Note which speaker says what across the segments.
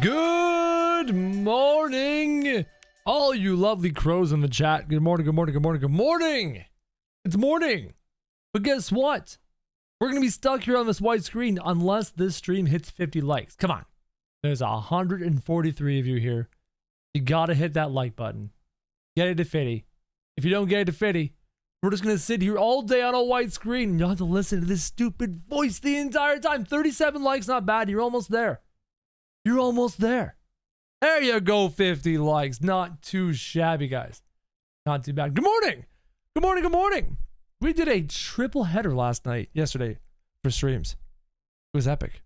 Speaker 1: Good morning, all you lovely crows in the chat. Good morning, good morning, good morning, good morning. It's morning. But guess what? We're going to be stuck here on this white screen unless this stream hits 50 likes. Come on. There's 143 of you here. You got to hit that like button. Get it to 50. If you don't get it to 50, we're just going to sit here all day on a white screen and you'll have to listen to this stupid voice the entire time. 37 likes, not bad. You're almost there. You're almost there. There you go, 50 likes. Not too shabby, guys. Not too bad. Good morning. Good morning, good morning. We did a triple header yesterday for streams. It was epic.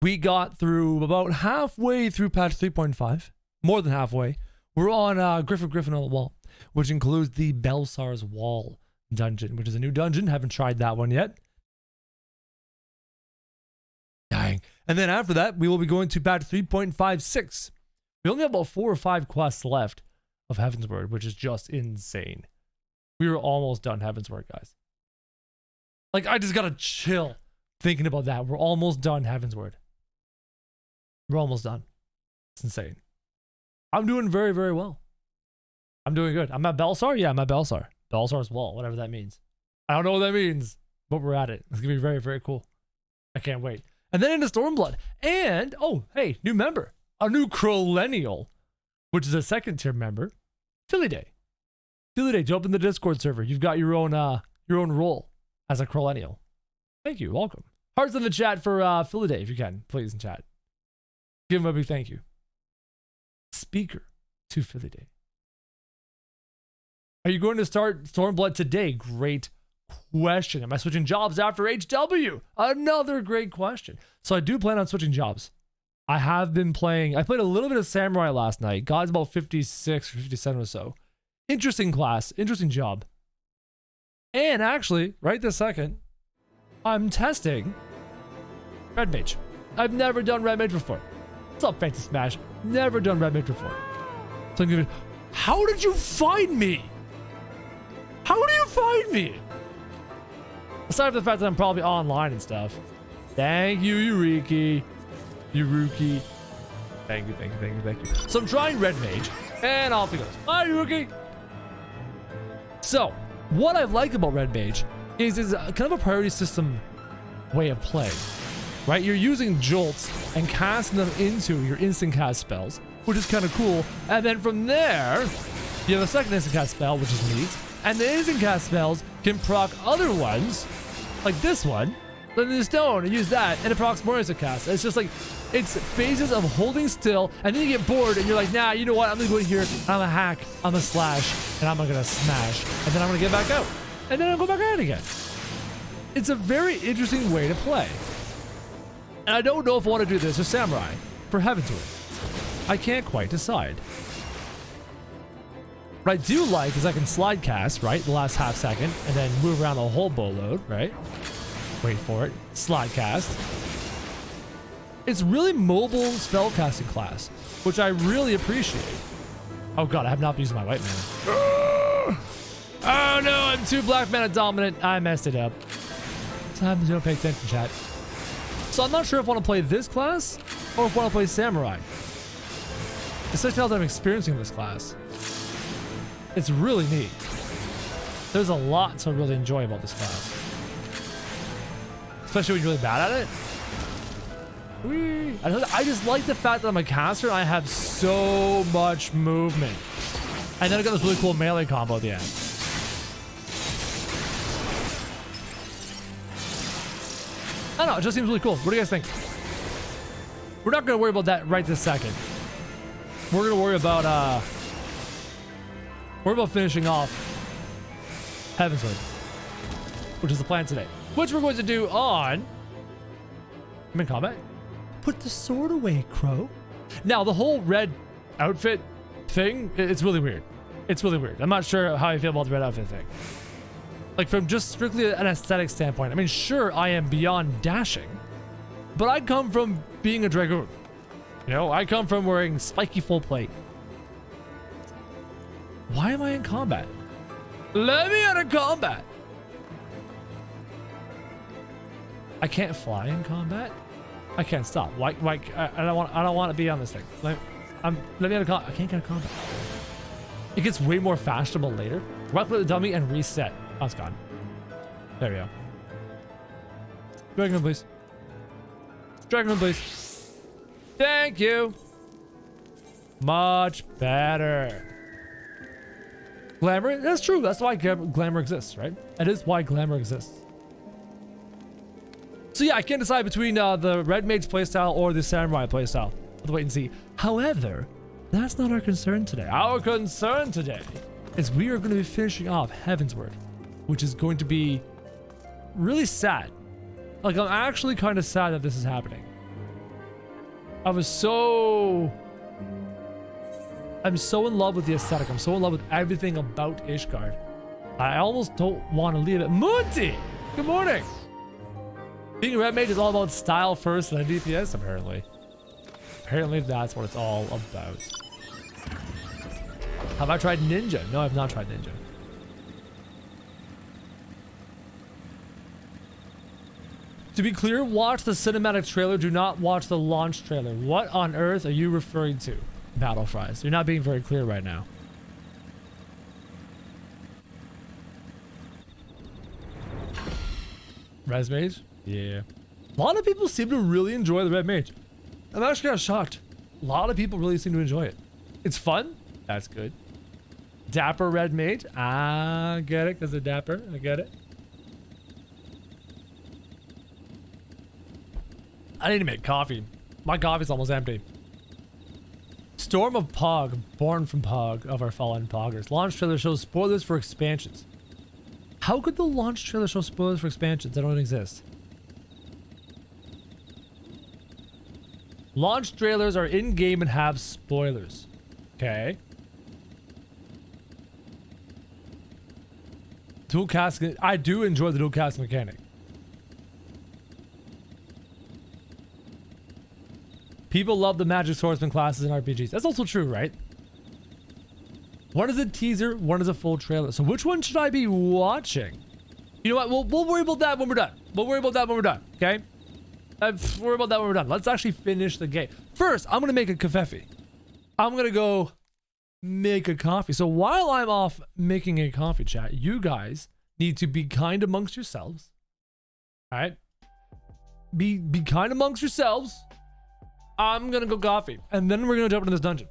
Speaker 1: We got through about halfway through patch 3.5. More than halfway. We're on Griffin on the Wall, which includes the Belsar's Wall dungeon, which is a new dungeon. Haven't tried that one yet. Dang. And then after that, we will be going to patch 3.56. We only have about 4 or 5 quests left of Heavensward, which is just insane. We were almost done Heavensward, guys. Like, I just gotta chill thinking about that. We're almost done Heavensward. We're almost done. It's insane. I'm doing very, very well. I'm doing good. I'm at Belsar? Yeah, I'm at Belsar. Belsar's Wall, whatever that means. I don't know what that means, but we're at it. It's gonna be very, very cool. I can't wait. And then into Stormblood. And, oh, hey, new member. A new Krojak, which is a second tier member. Philly Day. Philly Day, jump in the Discord server. You've got your own role as a Krojak. Thank you, welcome. Hearts in the chat for Philly Day if you can, please, in chat. Give him a big thank you. Speaker to Philly Day. Are you going to start Stormblood today? Great question. Am I switching jobs after HW? Another great question. So I do plan on switching jobs. I have been playing, I played a little bit of Samurai last night. God's about 56 or 57 or so. Interesting class, interesting job. And actually, right this second, I'm testing Red Mage. I've never done Red Mage before. What's up, Fantasy Smash? Never done Red Mage before. So I'm gonna, how did you find me? How do you find me? Aside from the fact that I'm probably online and stuff. Thank you, Yuriki. Yuruki. Thank you, thank you, thank you, thank you. So I'm trying Red Mage, and off he goes. Bye, Yuruki. So, what I like about Red Mage is kind of a priority system way of playing. Right? You're using jolts and casting them into your instant cast spells, which is kind of cool. And then from there, you have a second instant cast spell, which is neat. And the instant cast spells can proc other ones, like this one, then the stone, and use that, and it procs more instant cast. It's just like, it's phases of holding still, and then you get bored, and you're like, nah, you know what, I'm gonna go in here, I'm gonna hack, I'm gonna slash, and I'm gonna smash, and then I'm gonna get back out. And then I'll go back out again. It's a very interesting way to play. And I don't know if I want to do this with Samurai for Heavensward. I can't quite decide. What I do like is I can slide cast, right, the last half second, and then move around a whole boatload, right? Wait for it. Slide cast. It's really mobile spellcasting class, which I really appreciate. Oh god, I have not been using my white mana. Oh no, I'm too black mana dominant. I messed it up. Sometimes you don't pay attention, chat. So I'm not sure if I want to play this class or if I want to play Samurai. Especially now that I'm experiencing this class. It's really neat. There's a lot to really enjoy about this class. Especially when you're really bad at it. Whee. I just like the fact that I'm a caster and I have so much movement. And then I got this really cool melee combo at the end. I don't know, it just seems really cool. What do you guys think? We're not going to worry about that right this second. We're going to worry about finishing off Heavensward, which is the plan today. Which we're going to do on... I'm in combat. Put the sword away, Crow. Now, the whole red outfit thing, it's really weird. It's really weird. I'm not sure how I feel about the red outfit thing. Like, from just strictly an aesthetic standpoint. I mean, sure, I am beyond dashing, but I come from being a Dragoon. You know, I come from wearing spiky full plate. Why am I in combat? Let me out of combat. I can't fly in combat? I can't stop. Why? I don't want to be on this thing. Let me get a combat. I can't get a combat. It gets way more fashionable later. Right click the dummy and reset. Oh, it's gone. There we go. Dragon, please. Dragon, please. Thank you. Much better. Glamour? That's true. That's why glamour exists, right? That is why glamour exists. So yeah, I can't decide between the Red Mage playstyle or the Samurai playstyle. We'll wait and see. However, that's not our concern today. Our concern today is we are going to be finishing off Heavensward, which is going to be really sad. Like, I'm actually kind of sad that this is happening. I'm so in love with the aesthetic. I'm so in love with everything about Ishgard. I almost don't want to leave it. Monty! Good morning! Being a Red Mage is all about style first and then DPS, apparently. Apparently that's what it's all about. Have I tried Ninja? No, I've not tried Ninja. To be clear, watch the cinematic trailer. Do not watch the launch trailer. What on earth are you referring to? Battle Fries. You're not being very clear right now. Res Mage? Yeah. A lot of people seem to really enjoy the Red Mage. I'm actually kind of shocked. A lot of people really seem to enjoy it. It's fun. That's good. Dapper Red Mage. Ah, get it, because they're dapper. I get it. I need to make coffee. My coffee's almost empty. Storm of Pog, born from Pog, of our fallen Poggers. Launch trailer shows spoilers for expansions. How could the launch trailer show spoilers for expansions that don't exist? Launch trailers are in-game and have spoilers. Okay. Dual cast. I do enjoy the dual cast mechanic. People love the magic swordsman classes in RPGs. That's also true, right? One is a teaser, one is a full trailer. So which one should I be watching? You know what? We'll worry about that when we're done. We'll worry about that when we're done, okay? Worry about that when we're done. Let's actually finish the game. First, I'm gonna make a kafefi. I'm gonna go make a coffee. So while I'm off making a coffee, chat, you guys need to be kind amongst yourselves. All right? Be kind amongst yourselves. I'm gonna go coffee, and then we're gonna jump into this dungeon.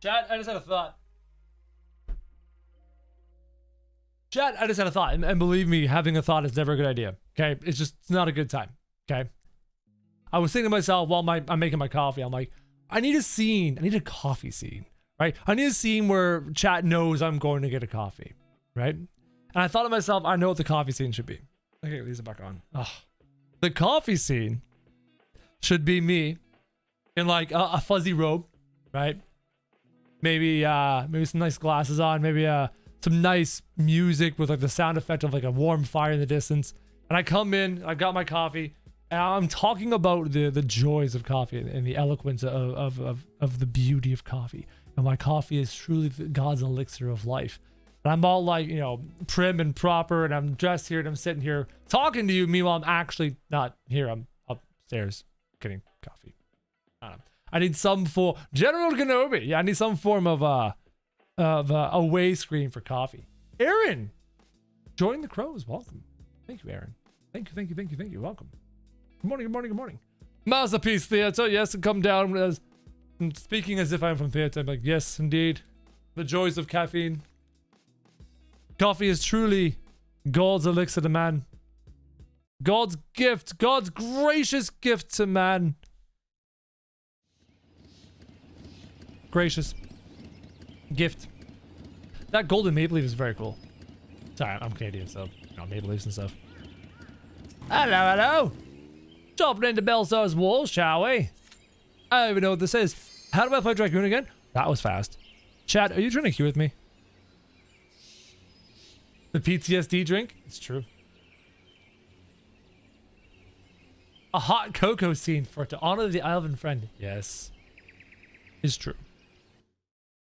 Speaker 1: Chat, I just had a thought. Chat, I just had a thought. And believe me, having a thought is never a good idea. Okay? It's not a good time. Okay? I was thinking to myself while I'm making my coffee, I'm like, I need a scene. I need a coffee scene. Right? I need a scene where chat knows I'm going to get a coffee. Right? And I thought to myself, I know what the coffee scene should be. Okay, these are back on. Ugh. The coffee scene should be me in like a fuzzy robe, right? Maybe some nice glasses on, maybe some nice music with like the sound effect of like a warm fire in the distance. And I come in, I've got my coffee, and I'm talking about the joys of coffee and the eloquence of the beauty of coffee. And my coffee is truly God's elixir of life. And I'm all like, you know, prim and proper, and I'm dressed here, and I'm sitting here talking to you. Meanwhile, I'm actually not here. I'm upstairs getting coffee. I don't know. I need some for General Kenobi. Yeah, I need some form of a way screen for coffee. Aaron, join the crows. Welcome. Thank you, Aaron. Thank you. Welcome. Good morning. Masterpiece Theater. Yes, and come down as I'm speaking as if I'm from theater. I'm like, yes, indeed. The joys of caffeine. Coffee is truly God's elixir to man. God's gift. God's gracious gift to man. Gracious gift. That golden maple leaf is very cool. Sorry, I'm Canadian, so you know, maple leaves and stuff. Hello. Jumping into Belsar's wall, shall we? I don't even know what this is. How do I play Dragoon again? That was fast. Chad, are you trying to queue with me? The PTSD drink? It's true. A hot cocoa scene to honor the Elven friend. Yes. It's true.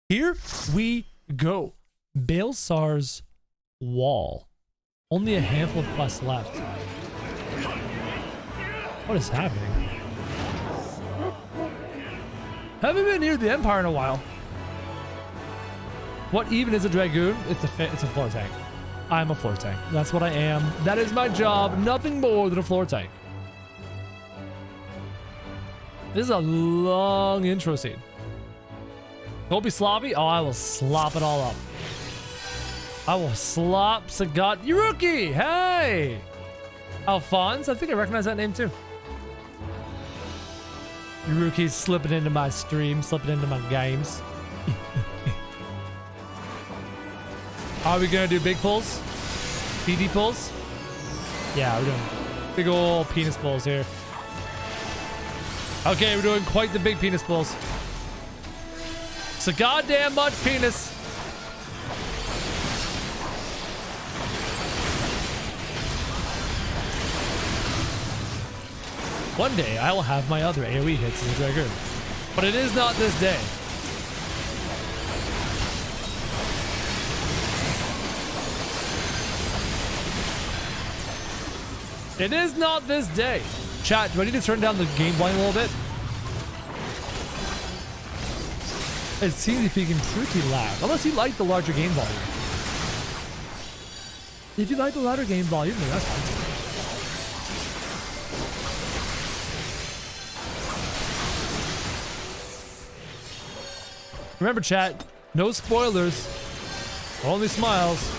Speaker 1: Here we go. Belsar's wall. Only a handful of quests left. What is happening? Haven't been near the Empire in a while. What even is a Dragoon? It's a floor tank. I'm a floor tank. That's what I am. That is my job. Nothing more than a floor tank. This is a long intro scene. Don't be sloppy. Oh, I will slop it all up. I will slop Sagat. Yuruki! Hey! Alphonse? I think I recognize that name too. Yuruki's slipping into my stream, slipping into my games. Are we gonna do big pulls? PD pulls? Yeah, we're doing big ol' penis pulls here. Okay, we're doing quite the big penis pulls. So goddamn much penis. One day I will have my other AoE hits as a Dragoon, but it is not this day. It is not this day. Chat, do I need to turn down the game volume a little bit? It seems to be speaking pretty loud. Unless you like the larger game volume. If you like the louder game volume, then that's fine. Remember, chat, no spoilers. Only smiles.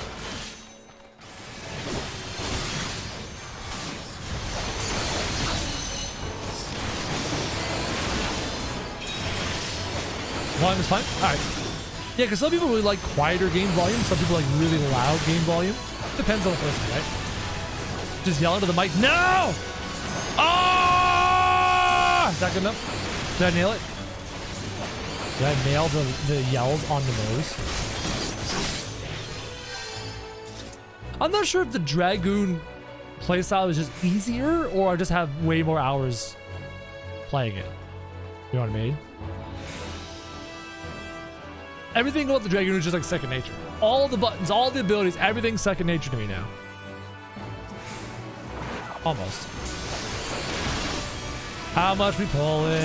Speaker 1: Volume is fine? Alright. Yeah, because some people really like quieter game volume. Some people like really loud game volume. Depends on the person, right? Just yelling to the mic. No! Ah! Is that good enough? Did I nail it? Did I nail the yells on the nose? I'm not sure if the Dragoon playstyle is just easier or I just have way more hours playing it. You know what I mean? Everything about the Dragoon is just like second nature. All the buttons, all the abilities, everything's second nature to me now. Almost. How much we pulling?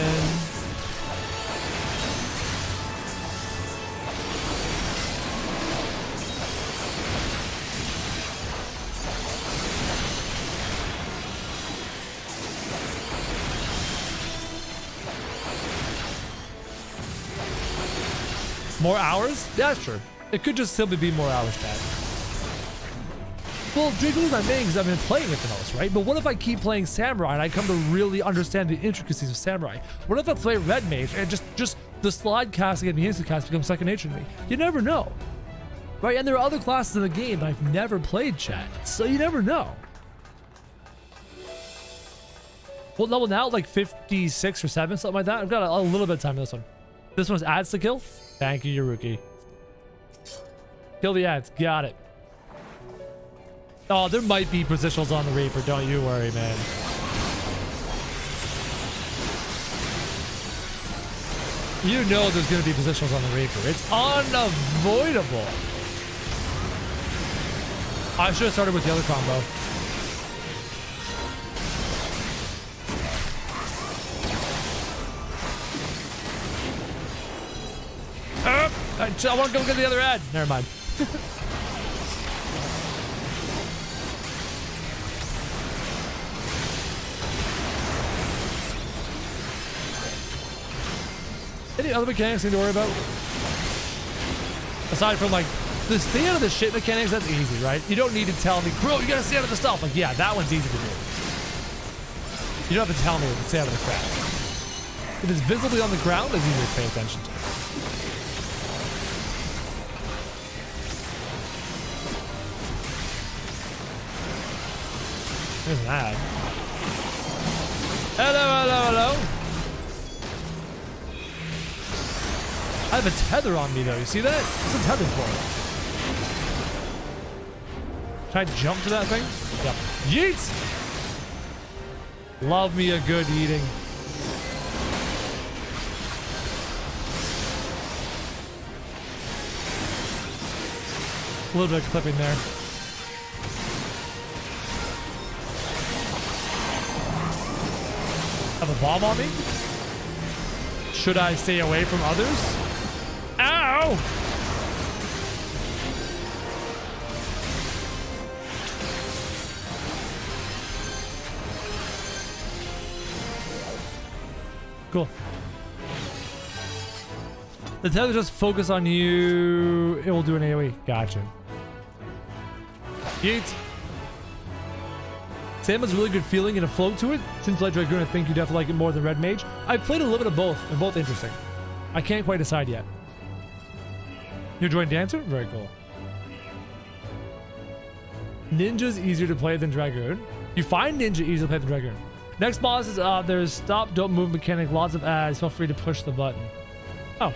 Speaker 1: More hours? Yeah, sure. It could just simply be more hours, Dad. Well, Dragoon's my main because I've been playing it the most, right? But what if I keep playing Samurai and I come to really understand the intricacies of Samurai? What if I play Red Mage and just the slide casting and the instant cast becomes second nature to me? You never know. Right? And there are other classes in the game that I've never played, chat. So you never know. What level now? Like 56 or 7, something like that? I've got a little bit of time in this one. This one's ads to kill? Thank you, Yaruki. Kill the ads. Got it. Oh, there might be positionals on the Reaper. Don't you worry, man. You know there's going to be positionals on the Reaper. It's unavoidable. I should have started with the other combo. I want to go get the other ad. Never mind. Any other mechanics need to worry about? Aside from like, the stay out of the shit mechanics, that's easy, right? You don't need to tell me, bro, you gotta stay out of the stuff. Like, yeah, that one's easy to do. You don't have to tell me to stay out of the crap. If it's visibly on the ground, it's easy to pay attention to. There's an ad. Hello, hello, hello. I have a tether on me though. You see that? What's a tether for? Can I jump to that thing? Yep. Yeet! Love me a good eating. A little bit of clipping there. Have a bomb on me? Should I stay away from others? Ow! Cool. The tether just focus on you. It will do an AoE. Gotcha. Yeet. Sam has a really good feeling and a flow to it. Since Light Dragoon, I think you definitely like it more than Red Mage. I've played a little bit of both. They're both interesting. I can't quite decide yet. You enjoying Dancer? Very cool. Ninja's easier to play than Dragoon. You find Ninja easier to play than Dragoon. Next boss is there's stop, don't move mechanic, lots of ads. Feel free to push the button. Oh.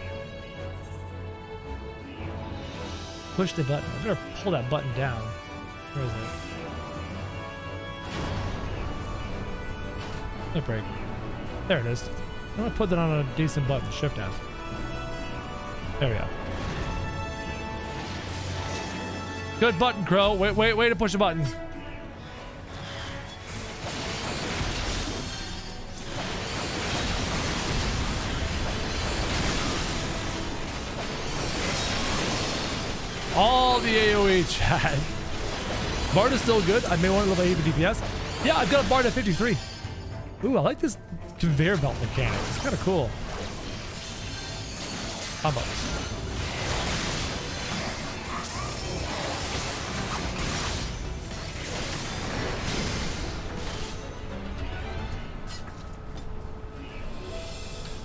Speaker 1: Push the button. I better pull that button down. Where is it? Let break. There it is. I'm gonna put that on a decent button. Shift F. There we go. Good button, Crow. Wait to push the button. All the AoE chat. Bard is still good. I may want to level 80 DPS. Yeah, I've got a Bard at 53. Ooh, I like this conveyor belt mechanic. It's kind of cool. How about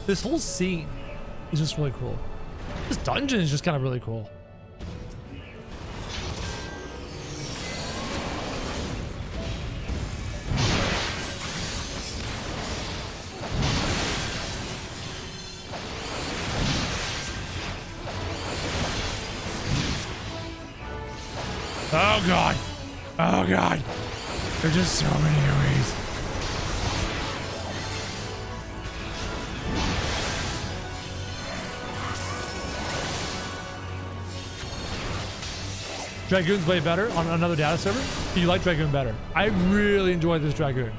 Speaker 1: this whole scene is just really cool. This dungeon is just kind of really cool. Oh god. Oh god. There's just so many ways. Dragoon's way better on another data server. Do you like Dragoon better? I really enjoy this Dragoon.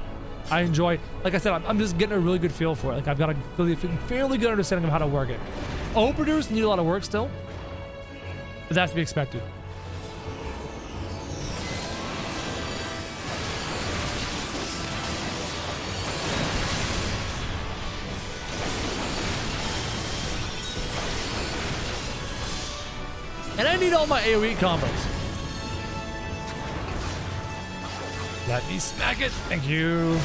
Speaker 1: I enjoy, like I said, I'm just getting a really good feel for it. Like I've got a fairly good understanding of how to work it. Openers need a lot of work still, but that's to be expected. And I need all my AoE combos. Let me smack it. Thank you.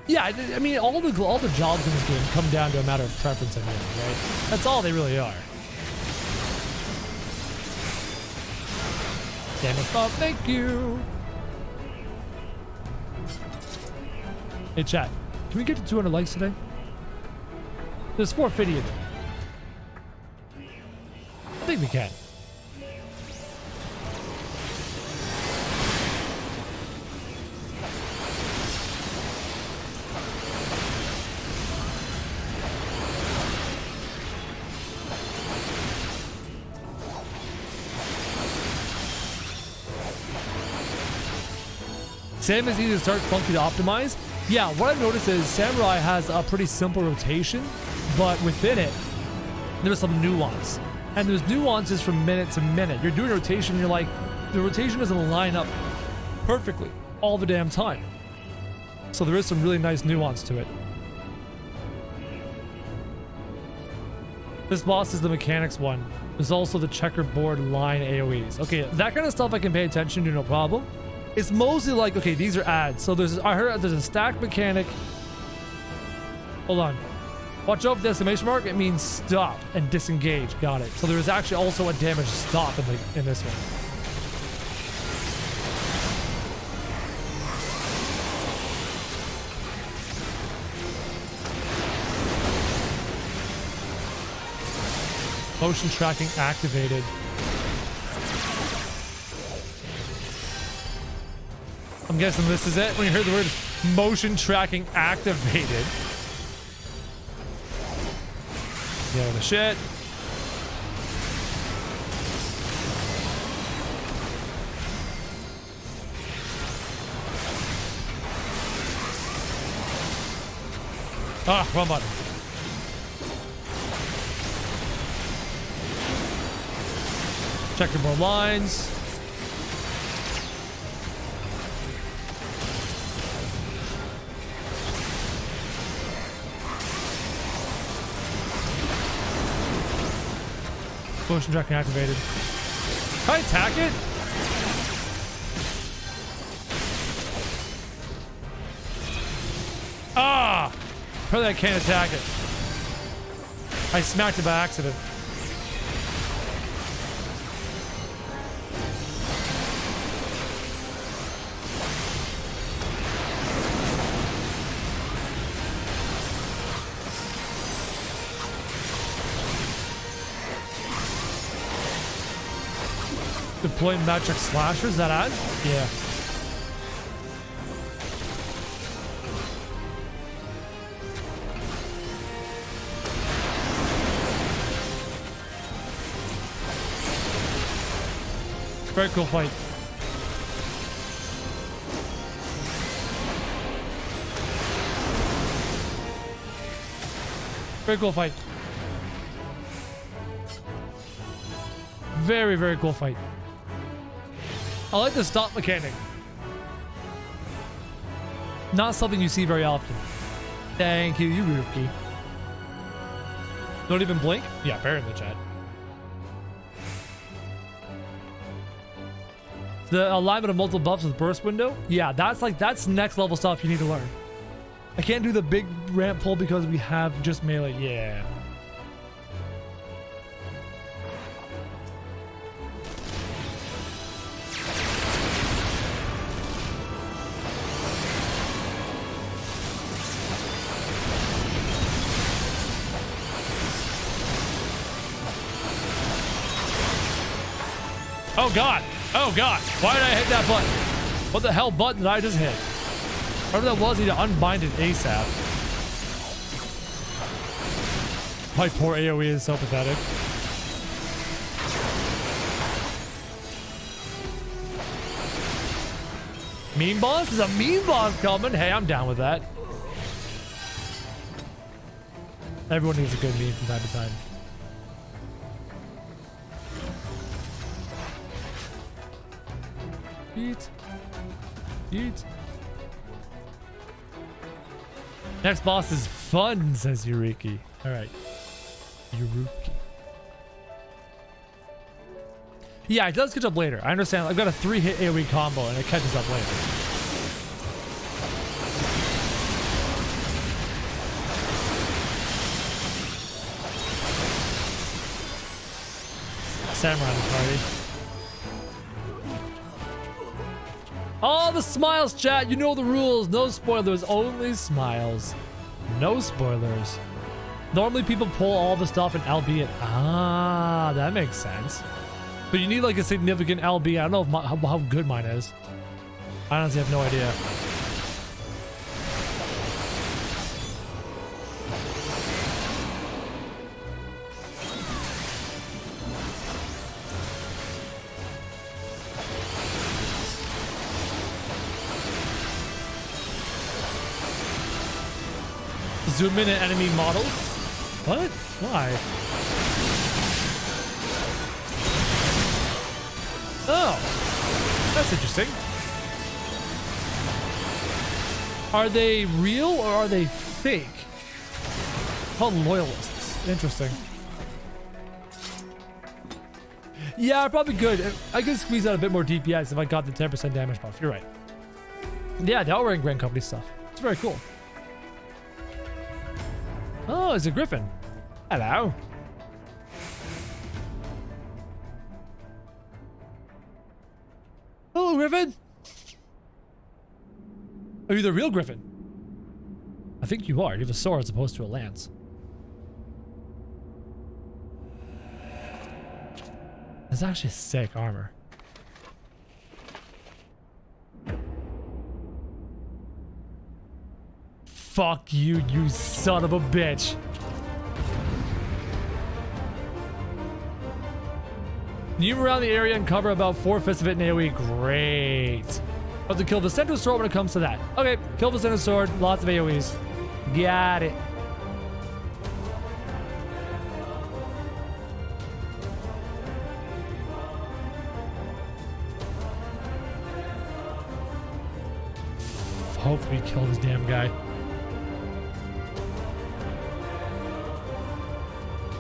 Speaker 1: Yeah, I mean, all the jobs in this game come down to a matter of preference at the end, right? That's all they really are. Damn it, Bob, thank you. Hey, chat, can we get to 200 likes today? There's 450 in there. I think we can. Sam is easy to start, funky to optimize. Yeah, what I've noticed is Samurai has a pretty simple rotation, but within it, there's some nuance. And there's nuances from minute to minute. You're doing rotation, you're like, the rotation doesn't line up perfectly all the damn time. So there is some really nice nuance to it. This boss is the mechanics one. There's also the checkerboard line AoEs. Okay, that kind of stuff I can pay attention to, no problem. It's mostly like, okay, these are ads. So I heard there's a stack mechanic. Hold on. Watch out for the exclamation mark. It means stop and disengage. Got it. So there is actually also a damage stop in this one. Motion tracking activated. I'm guessing this is it when you heard the word motion tracking activated. Yeah, the shit. Ah, wrong button. Checkerboard lines. Motion tracking activated. Can I attack it? Ah! Apparently I can't attack it. I smacked it by accident. Deploy magic slashers, that ad? Yeah. Very cool fight. Very cool fight. Very, very cool fight. I like the stop mechanic. Not something you see very often. Thank you, you rookie. Don't even blink? Yeah, bear in the chat. The alignment of multiple buffs with burst window? Yeah, that's next level stuff you need to learn. I can't do the big ramp pull because we have just melee. Yeah. Oh god! Oh god! Why did I hit that button? What the hell button did I just hit? Whatever that was, I need to unbind it ASAP. My poor AoE is so pathetic. Meme boss? There's a meme boss coming. Hey, I'm down with that. Everyone needs a good meme from time to time. Eat. Eat. Next boss is fun, says Yuriki. Alright. Yuruki. Yeah, it does catch up later. I understand. I've got a 3-hit AoE combo and it catches up later. Samurai in the party. All the smiles, chat. You know the rules. No spoilers, only smiles. No spoilers. Normally people pull all the stuff in LB. Ah, that makes sense. But you need like a significant LB. I don't know if how good mine is. I honestly have no idea. Zoom in at enemy models? What? Why? Oh, that's interesting. Are they real or are they fake? Called loyalists. Interesting. Yeah, probably good. I could squeeze out a bit more DPS if I got the 10% damage buff. You're right. Yeah, they all wearing Grand Company stuff. It's very cool. Oh, it's a griffin. Hello. Hello, griffin. Are you the real griffin? I think you are. You have a sword as opposed to a lance. That's actually sick armor. Fuck you, you son of a bitch. You move around the area and cover about 4/5 of it in AoE. Great. Have to kill the center sword when it comes to that. Okay, kill the center sword. Lots of AoEs. Got it. Hopefully kill this damn guy.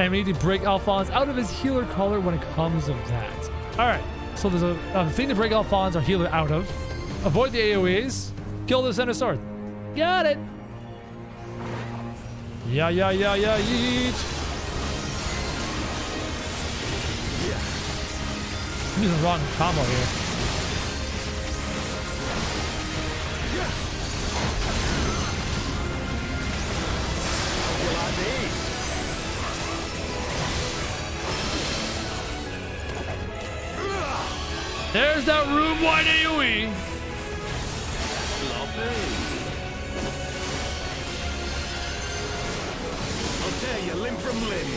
Speaker 1: And we need to break Alphonse out of his healer color when it comes of that. Alright, so there's a thing to break Alphonse or healer out of. Avoid the AoEs. Kill the center sword. Got it. Yeah, yeet. I'm using the wrong combo here. There's that room wide AoE.
Speaker 2: I'll tear you limb from limb.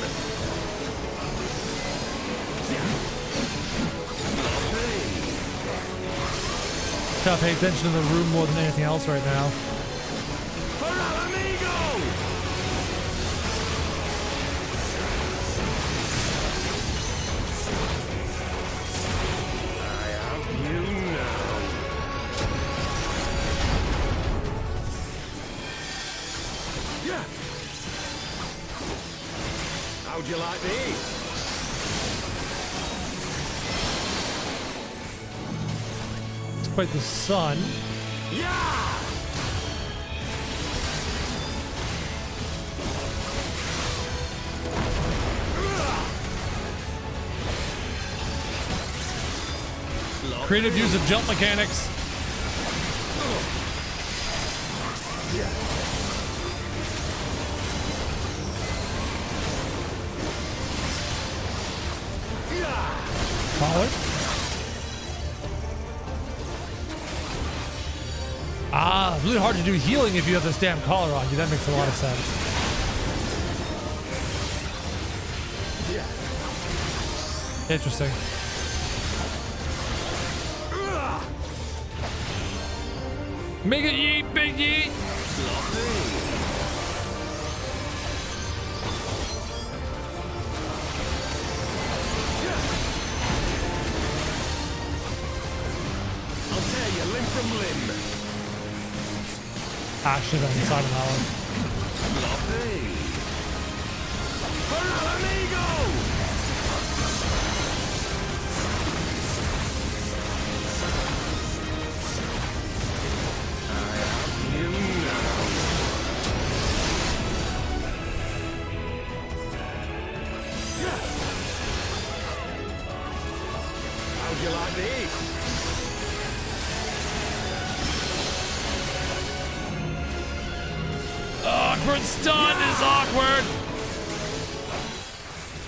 Speaker 1: Gotta pay attention to the room more than anything else right now.
Speaker 2: How'd you like these?
Speaker 1: It's quite the sun.
Speaker 2: Yeah!
Speaker 1: Creative use of jump mechanics. Collar. Ah, really hard to do healing if you have this damn collar on you. That makes a lot of sense. Interesting. Make it yeet, big yeet.
Speaker 2: from limb.
Speaker 1: Action on the side of that one.
Speaker 2: Lovely. For amigo! I have you now. How'd you like these?
Speaker 1: Awkward stun is awkward.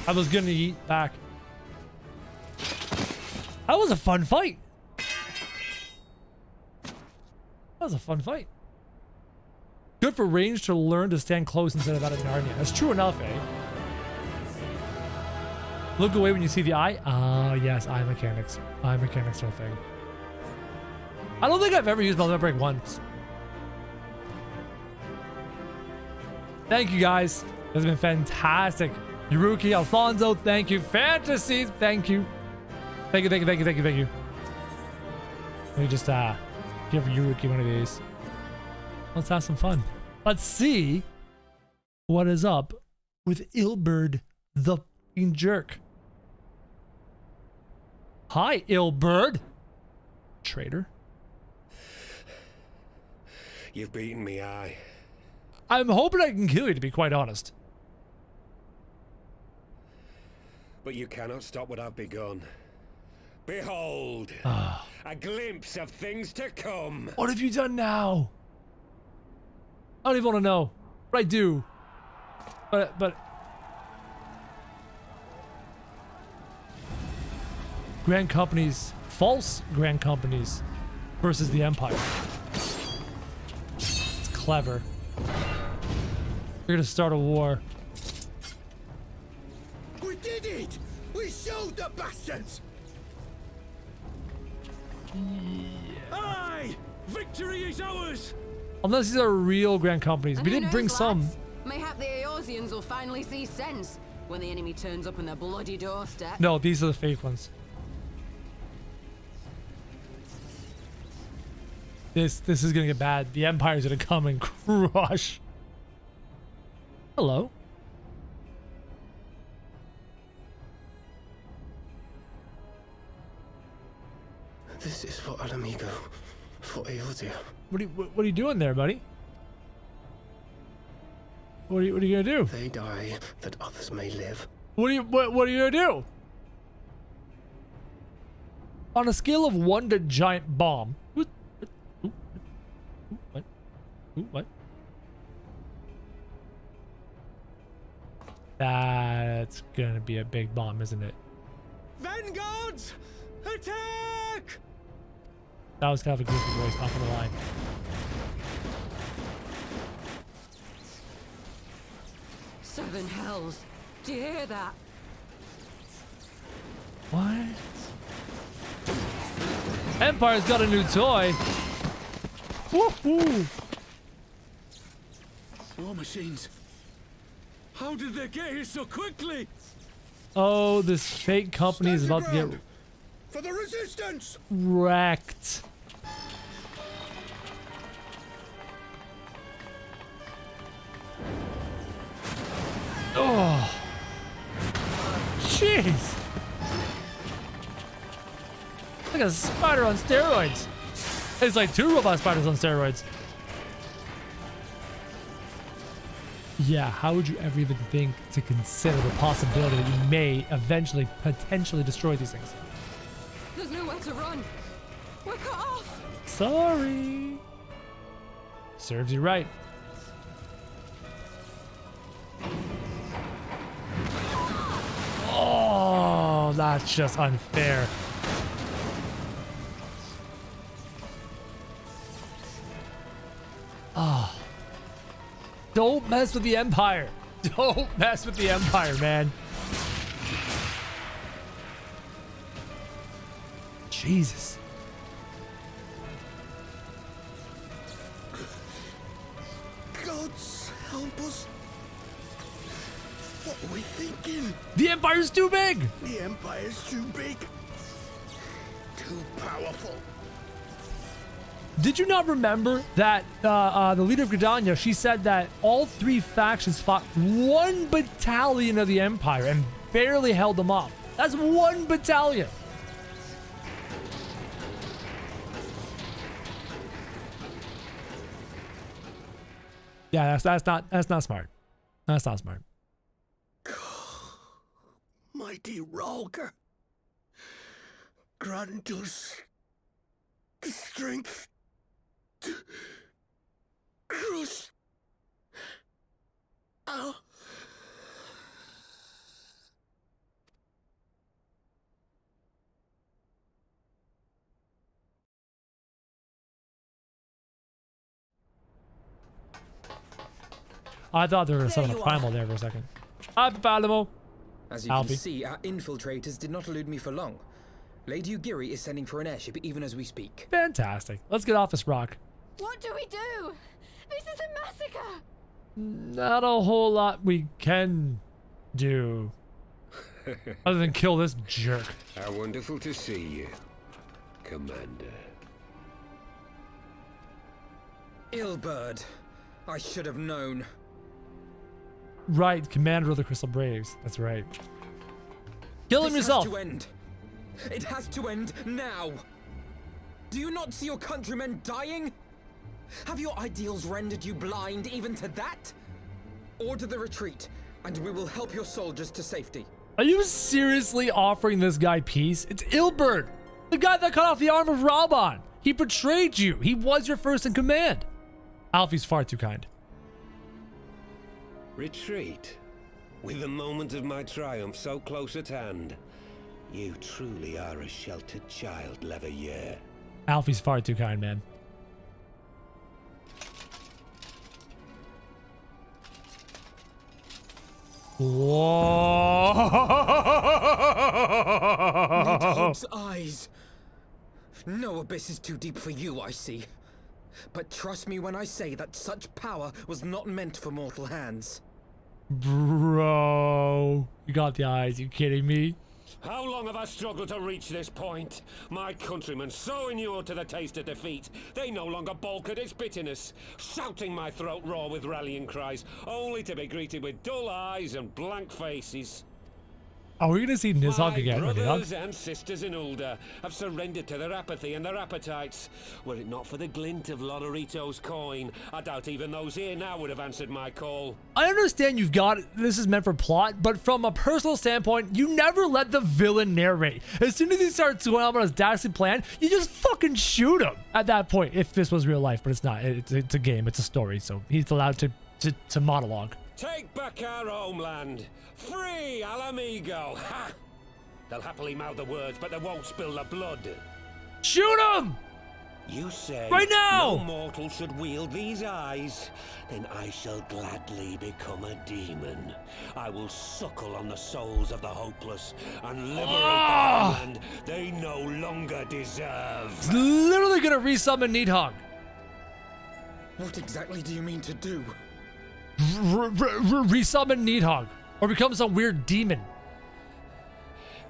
Speaker 1: I was gonna eat back. That was a fun fight. That was a fun fight. Good for range to learn to stand close instead of out of Narnia. That's true enough, eh? Look away when you see the eye. Ah, yes, eye mechanics. Eye mechanics are a thing. I don't think I've ever used my limit break once. Thank you guys. This has been fantastic. Yuruki, Alfonso, thank you. Fantasy, thank you. Thank you, thank you, thank you, thank you, thank you. Let me just give Yuruki one of these. Let's have some fun. Let's see what is up with Ilberd the f***ing jerk. Hi, Ilberd. Traitor.
Speaker 2: You've beaten me, aye.
Speaker 1: I'm hoping I can kill you, to be quite honest.
Speaker 2: But you cannot stop what I've begun. Behold, a glimpse of things to come.
Speaker 1: What have you done now? I don't even want to know. But I do. But grand companies, false grand companies versus the Empire. It's clever. We're gonna start a war.
Speaker 2: We did it! We showed the bastards!
Speaker 1: Yeah.
Speaker 2: Aye! Victory is ours!
Speaker 1: Unless these are real grand companies.
Speaker 3: And
Speaker 1: We
Speaker 3: who
Speaker 1: did
Speaker 3: knows,
Speaker 1: bring some.
Speaker 3: lads? Mayhap the Eorzeans will finally see sense when the enemy turns up on their bloody doorstep.
Speaker 1: No, these are the fake ones. This is gonna get bad. The Empire's gonna come and crush. Hello.
Speaker 4: This is for an amigo, for Eorzea.
Speaker 1: What are you doing there, buddy? What are you gonna do?
Speaker 4: They die that others may live.
Speaker 1: What are you gonna do? On a scale of 1 to giant bomb. What? That's gonna be a big bomb, isn't it?
Speaker 2: Vanguards! Attack!
Speaker 1: That was kind of a goofy voice, not gonna lie.
Speaker 3: Seven hells. Do you hear that?
Speaker 1: What? Empire's got a new toy. Woohoo!
Speaker 2: War machines. How did they get here so quickly?
Speaker 1: Oh, this fake company is about to get
Speaker 2: For the resistance!
Speaker 1: wrecked. Oh, jeez! Like a spider on steroids. It's like 2 robot spiders on steroids. Yeah, how would you ever even think to consider the possibility that you may eventually, potentially destroy these things?
Speaker 3: There's nowhere to run. We're cut off.
Speaker 1: Sorry. Serves you right. Oh, that's just unfair. Oh. Don't mess with the Empire. Don't mess with the Empire, man. Jesus.
Speaker 4: Gods help us. What are we thinking?
Speaker 1: The Empire's too big.
Speaker 4: The Empire's too big. Too powerful.
Speaker 1: Did you not remember that the leader of Gridania, she said that all 3 factions fought 1 battalion of the Empire and barely held them off? That's 1 battalion. Yeah, that's not smart. That's not smart.
Speaker 4: Mighty Rolger, grant us the strength to crush our...
Speaker 1: I thought they were going to summon a primal there for a second. Hi, Papalimo.
Speaker 5: As you can see, our infiltrators did not elude me for long. Lady Ugiri is sending for an airship even as we speak.
Speaker 1: Fantastic. Let's get off this rock.
Speaker 3: What do we do? This is a massacre.
Speaker 1: Not a whole lot we can do. Other than kill this jerk.
Speaker 2: How wonderful to see you, Commander.
Speaker 5: Ilbird. I should have known.
Speaker 1: Right, Commander of the Crystal Braves. That's right. Kill him yourself.
Speaker 5: Has to end. It has to end now. Do you not see your countrymen dying? Have your ideals rendered you blind even to that? Order the retreat, and we will help your soldiers to safety.
Speaker 1: Are you seriously offering this guy peace? It's Ilbird, the guy that cut off the arm of Rauban. He betrayed you. He was your first in command. Alfie's far too kind.
Speaker 2: Retreat? With the moment of my triumph so close at hand? You truly are a sheltered child, Leverrier.
Speaker 1: Alfie's far too kind, man. Whoa!
Speaker 5: Nidhogg's eyes. No abyss is too deep for you, I see. But trust me when I say that such power was not meant for mortal hands.
Speaker 1: Bro, you got the eyes. You kidding me?
Speaker 2: How long have I struggled to reach this point? My countrymen, so inured to the taste of defeat, they no longer balk at its bitterness, shouting my throat raw with rallying cries, only to be greeted with dull eyes and blank faces.
Speaker 1: Are we gonna see Nidhogg again?
Speaker 2: My brothers and sisters in Ulda have surrendered to their apathy and their appetites. Were it not for the glint of Lonorito's coin, I doubt even those here now would have answered my call.
Speaker 1: I understand you've got this is meant for plot, but from a personal standpoint, you never let the villain narrate. As soon as he starts going on his dastardly plan, you just fucking shoot him at that point. If this was real life, but it's not. It's a game. It's a story, so he's allowed to monologue.
Speaker 2: Take back our homeland. Free Alamigo! Ha! They'll happily mouth the words, but they won't spill the blood.
Speaker 1: Shoot him!
Speaker 2: You say
Speaker 1: right now!
Speaker 2: No mortal should wield these eyes. Then I shall gladly become a demon. I will suckle on the souls of the hopeless and liberate the land they no longer deserve.
Speaker 1: He's literally gonna resummon Nidhogg.
Speaker 5: What exactly do you mean to do?
Speaker 1: Resummon Nidhogg. Or become some weird demon.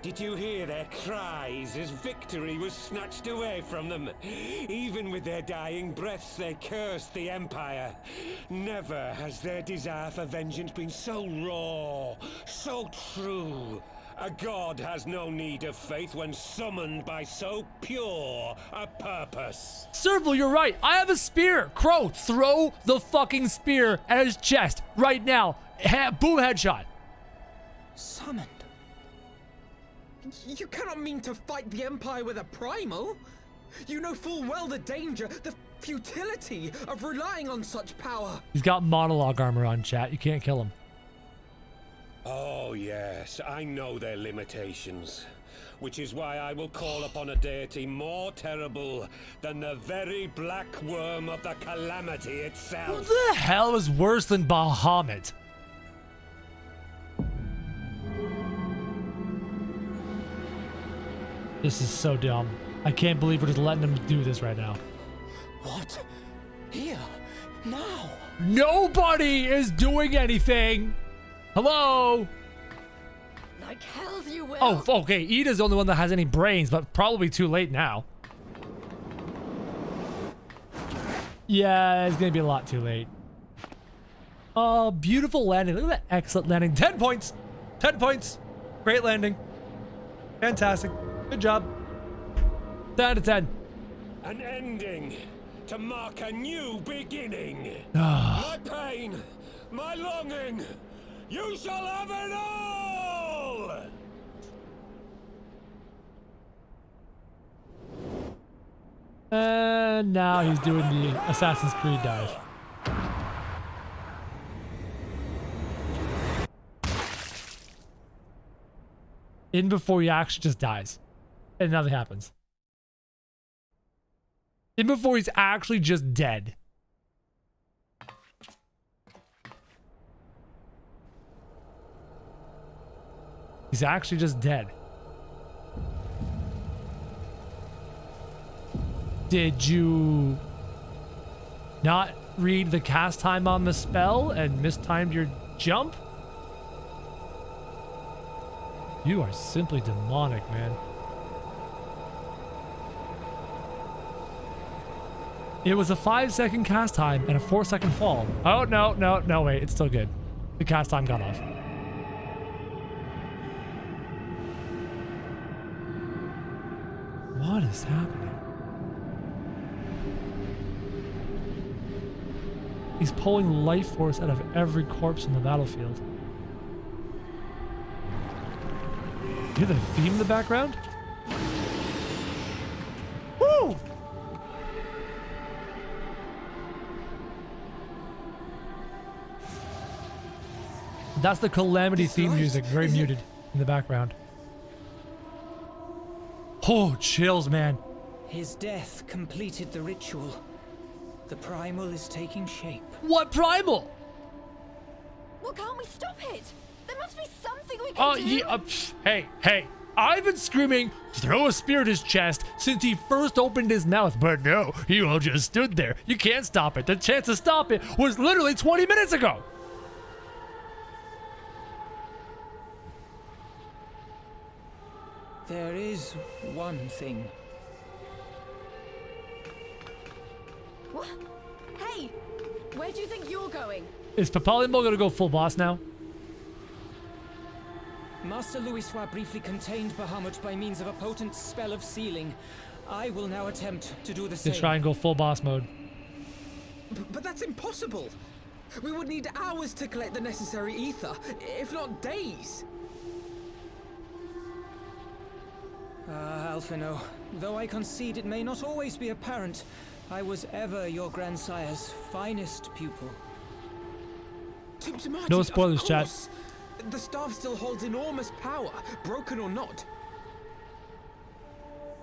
Speaker 2: Did you hear their cries as victory was snatched away from them? Even with their dying breaths, they cursed the Empire. Never has their desire for vengeance been so raw, so true. A god has no need of faith when summoned by so pure a purpose.
Speaker 1: Serval, you're right. I have a spear. Crow, throw the fucking spear at his chest right now. Boom, headshot.
Speaker 5: Summoned? You cannot mean to fight the Empire with a primal. You know full well the danger, the futility of relying on such power.
Speaker 1: He's got monologue armor on, chat. You can't kill him.
Speaker 2: Oh yes, I know their limitations. Which is why I will call upon a deity more terrible than the very black worm of the calamity itself.
Speaker 1: What the hell is worse than Bahamut? This is so dumb. I can't believe we're just letting them do this right now.
Speaker 5: What? Here? Now?
Speaker 1: Nobody is doing anything. Hello?
Speaker 3: Like hells you will.
Speaker 1: Oh, okay. Ida's the only one that has any brains, but probably too late now. Yeah, it's gonna be a lot too late. Oh, beautiful landing. Look at that excellent landing. 10 points. 10 points. Great landing. Fantastic. Good job. 10 out of 10.
Speaker 2: An ending to mark a new beginning. My pain, my longing, you shall have it all!
Speaker 1: And now he's doing the Assassin's Creed dive. In before he actually just dies. And nothing happens. In before he's actually just dead. He's actually just dead. Did you not read the cast time on the spell and mistimed your jump? You are simply demonic, man. It was a 5-second cast time and a 4-second fall. Oh, no, wait, it's still good. The cast time got off. What is happening? He's pulling life force out of every corpse in the battlefield. You hear the theme in the background? Woo! That's the Calamity theme music, very muted in the background. Oh, chills, man.
Speaker 6: His death completed the ritual. The Primal is taking shape.
Speaker 1: What Primal?
Speaker 3: Well, can't we stop it? There must be something we can
Speaker 1: Oh,
Speaker 3: do.
Speaker 1: yeah, hey. I've been screaming, throw a spear at his chest since he first opened his mouth, but no, he all just stood there. You can't stop it. The chance to stop it was literally 20 minutes ago.
Speaker 6: There is one thing.
Speaker 3: What? Hey, where do you think you're going?
Speaker 1: Is Papalimbo gonna go full boss now?
Speaker 6: Master Louisoix briefly contained Bahamut by means of a potent spell of sealing. I will now attempt to do the
Speaker 1: To
Speaker 6: same.
Speaker 1: try and go full boss mode.
Speaker 5: But that's impossible. We would need hours to collect the necessary ether, if not days.
Speaker 6: Alphino, though I concede it may not always be apparent, I was ever your grandsire's finest pupil.
Speaker 5: Timptomati,
Speaker 1: No spoilers,
Speaker 5: of
Speaker 1: chat.
Speaker 5: course. The staff still holds enormous power, broken or not.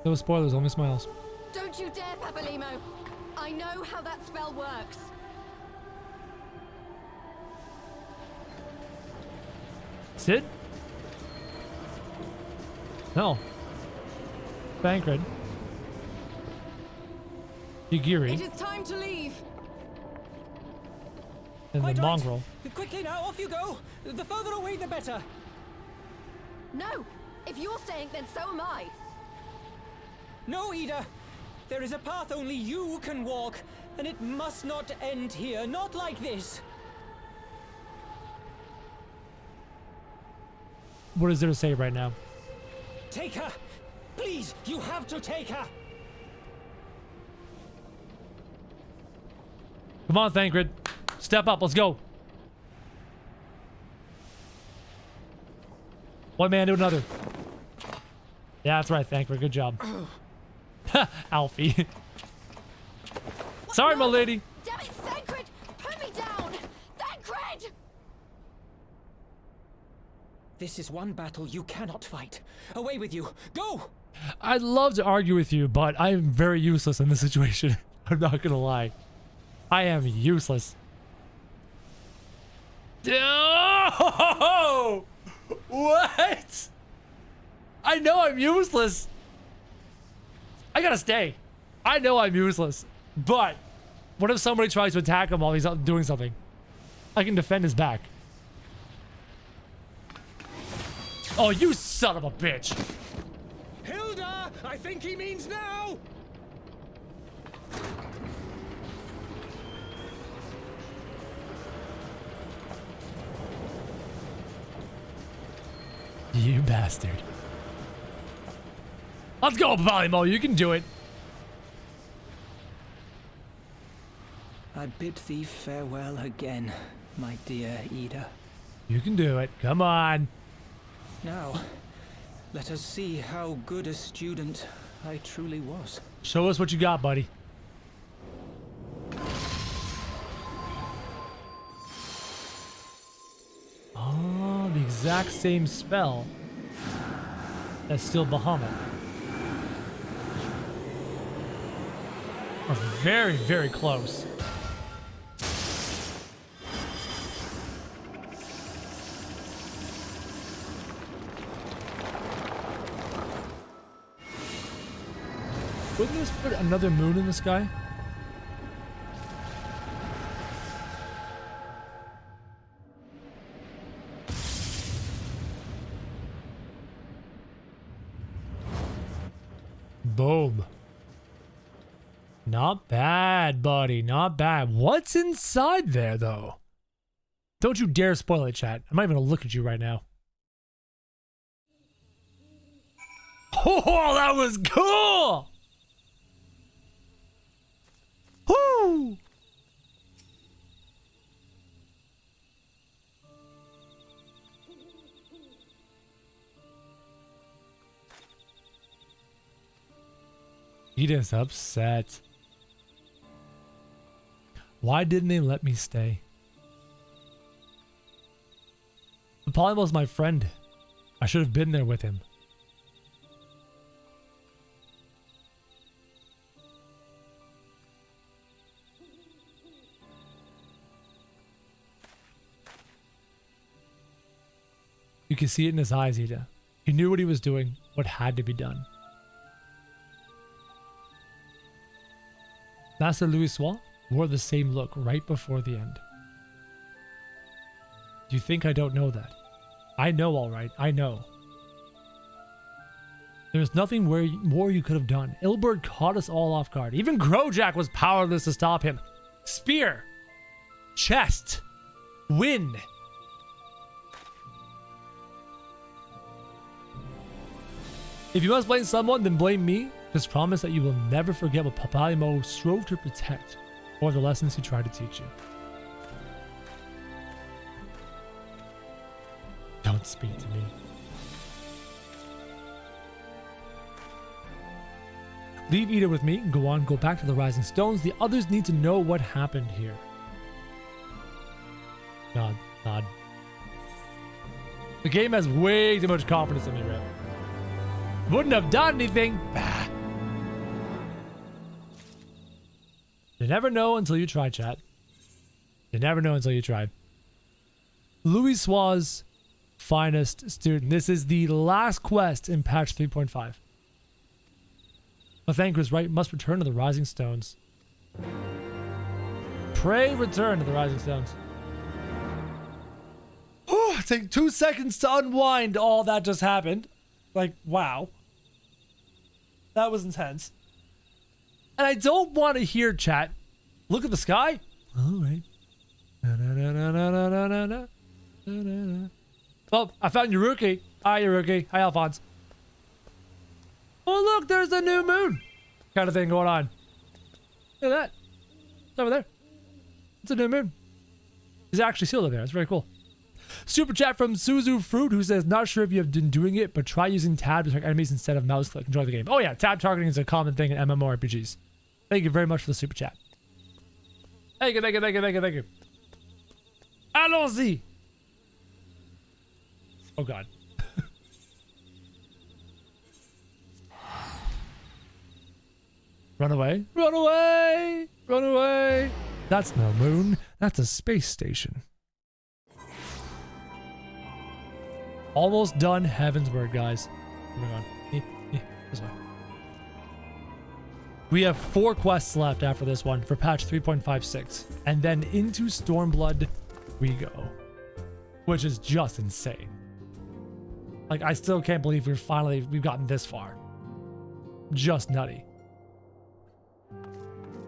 Speaker 1: No spoilers, only smiles.
Speaker 3: Don't you dare, Papalimo. I know how that spell works.
Speaker 1: Sid? No. Bankred. Yugiri.
Speaker 3: It is time to leave.
Speaker 1: And
Speaker 6: Quite
Speaker 1: the
Speaker 6: right.
Speaker 1: mongrel.
Speaker 6: Quickly now, off you go! The further away, the better.
Speaker 3: No, if you're staying, then so am I.
Speaker 6: No, Ida! There is a path only you can walk, and it must not end here, not like this.
Speaker 1: What is there to say right now?
Speaker 6: Take her! Please, you have to take her!
Speaker 1: Come on, Thancred. Step up, let's go. One man to another. Yeah, that's right, Thancred. Good job. Alfie. Sorry, my lady.
Speaker 3: Damn it, Thancred! Put me down! Thancred!
Speaker 6: This is one battle you cannot fight. Away with you! Go!
Speaker 1: I'd love to argue with you, but I am very useless in this situation. I'm not gonna lie. I am useless. Oh! What? I know I'm useless. I gotta stay. I know I'm useless. But what if somebody tries to attack him while he's out doing something? I can defend his back. Oh, you son of a bitch.
Speaker 2: Hilda, I think he means now.
Speaker 1: You bastard. Let's go, Papalimo. You can do it.
Speaker 6: I bid thee farewell again, my dear Ida.
Speaker 1: You can do it. Come on.
Speaker 6: Now, let us see how good a student I truly was.
Speaker 1: Show us what you got, buddy. Oh, the exact same spell. That's still Bahamut. Or very, very close. Wouldn't this put another moon in the sky? Boom. Not bad, buddy. Not bad. What's inside there, though? Don't you dare spoil it, chat. I'm not even gonna look at you right now. Oh, that was cool! Woo! Ida's upset. Why didn't they let me stay? Papalimo's my friend. I should have been there with him. You can see it in his eyes, Ida. He knew what he was doing, what had to be done. Master Louisoix wore the same look right before the end. Do you think I don't know that? I know, all right. I know. There's nothing more you could have done. Ilberd caught us all off guard. Even Krojak was powerless to stop him. Spear. Chest. Win. If you must blame someone, then blame me. Just promise that you will never forget what Papalimo strove to protect, or the lessons he tried to teach you. Don't speak to me. Leave Ida with me and go back to the Rising Stones. The others need to know what happened here. Nod, nod. The game has way too much confidence in me, Rip. Wouldn't have done anything. Bah. You never know until you try, chat. You never know until you try. Louisoix's finest student. This is the last quest in patch 3.5. Lathanger is right. Must return to the Rising Stones. Pray return to the Rising Stones. Take 2 seconds to unwind all that just happened. Like, wow. That was intense. And I don't want to hear, chat. Look at the sky. All right. Oh, I found Yuruki. Hi, Yuruki. Hi, Alphonse. Oh, look, there's a new moon. Kind of thing going on. Look at that. It's over there. It's a new moon. It's actually sealed over there. It's very cool. Super chat from Suzu Fruit, who says, not sure if you have been doing it, but try using tab to target enemies instead of mouse click. Enjoy the game. Oh yeah, tab targeting is a common thing in MMORPGs. Thank you very much for the super chat. Thank you, thank you, thank you, thank you, thank you. Allons-y! Oh god. Run away. Run away! Run away! That's no moon. That's a space station. Almost done Heavensward, guys. Moving on. This way. We have 4 quests left after this one for patch 3.56. And then into Stormblood we go. Which is just insane. Like, I still can't believe we've gotten this far. Just nutty.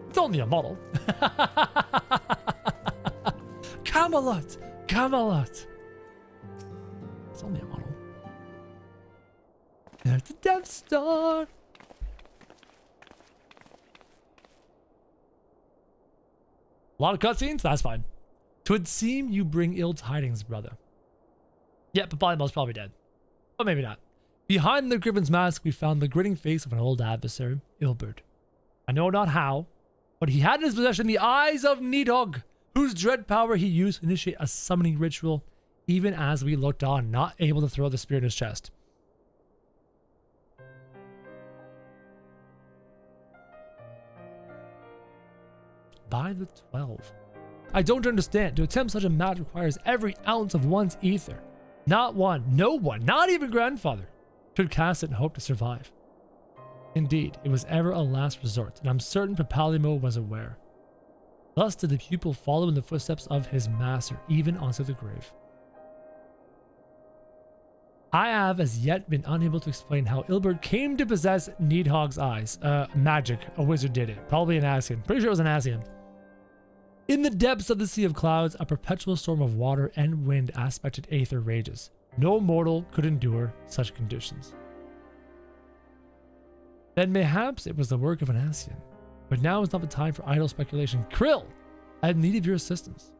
Speaker 1: It's only a model. Camelot! Camelot! It's only a model. There's the Death Star. A lot of cutscenes? That's fine. 'Twould seem you bring ill tidings, brother. Yeah, but Papalymo's probably dead. But maybe not. Behind the Griffin's mask, we found the grinning face of an old adversary, Ilbert. I know not how, but he had in his possession the eyes of Nidhogg, whose dread power he used to initiate a summoning ritual, even as we looked on, not able to throw the spear in his chest. By the 12. I don't understand. To attempt such a match requires every ounce of one's ether. Not one, no one, not even grandfather, could cast it and hope to survive. Indeed, it was ever a last resort, and I'm certain Papalymo was aware. Thus did the pupil follow in the footsteps of his master, even onto the grave. I have as yet been unable to explain how Ilbert came to possess Nidhogg's eyes. Magic. A wizard did it. Probably an Ascian. Pretty sure it was an Ascian. In the depths of the Sea of Clouds, a perpetual storm of water and wind aspected aether rages. No mortal could endure such conditions. Then mayhaps it was the work of an Ascian. But now is not the time for idle speculation. Krill, I have need of your assistance.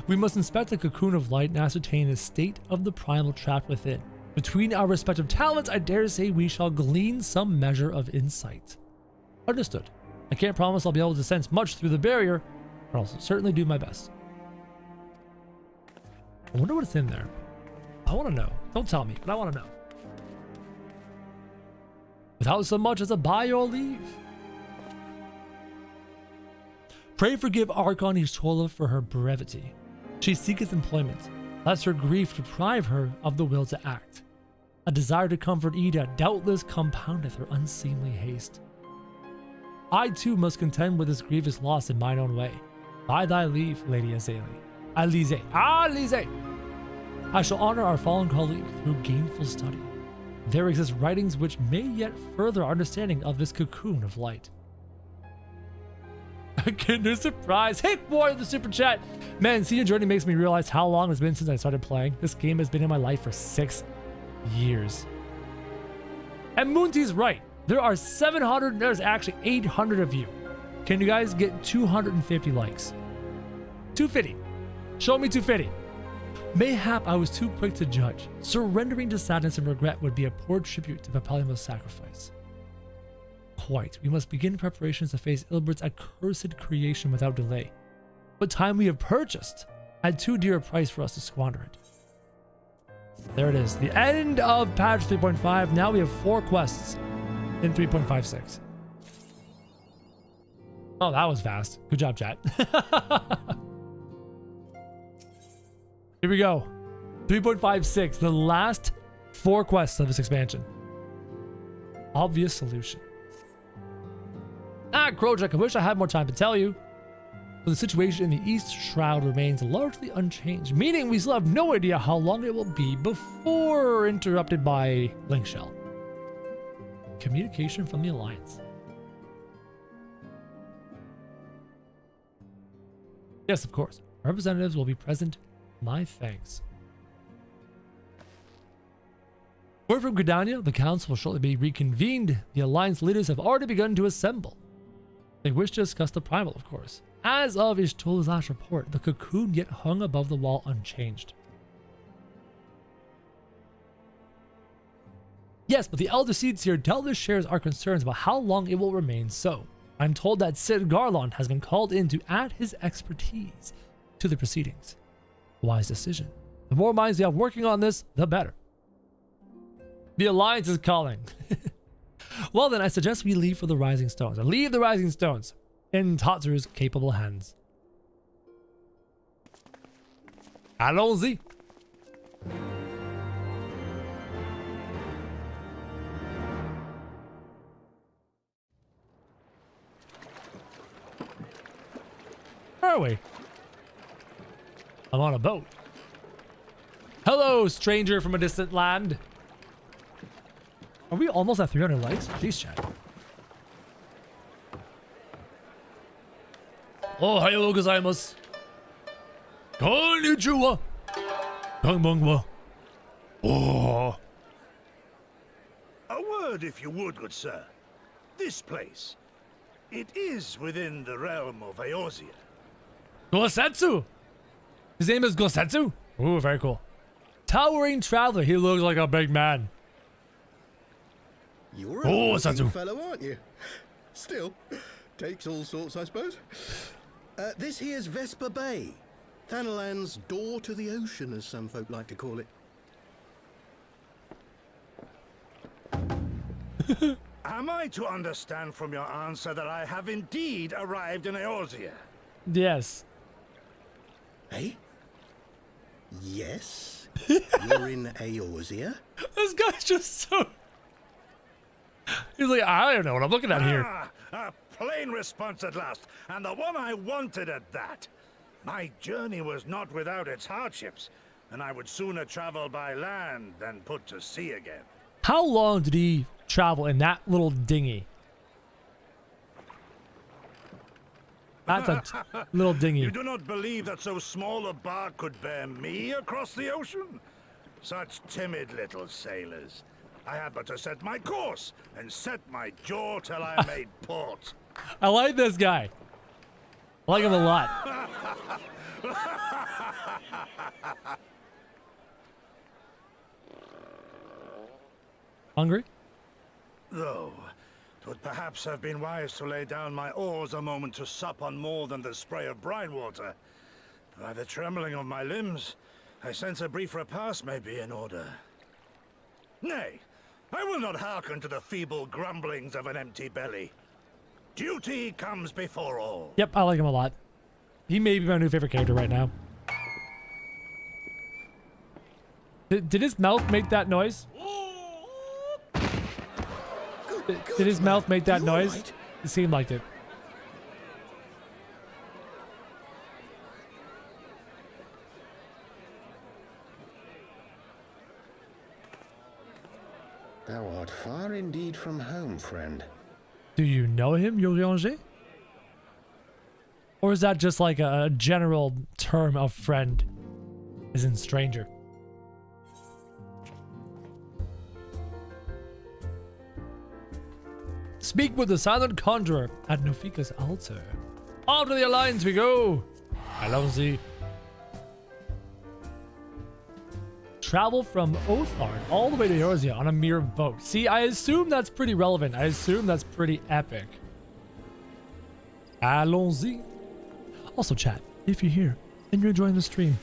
Speaker 1: We must inspect the cocoon of light and ascertain the state of the primal trapped within. Between our respective talents, I dare say we shall glean some measure of insight. Understood. I can't promise I'll be able to sense much through the barrier, but I'll certainly do my best. I wonder what's in there. I want to know. Don't tell me, but I want to know. Without so much as a buy or leave. Pray forgive Archon Ishtola for her brevity. She seeketh employment, lest her grief deprive her of the will to act. A desire to comfort Ida doubtless compoundeth her unseemly haste. I too must contend with this grievous loss in mine own way. By thy leave, Lady Azalea. Alize. I shall honor our fallen colleague through gainful study. There exist writings which may yet further our understanding of this cocoon of light. A Kinder Surprise. Hey, boy, the super chat. Man, seeing your journey makes me realize how long it's been since I started playing. This game has been in my life for 6 years. And Moonty's right. There are 700, there's actually 800 of you. Can you guys get 250 likes? 250. Show me 250. Mayhap I was too quick to judge. Surrendering to sadness and regret would be a poor tribute to Papalymo's sacrifice. Quite. We must begin preparations to face Ilbert's accursed creation without delay. What time we have purchased at too dear a price for us to squander it. There it is. The end of patch 3.5. Now we have 4 quests in 3.56. Oh, that was fast. Good job, chat. Here we go. 3.56. The last 4 quests of this expansion. Obvious solution. Krojak, I wish I had more time to tell you. But the situation in the East Shroud remains largely unchanged, meaning we still have no idea how long it will be before interrupted by Linkshell. Communication from the Alliance. Yes, of course. Representatives will be present. My thanks. Word from Gridania, the council will shortly be reconvened. The Alliance leaders have already begun to assemble. They wish to discuss the Primal, of course. As of Ishtola's last report, the cocoon yet hung above the wall unchanged. Yes, but the Elder Seeds here doubtless shares our concerns about how long it will remain so. I'm told that Sid Garlon has been called in to add his expertise to the proceedings. Wise decision. The more minds we have working on this, the better. The Alliance is calling. Well then, I suggest we leave for the Rising Stones. Leave the Rising Stones in Tatsu's capable hands. Allons-y. Where are we? I'm on a boat. Hello, stranger from a distant land. Are we almost at 300 likes? Jeez, chat. Ohayou gozaimasu. Konnichiwa. Oh.
Speaker 7: A word, if you would, good sir. This place, it is within the realm of Eorzea.
Speaker 1: Gosetsu. His name is Gosetsu. Ooh, very cool. Towering traveler. He looks like a big man.
Speaker 8: You're a looking fellow, aren't you? Still, takes all sorts, I suppose. This here's Vesper Bay, Thanalan's door to the ocean, as some folk like to call it.
Speaker 7: Am I to understand from your answer that I have indeed arrived in Eorzea?
Speaker 1: Yes.
Speaker 8: Hey? Yes? You're in Eorzea?
Speaker 1: This guy's just so... He's like, I don't know what I'm looking at here.
Speaker 7: A plain response at last, and the one I wanted at that. My journey was not without its hardships, and I would sooner travel by land than put to sea again.
Speaker 1: How long did he travel in that little dinghy? That's a little dinghy.
Speaker 7: You do not believe that so small a bark could bear me across the ocean? Such timid little sailors. I had but to set my course and set my jaw till I made port.
Speaker 1: I like this guy. I like him a lot. Hungry?
Speaker 7: Though, 'twould perhaps have been wise to lay down my oars a moment to sup on more than the spray of brine water. By the trembling of my limbs, I sense a brief repast may be in order. Nay, I will not hearken to the feeble grumblings of an empty belly. Duty comes before all.
Speaker 1: Yep, I like him a lot. He may be my new favorite character right now. Did his mouth make that noise? Did his mouth make that noise?
Speaker 8: Right?
Speaker 1: It seemed like it.
Speaker 8: Thou art far indeed from home, friend.
Speaker 1: Do you know him, Eorzea? Or is that just like a general term of friend, as in stranger? Speak with the silent conjurer at Nofika's altar. On to the Alliance we go! Allons-y. Travel from Othard all the way to Eorzea on a mere boat. See, I assume that's pretty relevant. I assume that's pretty epic. Allons-y. Also, chat, if you're here and you're enjoying the stream,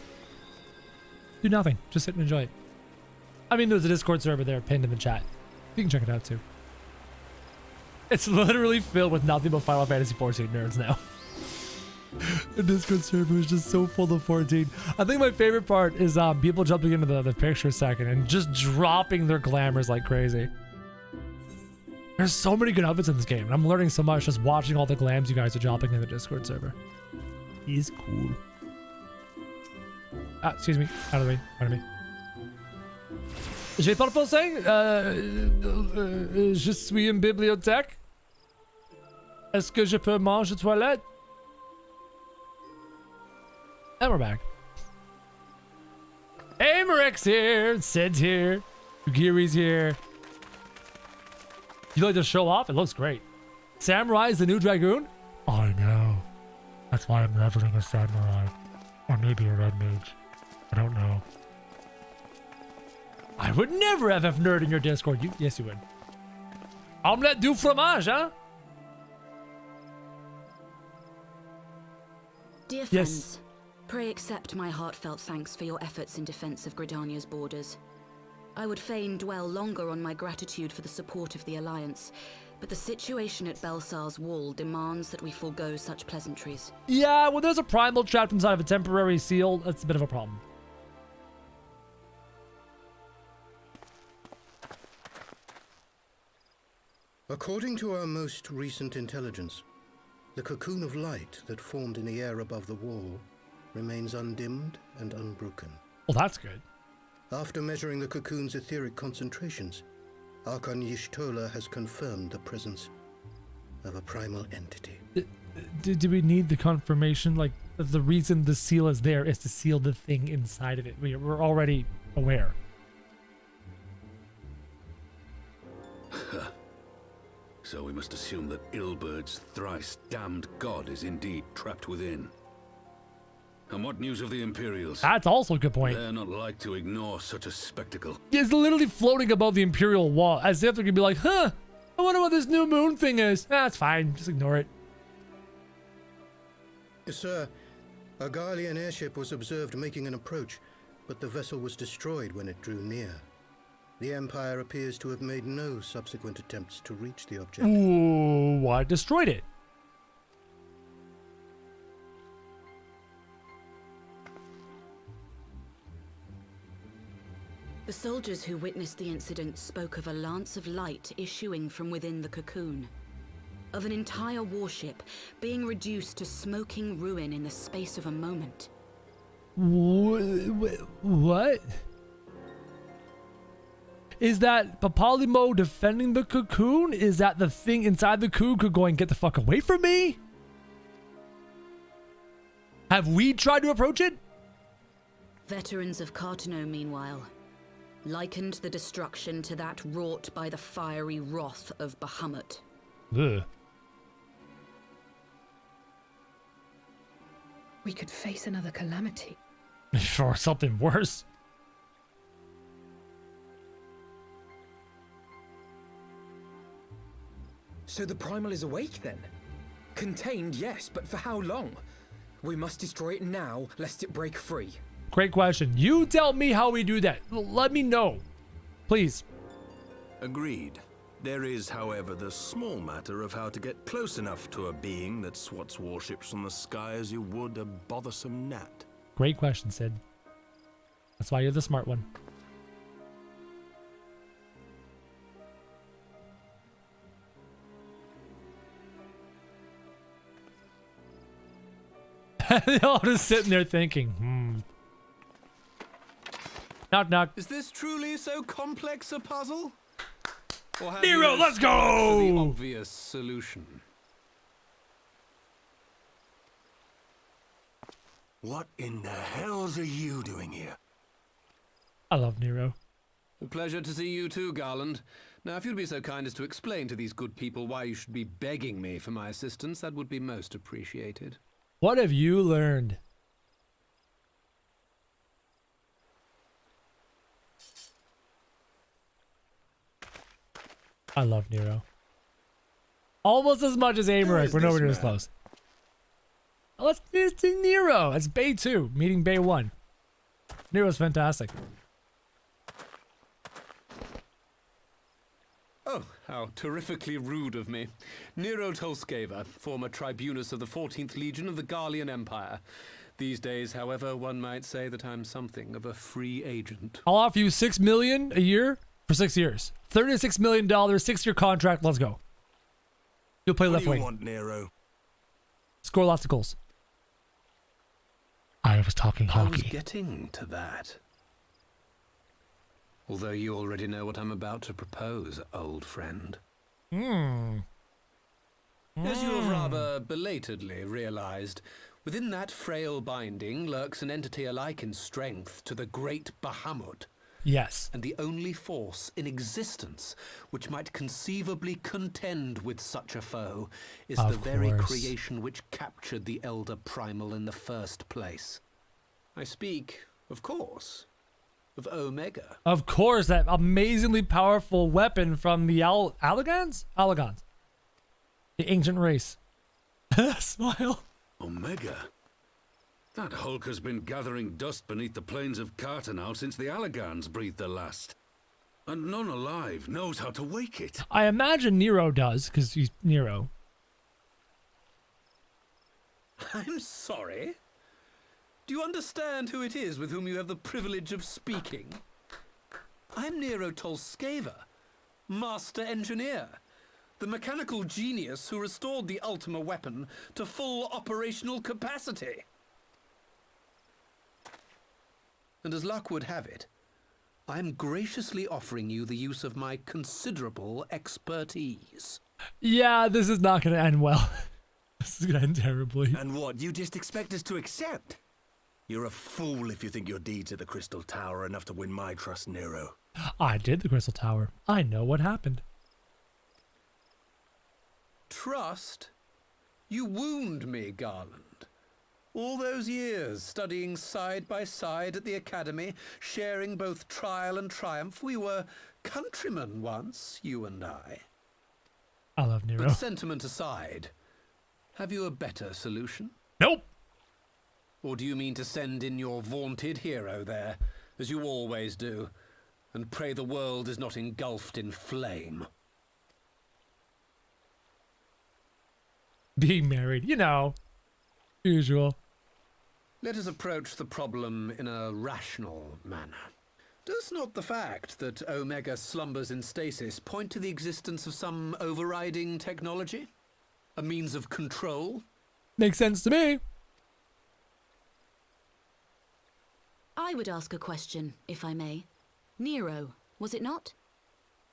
Speaker 1: do nothing. Just sit and enjoy it. I mean, there's a Discord server there pinned in the chat. You can check it out too. It's literally filled with nothing but Final Fantasy XIV nerds now. The Discord server is just so full of 14. I think my favorite part is people jumping into the picture second and just dropping their glamours like crazy. There's so many good outfits in this game, and I'm learning so much just watching all the glams you guys are dropping in the Discord server. He's cool. Excuse me. Out of the way. Pardon me. J'ai pas le français. Je suis en bibliothèque. Est-ce que je peux manger aux toilettes? And we're back. Amaryk's here. Sid's here. Ugiri's here. You like to show off? It looks great. Samurai is the new dragoon? I know. That's why I'm leveling a samurai. Or maybe a red mage. I don't know. I would never have nerd in your Discord. Yes, you would. Omelette du fromage, huh?
Speaker 9: Dear
Speaker 1: Yes.
Speaker 9: friends, pray accept my heartfelt thanks for your efforts in defense of Gridania's borders. I would fain dwell longer on my gratitude for the support of the Alliance, but the situation at Belsar's wall demands that we forego such pleasantries.
Speaker 1: Yeah, when there's a primal trapped inside of a temporary seal, that's a bit of a problem.
Speaker 8: According to our most recent intelligence, the cocoon of light that formed in the air above the wall remains undimmed and unbroken.
Speaker 1: Well, that's good.
Speaker 8: After measuring the cocoon's etheric concentrations, Archon Y'shtola has confirmed the presence of a primal entity.
Speaker 1: Do we need the confirmation, like, that the reason the seal is there is to seal the thing inside of it. We're already aware.
Speaker 10: So we must assume that Ilbert's thrice damned god is indeed trapped within. And what news of the Imperials?
Speaker 1: That's also a good point.
Speaker 10: They're not like to ignore such a spectacle.
Speaker 1: It's literally floating above the Imperial wall, as if they're gonna be like, huh, I wonder what this new moon thing is. That's fine, just ignore it.
Speaker 8: Sir, a Garlean airship was observed making an approach, but the vessel was destroyed when it drew near. The Empire appears to have made no subsequent attempts to reach the object.
Speaker 1: Ooh, what destroyed it?
Speaker 9: The soldiers who witnessed the incident spoke of a lance of light issuing from within the cocoon. Of an entire warship being reduced to smoking ruin in the space of a moment.
Speaker 1: What? Is that Papalimo defending the cocoon? Is that the thing inside the cocoon going, get the fuck away from me? Have we tried to approach it?
Speaker 9: Veterans of Cartano, meanwhile, likened the destruction to that wrought by the fiery wrath of Bahamut.
Speaker 1: Ugh.
Speaker 11: We could face another calamity.
Speaker 1: Or something worse.
Speaker 5: So the Primal is awake then? Contained, yes, but for how long? We must destroy it now, lest it break free.
Speaker 1: Great question. You tell me how we do that. Let me know. Please.
Speaker 12: Agreed. There is, however, the small matter of how to get close enough to a being that swats warships from the sky as you would a bothersome gnat.
Speaker 1: Great question, Sid. That's why you're the smart one. They're all just sitting there thinking, Knock, knock.
Speaker 12: Is this truly so complex a puzzle? Or have
Speaker 1: Nero,
Speaker 12: you
Speaker 1: let's
Speaker 12: struck for the
Speaker 1: go!
Speaker 12: obvious solution?
Speaker 13: What in the hells are you doing here?
Speaker 1: I love Nero.
Speaker 12: A pleasure to see you too, Garland. Now, if you'd be so kind as to explain to these good people why you should be begging me for my assistance, that would be most appreciated.
Speaker 1: What have you learned? I love Nero. Almost as much as Amaric. We're nowhere near as close. Let's do Nero. That's Bay 2, meeting Bay 1. Nero's fantastic.
Speaker 12: Oh, how terrifically rude of me. Nero Tolskeva, former tribunus of the 14th Legion of the Garlean Empire. These days, however, one might say that I'm something of a free agent.
Speaker 1: I'll offer you $6 million a year for 6 years. $36 million, 6-year contract. Let's go. You'll play left wing.
Speaker 13: What do you want, Nero?
Speaker 1: Score lots of goals. I was talking hockey.
Speaker 12: I was getting to that. Although you already know what I'm about to propose, old friend. As you have rather belatedly realized, within that frail binding lurks an entity alike in strength to the great Bahamut.
Speaker 1: Yes.
Speaker 12: And the only force in existence which might conceivably contend with such a foe is the very creation which captured the Elder Primal in the first place. I speak, of course, of Omega.
Speaker 1: Of course, that amazingly powerful weapon from the Allagans? Allagans. The ancient race. Smile.
Speaker 10: Omega? That Hulk has been gathering dust beneath the plains of Cartano since the Allagans breathed their last. And none alive knows how to wake it.
Speaker 1: I imagine Nero does, because he's Nero.
Speaker 12: I'm sorry? Do you understand who it is with whom you have the privilege of speaking? I'm Nero Tolskeva, Master Engineer, the mechanical genius who restored the Ultima weapon to full operational capacity. And as luck would have it, I am graciously offering you the use of my considerable expertise.
Speaker 1: Yeah, this is not going to end well. This is gonna end terribly.
Speaker 13: And what, you just expect us to accept? You're a fool if you think your deeds at the Crystal Tower are enough to win my trust, Nero.
Speaker 1: I did the Crystal Tower. I know what happened.
Speaker 12: Trust? You wound me, Garland. All those years, studying side by side at the Academy, sharing both trial and triumph, we were countrymen once, you and I.
Speaker 1: I love Nero.
Speaker 12: But sentiment aside, have you a better solution?
Speaker 1: Nope.
Speaker 12: Or do you mean to send in your vaunted hero there, as you always do, and pray the world is not engulfed in flame?
Speaker 1: Being married, you know, usual.
Speaker 12: Let us approach the problem in a rational manner. Does not the fact that Omega slumbers in stasis point to the existence of some overriding technology? A means of control?
Speaker 1: Makes sense to me.
Speaker 9: I would ask a question, if I may. Nero, was it not?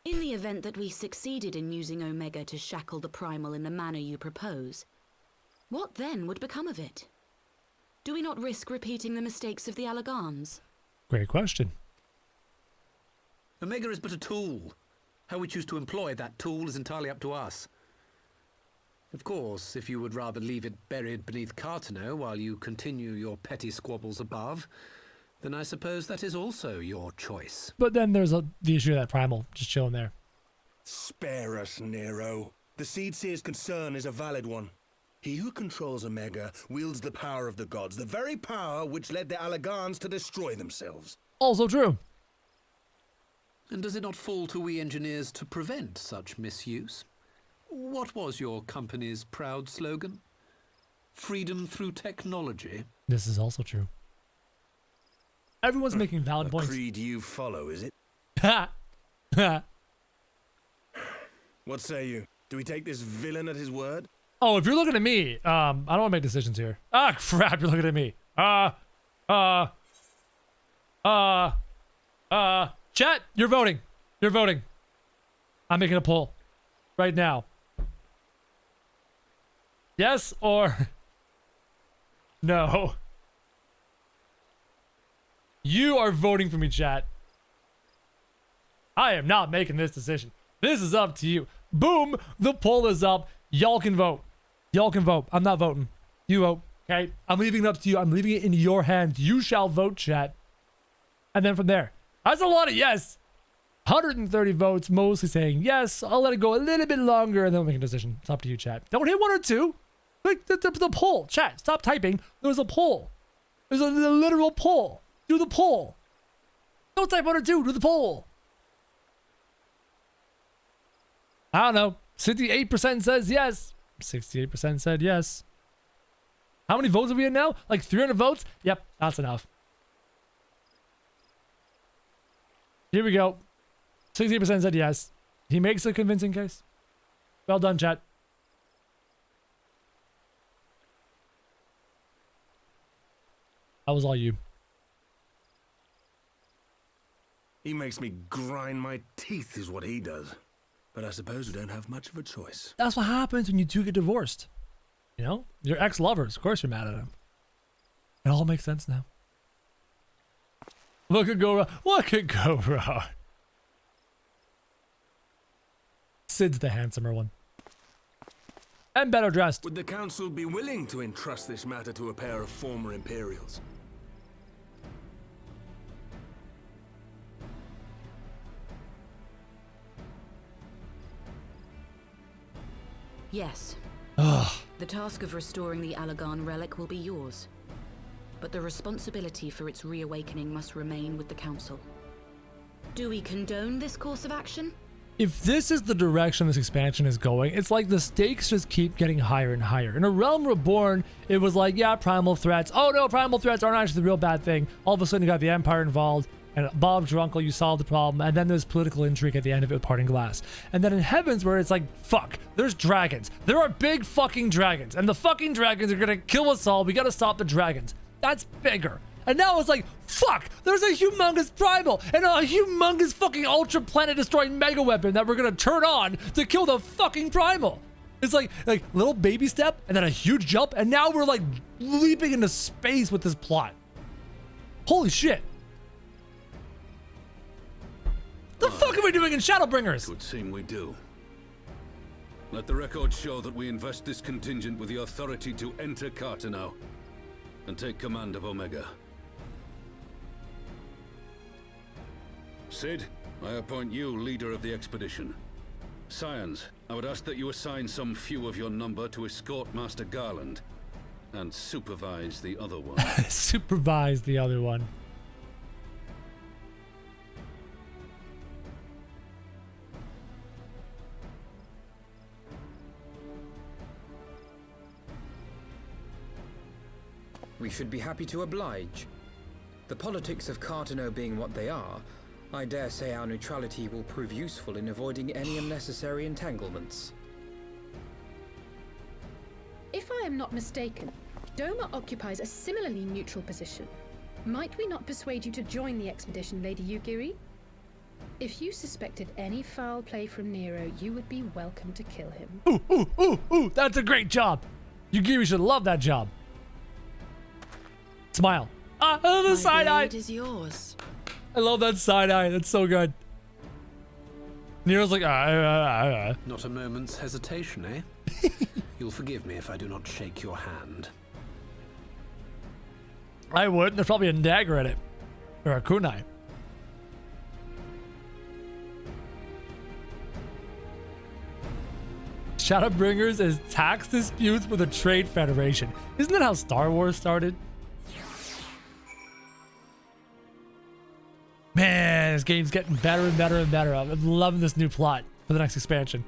Speaker 9: In the event that we succeeded in using Omega to shackle the Primal in the manner you propose, what then would become of it? Do we not risk repeating the mistakes of the Allagans?
Speaker 1: Great question.
Speaker 12: Omega is but a tool. How we choose to employ that tool is entirely up to us. Of course, if you would rather leave it buried beneath Cartano while you continue your petty squabbles above, then I suppose that is also your choice.
Speaker 1: But then there's the issue of that Primal just chilling there.
Speaker 13: Spare us, Nero. The Seedseer's concern is a valid one. He who controls Omega wields the power of the gods, the very power which led the Allagans to destroy themselves.
Speaker 1: Also true.
Speaker 12: And does it not fall to we engineers to prevent such misuse? What was your company's proud slogan? Freedom through technology?
Speaker 1: This is also true. Everyone's making valid points.
Speaker 13: A creed you follow, is it? What say you? Do we take this villain at his word?
Speaker 1: Oh, if you're looking at me, I don't want to make decisions here. Ah, crap, you're looking at me. Chat, you're voting. You're voting. I'm making a poll right now. Yes or no? You are voting for me, chat. I am not making this decision. This is up to you. Boom, the poll is up. Y'all can vote. Y'all can vote. I'm not voting. You vote, okay? I'm leaving it up to you. I'm leaving it in your hands. You shall vote, chat. And then from there, that's a lot of yes. 130 votes, mostly saying yes. I'll let it go a little bit longer and then we'll make a decision. It's up to you, chat. Don't hit 1 or 2. Like the poll. Chat, stop typing. There's a poll. There's a literal poll. Do the poll. Don't type 1 or 2. Do the poll. I don't know. 68% says yes. 68% said yes. How many votes are we in now? Like 300 votes? Yep, that's enough. Here we go. 68% said yes. He makes a convincing case. Well done, chat. That was all you.
Speaker 13: He makes me grind my teeth is what he does. But I suppose we don't have much of a choice.
Speaker 1: That's what happens when you two get divorced. You know? Your ex-lovers. Of course you're mad at him. It all makes sense now. What could go wrong? What could go wrong? Sid's the handsomer one. And better dressed.
Speaker 13: Would the council be willing to entrust this matter to a pair of former Imperials?
Speaker 9: Yes.
Speaker 1: Ugh.
Speaker 9: The task of restoring the Allagan relic will be yours. But the responsibility for its reawakening must remain with the Council. Do we condone this course of action?
Speaker 1: If this is the direction this expansion is going, it's like the stakes just keep getting higher and higher. In A Realm Reborn, it was like, yeah, primal threats. Oh no, primal threats aren't actually the real bad thing. All of a sudden you got the Empire involved, and Bob's your uncle, you solved the problem, and then there's political intrigue at the end of it with Parting Glass. And then in Heavensward, it's like, fuck, there's dragons. There are big fucking dragons, and the fucking dragons are gonna kill us all. We gotta stop the dragons. That's bigger. And now it's like, fuck, there's a humongous primal and a humongous fucking ultra planet destroying mega weapon that we're gonna turn on to kill the fucking primal. It's like little baby step and then a huge jump, and now we're like leaping into space with this plot. Holy shit. The fuck are we doing in Shadowbringers?
Speaker 10: It would seem we do. Let the record show that we invest this contingent with the authority to enter Carteneau and take command of Omega. Sid, I appoint you leader of the expedition. Scions, I would ask that you assign some few of your number to escort Master Garland and supervise the other one.
Speaker 1: Supervise the other one.
Speaker 5: We should be happy to oblige. The politics of Carteneau being what they are, I dare say our neutrality will prove useful in avoiding any unnecessary entanglements.
Speaker 11: If I am not mistaken, Doma occupies a similarly neutral position. Might we not persuade you to join the expedition, Lady Yugiri? If you suspected any foul play from Nero, you would be welcome to kill him.
Speaker 1: Ooh, that's a great job. Yugiri should love that job. Smile. The side eye.
Speaker 9: It is yours.
Speaker 1: I love that side eye. That's so good. Nero's like,
Speaker 12: Not a moment's hesitation, eh? You'll forgive me if I do not shake your hand.
Speaker 1: I would. There's probably a dagger in it. Or a kunai. Shadowbringers is tax disputes with the Trade Federation. Isn't that how Star Wars started? Man, this game's getting better and better and better. I'm loving this new plot for the next expansion.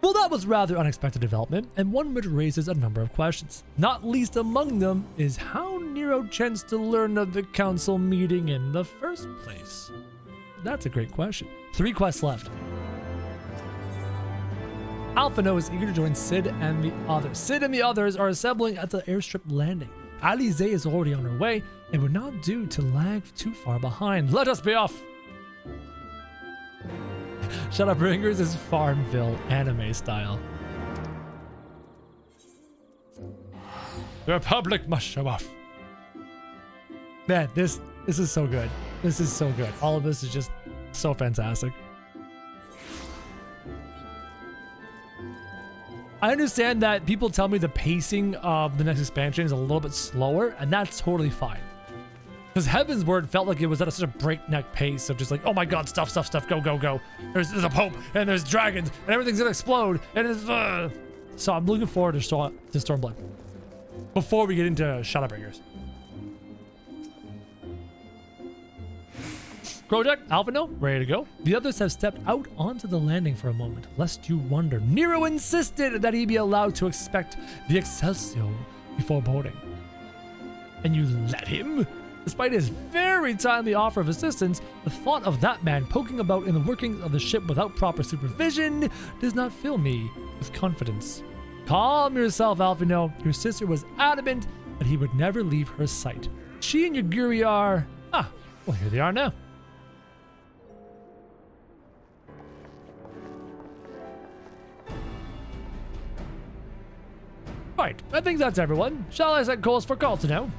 Speaker 1: Well, that was rather unexpected development, and one which raises a number of questions. Not least among them is how Nero chanced to learn of the council meeting in the first place. That's a great question. 3 quests left. Alphino is eager to join Sid and the others. Sid and the others are assembling at the airstrip landing. Alize is already on her way and would not do to lag too far behind. Let us be off! Shadowbringers is Farmville anime style. The Republic must show off. Man, this is so good. This is so good. All of this is just so fantastic. I understand that people tell me the pacing of the next expansion is a little bit slower, and that's totally fine. Because Heavensward felt like it was at such a breakneck pace of just like, oh my god, stuff, go, go, go. There's a Pope, and there's dragons, and everything's gonna explode, and it's... So I'm looking forward to Stormblood. Before we get into Shadowbringers. Krojak, Alphino, ready to go. The others have stepped out onto the landing for a moment, lest you wonder. Nero insisted that he be allowed to inspect the Excelsior before boarding. And you let him? Despite his very timely offer of assistance, the thought of that man poking about in the workings of the ship without proper supervision does not fill me with confidence. Calm yourself, Alphino. Your sister was adamant that he would never leave her sight. She and Yugiri are... well, here they are now. Right, I think that's everyone. Shall I set course for Carteneau?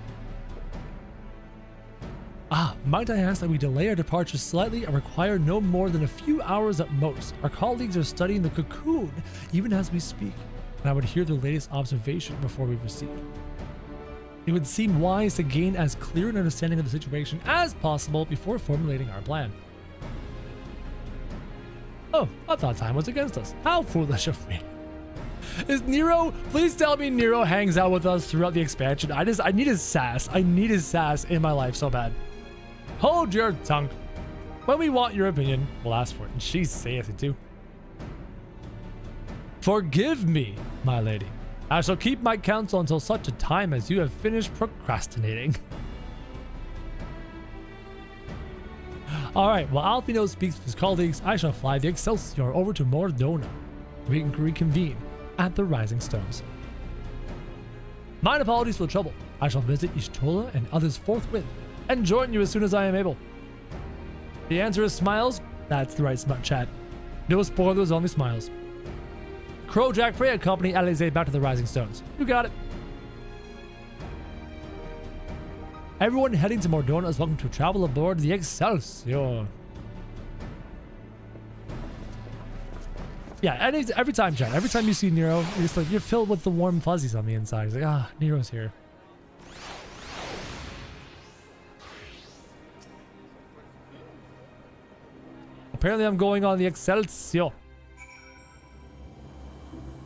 Speaker 1: Might I ask that we delay our departure slightly and require no more than a few hours at most. Our colleagues are studying the cocoon even as we speak, and I would hear their latest observation before we proceed. It would seem wise to gain as clear an understanding of the situation as possible before formulating our plan. Oh, I thought time was against us. How foolish of me. Is Nero, please tell me Nero hangs out with us throughout the expansion. I need his sass. I need his sass in my life so bad. Hold your tongue. When we want your opinion, we'll ask for it. And she says it too. Forgive me, my lady. I shall keep my counsel until such a time as you have finished procrastinating. Alright, while Alphino speaks with his colleagues, I shall fly the Excelsior over to Mordona. We can reconvene at the Rising Stones. Mine apologies for the trouble. I shall visit Ishtola and others forthwith, and join you as soon as I am able. The answer is smiles. That's the right smut chat. No spoilers, only smiles. Krojak, Freya Company, Eorzea, back to the Rising Stones. You got it. Everyone heading to Mordona is welcome to travel aboard the Excelsior. Yeah, every time, Chad, every time you see Nero, you're just like, you're filled with the warm fuzzies on the inside. It's like, ah, Nero's here. Apparently I'm going on the Excelsior.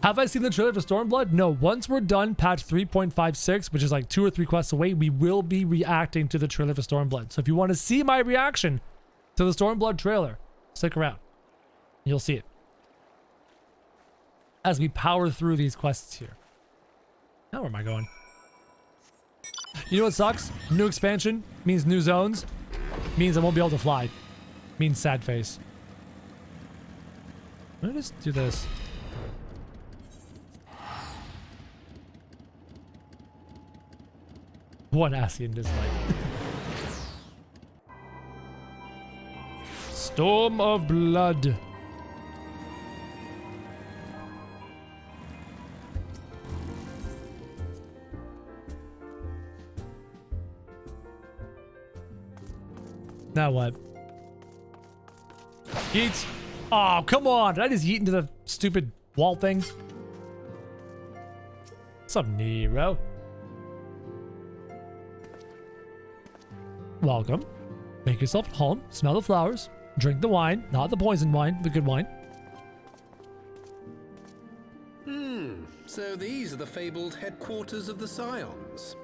Speaker 1: Have I seen the trailer for Stormblood? No. Once we're done patch 3.56, which is like 2 or 3 quests away, we will be reacting to the trailer for Stormblood. So if you want to see my reaction to the Stormblood trailer, stick around. You'll see it. As we power through these quests here. Now where am I going? You know what sucks? New expansion means new zones. Means I won't be able to fly. Means sad face. Let me just do this. One Asian dislike. Storm of Blood. Now what? Yeet. Oh, come on. Did I just yeet into the stupid wall thing? What's up, Nero? Welcome. Make yourself at home. Smell the flowers. Drink the wine. Not the poison wine. The good wine.
Speaker 12: So these are the fabled headquarters of the Scions.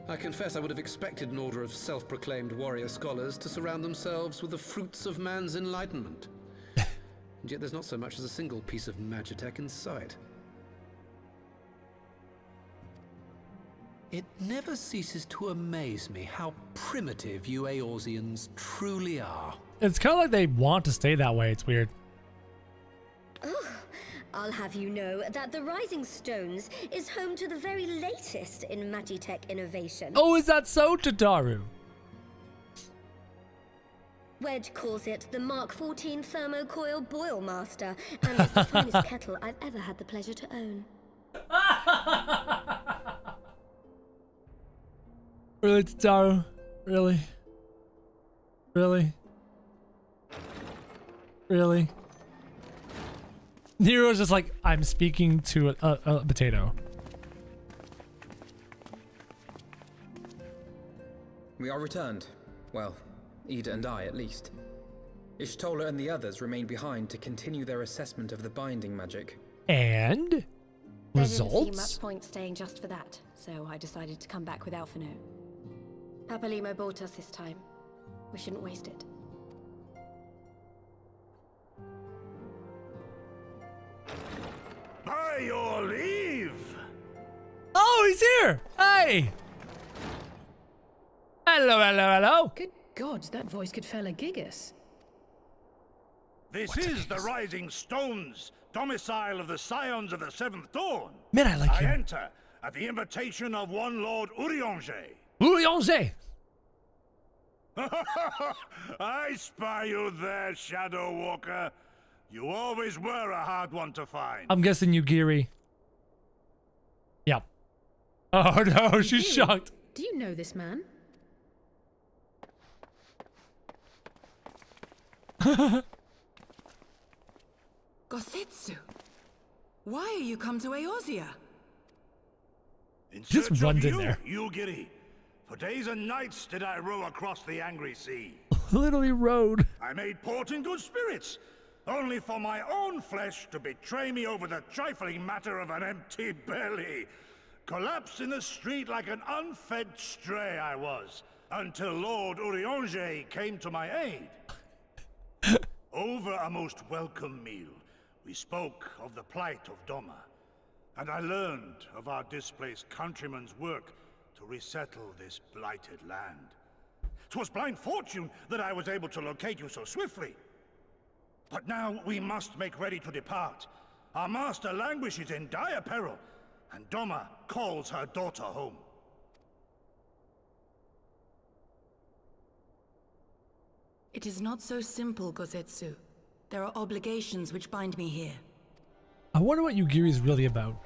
Speaker 12: I confess I would have expected an order of self-proclaimed warrior scholars to surround themselves with the fruits of man's enlightenment. And yet there's not so much as a single piece of magitech in sight. It never ceases to amaze me how primitive you Eorzeans truly are.
Speaker 1: It's kind of like they want to stay that way. It's weird.
Speaker 14: I'll have you know that the Rising Stones is home to the very latest in magitech innovation.
Speaker 1: Oh, is that so, Tataru?
Speaker 14: Wedge calls it the Mark 14 Thermocoil Boil Master, and it's the finest kettle I've ever had the pleasure to own.
Speaker 1: Really, Tataru? Really? Really? Really? Nero's just like, I'm speaking to a potato.
Speaker 5: We are returned. Well, Ida and I, at least. Ishtola and the others remain behind to continue their assessment of the binding magic.
Speaker 1: And? Results?
Speaker 14: There didn't seem much point staying just for that, so I decided to come back with Alphino. Papalimo bought us this time. We shouldn't waste it.
Speaker 7: By your leave!
Speaker 1: Oh, he's here! Hey! Hello, hello, hello!
Speaker 11: Good God, that voice could fell a gigas.
Speaker 7: This is the Rising Stones, domicile of the Scions of the Seventh Dawn.
Speaker 1: Man, I like him.
Speaker 7: I enter at the invitation of one Lord Eorzea.
Speaker 1: Eorzea!
Speaker 7: I spy you there, Shadow Walker. You always were a hard one to find.
Speaker 1: I'm guessing you, Giri. Yep. Oh no, she's shocked.
Speaker 11: Do you know this man?
Speaker 9: Gosetsu, why are you come to Eorzea?
Speaker 7: In
Speaker 1: Just
Speaker 7: search
Speaker 1: runs
Speaker 7: of
Speaker 1: in
Speaker 7: you,
Speaker 1: there.
Speaker 7: Yugiri. For days and nights did I row across the angry sea.
Speaker 1: Literally rode.
Speaker 7: I made port in good spirits, only for my own flesh to betray me over the trifling matter of an empty belly. Collapsed in the street like an unfed stray I was, until Lord Eorzea came to my aid. Over a most welcome meal, we spoke of the plight of Doma, and I learned of our displaced countrymen's work to resettle this blighted land. 'Twas blind fortune that I was able to locate you so swiftly. But now we must make ready to depart. Our master languishes in dire peril, and Doma calls her daughter home.
Speaker 9: It is not so simple, Gosetsu. There are obligations which bind me here.
Speaker 1: I wonder what Yugiri's really about.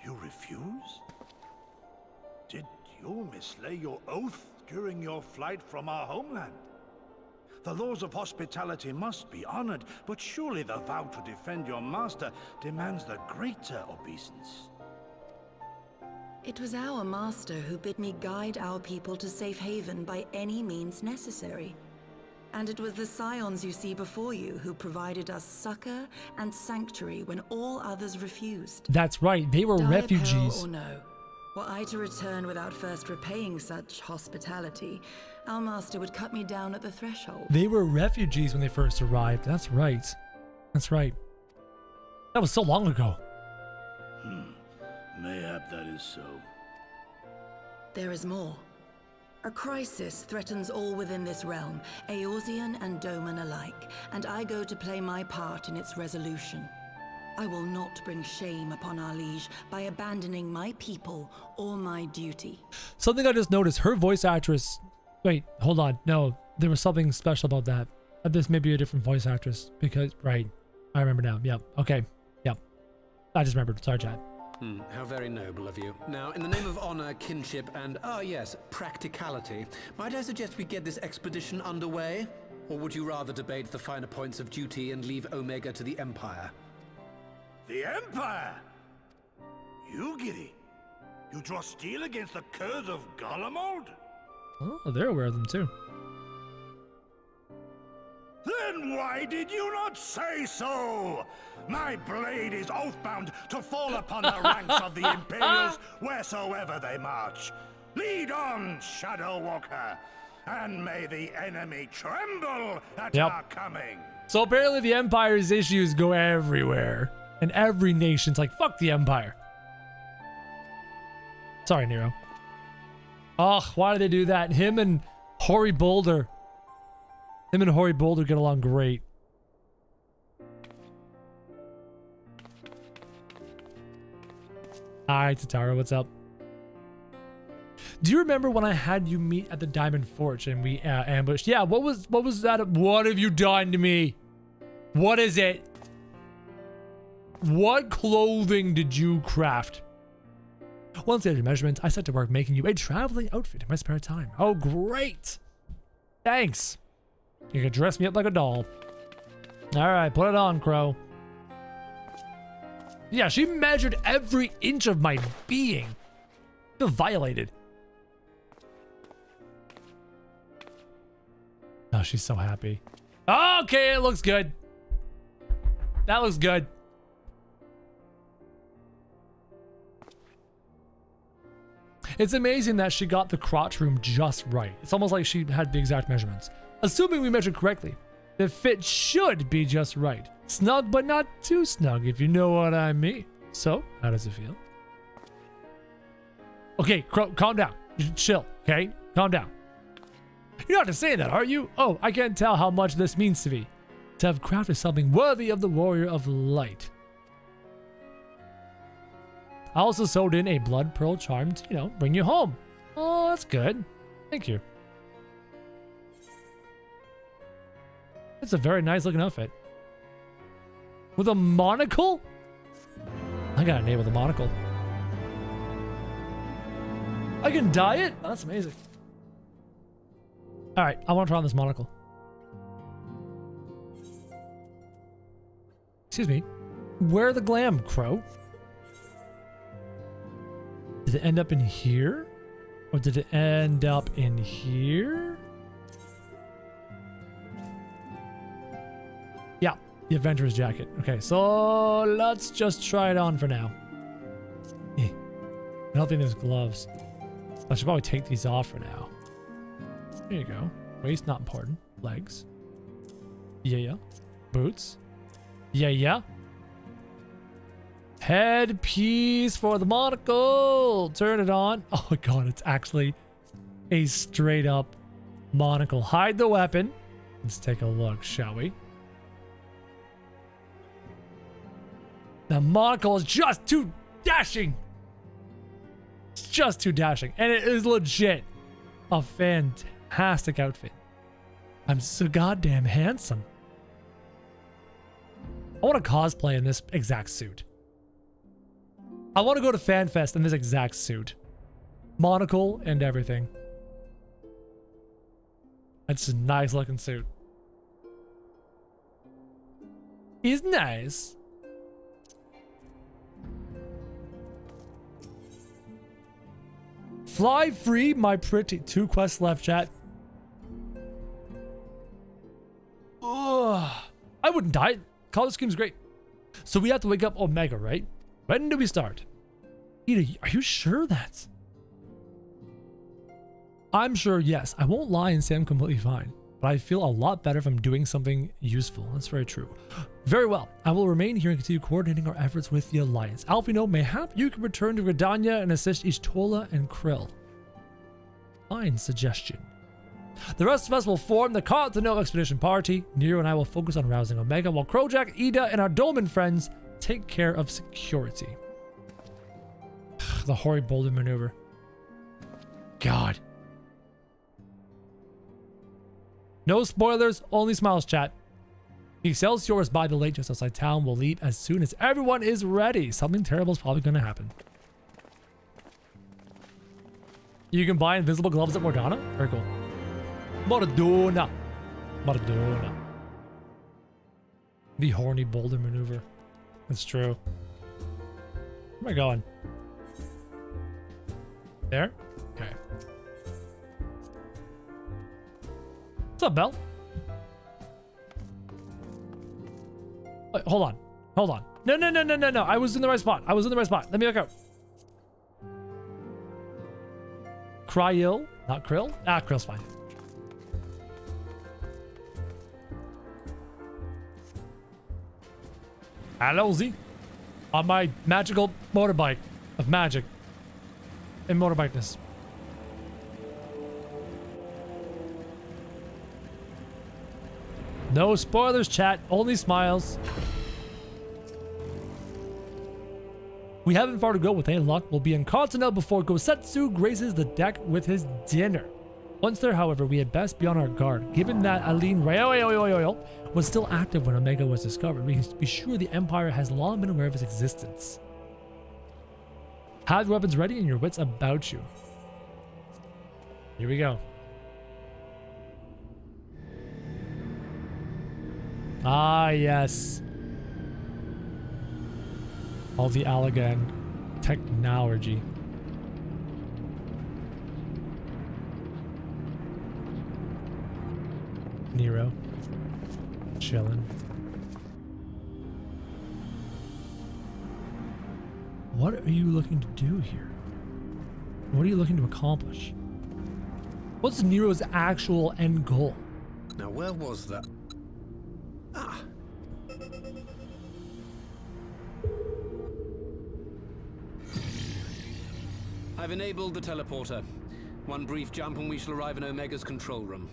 Speaker 7: You refuse? Did you mislay your oath during your flight from our homeland? The laws of hospitality must be honored, but surely the vow to defend your master demands the greater obeisance.
Speaker 9: It was our master who bid me guide our people to safe haven by any means necessary. And it was the scions you see before you who provided us succor and sanctuary when all others refused.
Speaker 1: That's right, they were
Speaker 9: Dire
Speaker 1: refugees.
Speaker 9: peril or no, were I to return without first repaying such hospitality, our master would cut me down at the threshold.
Speaker 1: They were refugees when they first arrived. That's right. That's right. That was so long ago.
Speaker 7: Mayhap that is so.
Speaker 9: There is more. A crisis threatens all within this realm, Eorzean and Doman alike, and I go to play my part in its resolution. I will not bring shame upon our liege by abandoning my people or my duty.
Speaker 1: Something I just noticed, her voice actress... Wait, hold on. No, there was something special about that. This may be a different voice actress because... Right. I remember now. Yep. Okay. Yep. I just remembered. Sorry, chat.
Speaker 12: How very noble of you. Now, in the name of honor, kinship, and, yes, practicality, might I suggest we get this expedition underway? Or would you rather debate the finer points of duty and leave Omega to the Empire?
Speaker 7: The Empire? You, Giddy? You draw steel against the curse of Garlean?
Speaker 1: Oh, they're aware of them too.
Speaker 7: Then why did you not say so? My blade is oath-bound to fall upon the ranks of the Imperials wheresoever they march. Lead on, Shadow Walker, and may the enemy tremble at our coming.
Speaker 1: So apparently the Empire's issues go everywhere. And every nation's like, fuck the Empire. Sorry, Nero. Ugh, why did they do that? Him and Hoary Boulder. Him and Hoary Boulder get along great. Hi, Tatara, what's up? Do you remember when I had you meet at the Diamond Forge and we ambushed? Yeah, what was that? What have you done to me? What is it? What clothing did you craft? Once I had your measurements, I set to work making you a traveling outfit in my spare time. Oh, great. Thanks. You can dress me up like a doll. All right, put it on, Crow. Yeah, she measured every inch of my being. I feel violated. Oh, she's so happy. Okay, it looks good. That looks good. It's amazing that she got the crotch room just right. It's almost like she had the exact measurements. Assuming we measured correctly, the fit should be just right. Snug, but not too snug, if you know what I mean. So, how does it feel? Okay, Crow, calm down. Chill, okay? Calm down. You're not just saying that, are you? Oh, I can't tell how much this means to me. To have crafted something worthy of the Warrior of Light. I also sewed in a blood pearl charm to, you know, bring you home. Oh, that's good. Thank you. It's a very nice looking outfit. With a monocle? I got a name with a monocle. I can dye it? Oh, that's amazing. Alright, I want to try on this monocle. Excuse me. Where the glam, Crow? Did it end up in here? Or did it end up in here? Yeah, the Adventurer's Jacket. Okay, so let's just try it on for now. I don't think there's gloves. I should probably take these off for now. There you go. Waist, not important. Legs. Yeah. Boots. Yeah. Headpiece for the monocle. Turn it on. Oh my god, it's actually a straight up monocle. Hide the weapon. Let's take a look, shall we? The monocle is just too dashing. It's just too dashing. And it is legit a fantastic outfit. I'm so goddamn handsome. I want to cosplay in this exact suit. I want to go to FanFest in this exact suit. Monocle and everything. It's a nice looking suit. It's nice. Fly free, my pretty. 2 quests left, chat. Ugh. I wouldn't die. College scheme's great. So we have to wake up Omega, right? When do we start? Ida, are you sure that's... I'm sure, yes. I won't lie and say I'm completely fine. But I feel a lot better if I'm doing something useful. That's very true. Very well. I will remain here and continue coordinating our efforts with the Alliance. Alphino, mayhap you can return to Gridania and assist Ishtola and Krill. Fine suggestion. The rest of us will form the Continental Expedition Party. Nero and I will focus on rousing Omega, while Krojak, Ida, and our Dolmen friends take care of security. The Hoary Boulder maneuver. God. No spoilers, only smiles, chat. The Excelsior by the lake just outside town will leave as soon as everyone is ready. Something terrible is probably going to happen. You can buy invisible gloves at Mordana? Very cool. Mordona. Mordona. The horny boulder maneuver. That's true. Where am I going? There? Okay. What's up, Belle? Wait, hold on. Hold on. No. I was in the right spot. Let me back out. Kryil, not Krill. Ah, Krill's fine. Hello, Z. On my magical motorbike of magic and motorbikeness. No spoilers, chat. Only smiles. We haven't far to go. With any luck, we'll be in Continental before Gosetsu graces the deck with his dinner. Once there, however, we had best be on our guard. Given that Aline Rayo was still active when Omega was discovered, we can be sure the Empire has long been aware of his existence. Have your weapons ready and your wits about you. Here we go. Ah, yes. All the Allagan technology. Nero. Chillin'. What are you looking to do here? What are you looking to accomplish? What's Nero's actual end goal?
Speaker 10: Now, where was that? Ah.
Speaker 12: I've enabled the teleporter. One brief jump and we shall arrive in Omega's control room.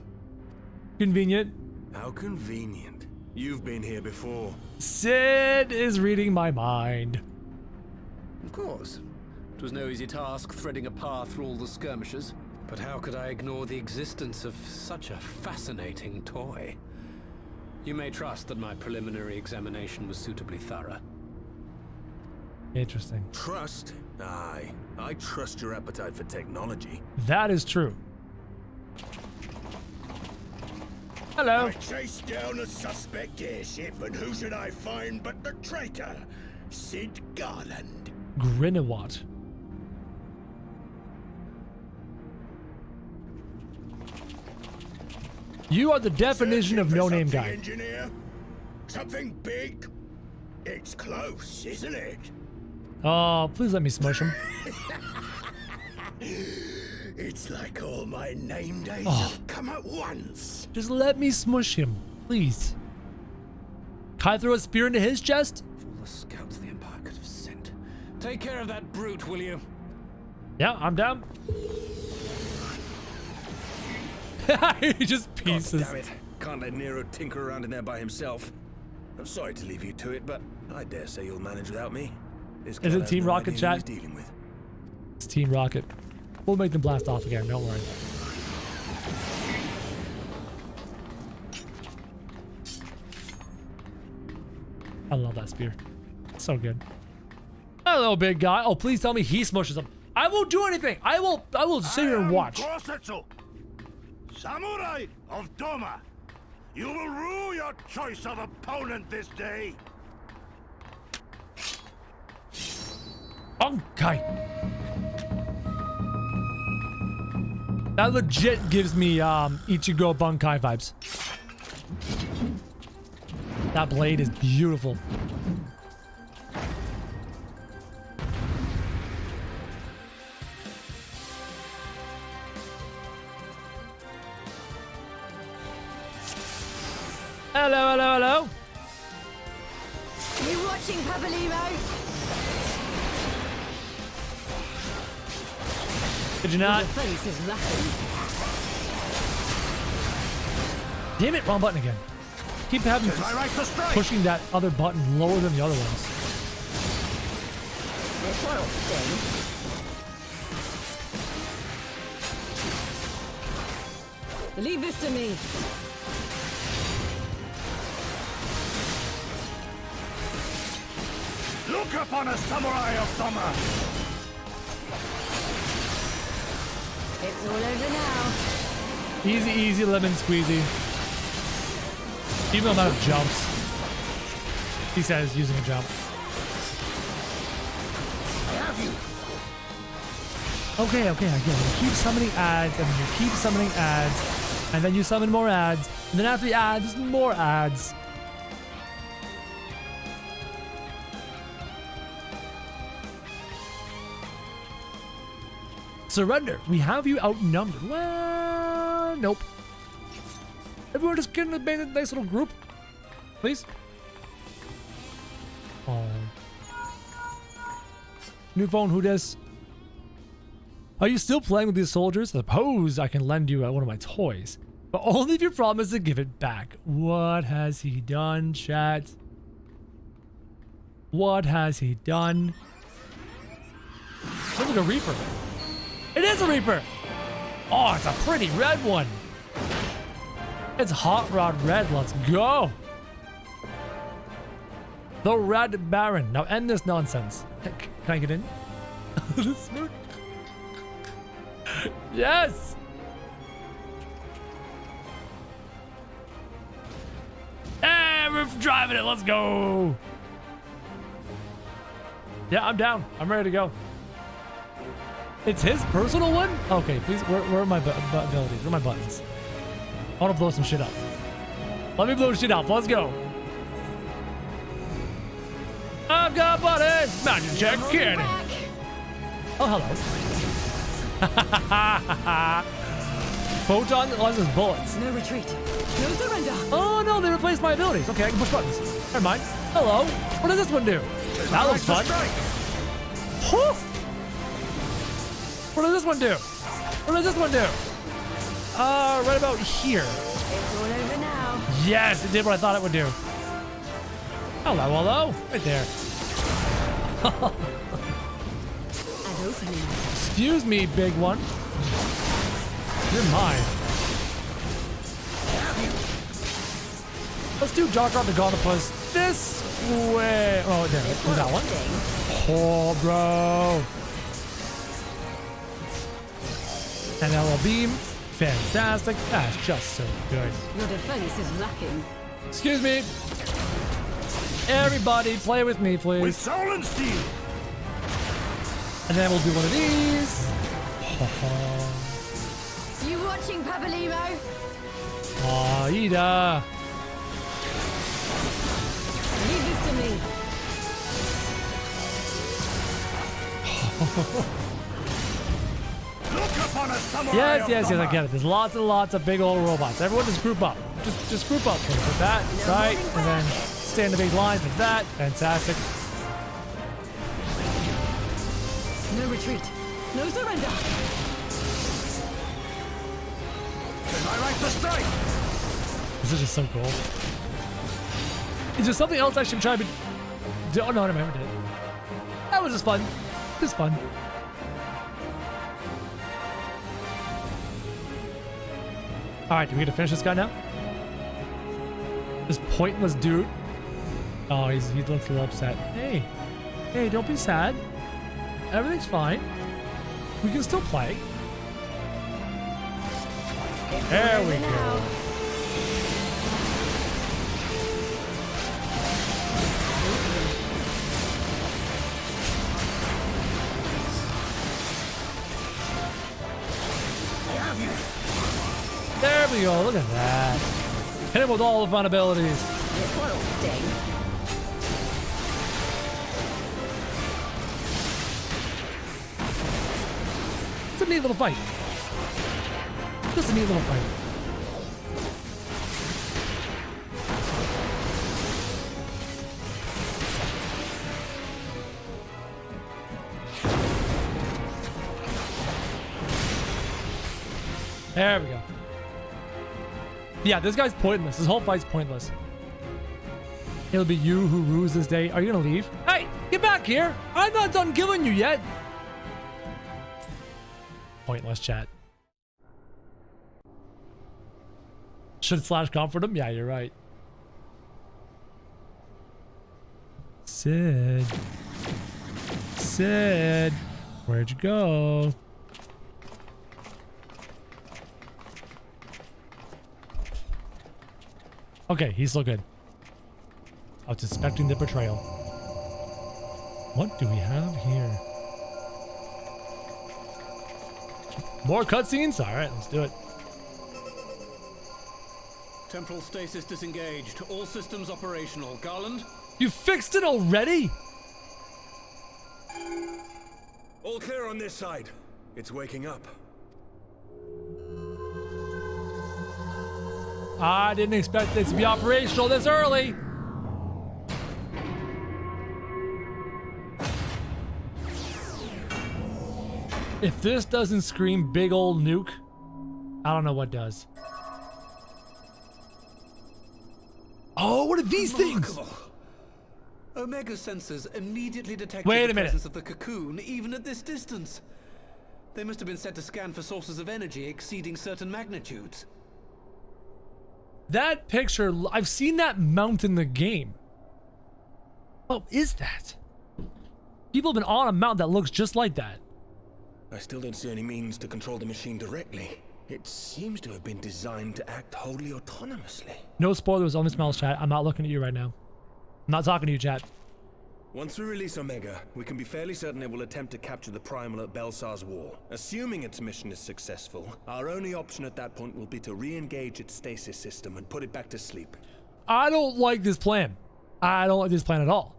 Speaker 1: Convenient.
Speaker 13: How convenient. You've been here before.
Speaker 1: Sid is reading my mind.
Speaker 12: Of course. It was no easy task threading a path through all the skirmishes. But how could I ignore the existence of such a fascinating toy? You may trust that my preliminary examination was suitably thorough.
Speaker 1: Interesting.
Speaker 13: Trust? Aye. I trust your appetite for technology.
Speaker 1: That is true. Hello.
Speaker 7: I chased down a suspect airship, and who should I find but the traitor, Sid Garland.
Speaker 1: Grinawat. You are the definition of no-name guy.
Speaker 7: Engineer? Something big? It's close, isn't it?
Speaker 1: Oh, please let me smush him.
Speaker 7: It's like all my name days have come at once.
Speaker 1: Just let me smush him, please. Can I throw a spear into his chest?
Speaker 12: All the scouts the Empire could have sent. Take care of that brute, will you?
Speaker 1: Yeah, I'm down. He just pieces.
Speaker 13: God damn it. Can't let Nero tinker around in there by himself. I'm sorry to leave you to it, but I dare say you'll manage without me. This
Speaker 1: Is it
Speaker 13: has
Speaker 1: Team
Speaker 13: no
Speaker 1: Rocket,
Speaker 13: idea who
Speaker 1: chat?
Speaker 13: he's dealing with.
Speaker 1: It's Team Rocket. We'll make them blast off again, don't worry. I love that spear. So good. Hello, big guy. Oh, please tell me he smushes them. I won't do anything. I will sit here and watch.
Speaker 7: Kosetsu, Samurai of Doma. You will rue your choice of opponent this day.
Speaker 1: Okay. That legit gives me Ichigo Bunkai vibes. That blade is beautiful. Hello, hello, hello.
Speaker 3: You watching, Pabalimo?
Speaker 1: Did you not?
Speaker 3: The face is lacking.
Speaker 1: Damn it, wrong button again. Keep having pushing that other button lower than the other ones.
Speaker 3: This will sting. Leave this to me.
Speaker 7: Look upon a samurai of Doma.
Speaker 3: It's all over now.
Speaker 1: Easy, easy, lemon squeezy. Even though I'm out of jumps. He says using a jump.
Speaker 7: I have you.
Speaker 1: Okay, I get it. You keep summoning ads, and then you keep summoning ads, and then you summon more ads, and then after the ads, more ads. Surrender. We have you outnumbered. Well, nope. Everyone just get in a nice little group, please. Oh. New phone, who dis? Are you still playing with these soldiers? Suppose I can lend you one of my toys, but only if you promise to give it back. What has he done, chat? What has he done? Looks like a Reaper. It is a Reaper! Oh, it's a pretty red one. It's Hot Rod Red. Let's go. The Red Baron. Now end this nonsense. Can I get in? Yes! Hey, we're driving it. Let's go. Yeah, I'm down. I'm ready to go. It's his personal one? Okay, please. Where are my abilities? Where are my buttons? I want to blow some shit up. Let me blow shit up. Let's go. I've got buttons. Magic check cannon. Oh, hello. Photon launches bullets.
Speaker 3: No retreat. No surrender.
Speaker 1: Oh, no. They replaced my abilities. Okay, I can push buttons. Never mind. Hello. What does this one do? That looks fun. Whew. What does this one do? What does this one do? Right about here.
Speaker 3: It's all over now.
Speaker 1: Yes, it did what I thought it would do. Hello, hello. Right there.
Speaker 3: An opening.
Speaker 1: Excuse me, big one. You're mine. Let's do Jaw Drop to Gonopus this way. Oh, there. Is that one? Oh, bro. And LL Beam. Fantastic. That's just so good.
Speaker 3: Your defense is lacking.
Speaker 1: Excuse me. Everybody, play with me, please.
Speaker 7: With Soul and Steel.
Speaker 1: And then we'll do one of these.
Speaker 3: You watching, Pabalimo?
Speaker 1: Aida.
Speaker 3: Leave this to me.
Speaker 1: Yes, I get it. There's lots and lots of big old robots. Everyone just group up. Just group up for that, right? And then stay in the big line for that. Fantastic.
Speaker 3: No retreat. No surrender.
Speaker 7: It's my right to strike.
Speaker 1: This is just so cool. Is there something else I should try to do? Oh, no, I never did. That was just fun. Just fun. All right, do we get to finish this guy now? This pointless dude. Oh, he looks a little upset. Hey, don't be sad. Everything's fine. We can still play. There we go. There we go. Look at that. Hit him with all the fun abilities.
Speaker 3: This one'll sting.
Speaker 1: It's a neat little fight. Just a neat little fight. There we go. Yeah, this guy's pointless. This whole fight's pointless. It'll be you who rules this day. Are you gonna leave? Hey, get back here! I'm not done killing you yet! Pointless chat. Should slash comfort him? Yeah, you're right. Sid. Sid. Where'd you go? Okay, he's still good. I was suspecting the betrayal. What do we have here? More cutscenes? Alright, let's do it.
Speaker 12: Temporal stasis disengaged. All systems operational. Garland?
Speaker 1: You fixed it already?
Speaker 13: All clear on this side. It's waking up.
Speaker 1: I didn't expect this to be operational this early. If this doesn't scream big old nuke, I don't know what does. Oh, what are these things?
Speaker 12: Omega sensors immediately detected
Speaker 1: Wait a minute.
Speaker 12: presence of the cocoon, even at this distance. They must have been set to scan for sources of energy exceeding certain magnitudes.
Speaker 1: That picture, I've seen that mount in the game. What is that? People have been on a mount that looks just like that.
Speaker 13: I still don't see any means to control the machine directly. It seems to have been designed to act wholly autonomously.
Speaker 1: No spoilers on this mouse, chat. I'm not looking at you right now. I'm not talking to you, chat.
Speaker 13: Once we release Omega, we can be fairly certain it will attempt to capture the Primal at Belsar's Wall. Assuming its mission is successful, our only option at that point will be to re-engage its stasis system and put it back to sleep.
Speaker 1: I don't like this plan. I don't like this plan at all.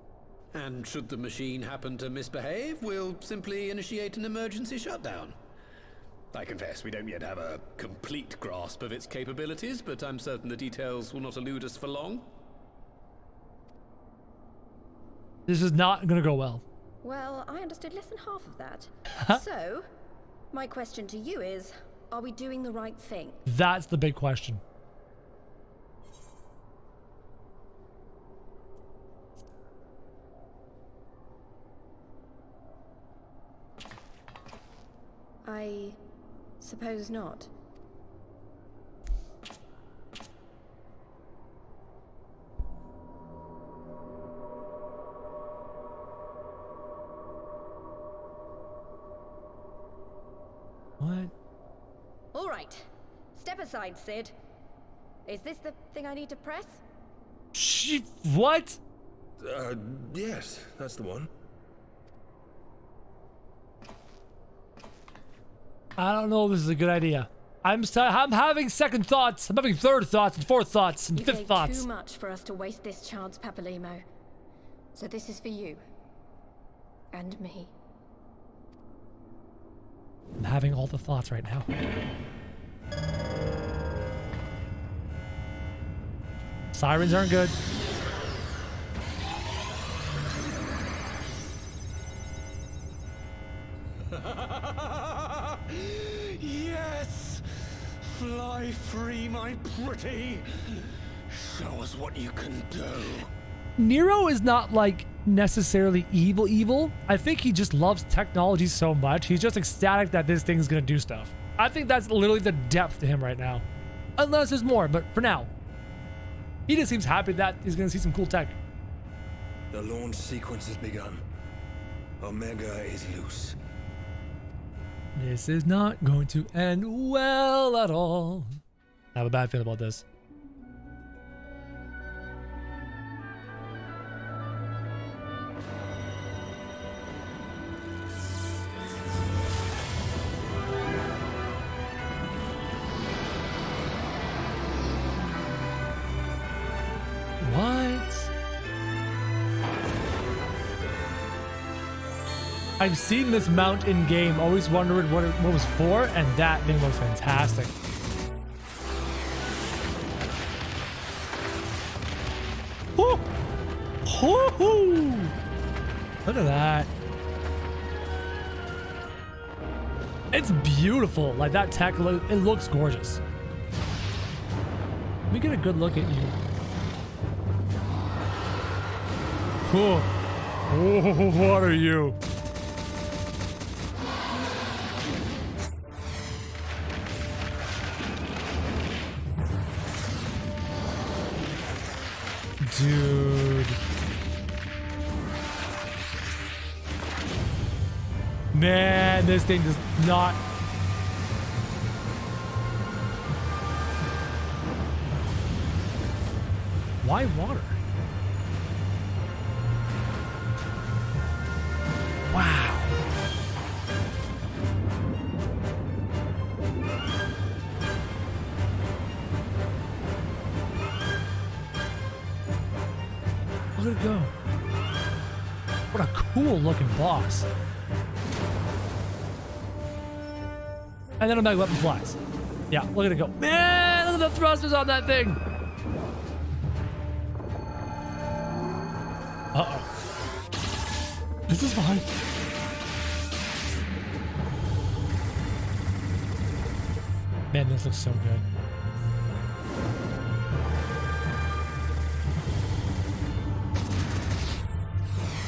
Speaker 12: And should the machine happen to misbehave, we'll simply initiate an emergency shutdown. I confess we don't yet have a complete grasp of its capabilities, but I'm certain the details will not elude us for long.
Speaker 1: This is not going to go well.
Speaker 14: Well, I understood less than half of that. So, my question to you is, are we doing the right thing?
Speaker 1: That's the big question.
Speaker 14: I suppose not.
Speaker 1: What?
Speaker 14: All right. Step aside, Sid. Is this the thing I need to press?
Speaker 1: What?
Speaker 13: Yes, that's the one.
Speaker 1: I don't know if this is a good idea. I'm having second thoughts. I'm having third thoughts and fourth thoughts and fifth thoughts.
Speaker 14: Too much for us to waste this chance, Papalimo. So this is for you. And me.
Speaker 1: I'm having all the thoughts right now. Sirens aren't good.
Speaker 2: Yes! Fly free, my pretty! Show us what you can do.
Speaker 1: Nero is not like necessarily evil. I think he just loves technology so much. He's just ecstatic that this thing's gonna do stuff. I think that's literally the depth to him right now. Unless there's more, but for now, he just seems happy that he's gonna see some cool tech.
Speaker 13: The launch sequence has begun. Omega is loose.
Speaker 1: This is not going to end well at all. I have a bad feeling about this. I've seen this mount in game, always wondered what it was for, and that thing looks fantastic. Woo! Woo-hoo! Look at that. It's beautiful. Like that tech, it looks gorgeous. Let me get a good look at you. Cool. Oh, what are you? Dude. Man, this thing does not... Why water? Wow. Look at it go. What a cool looking boss. And then a mega weapon flies. Yeah, look at it go. Man, look at the thrusters on that thing. Uh-oh. This is fine. Man, this looks so good.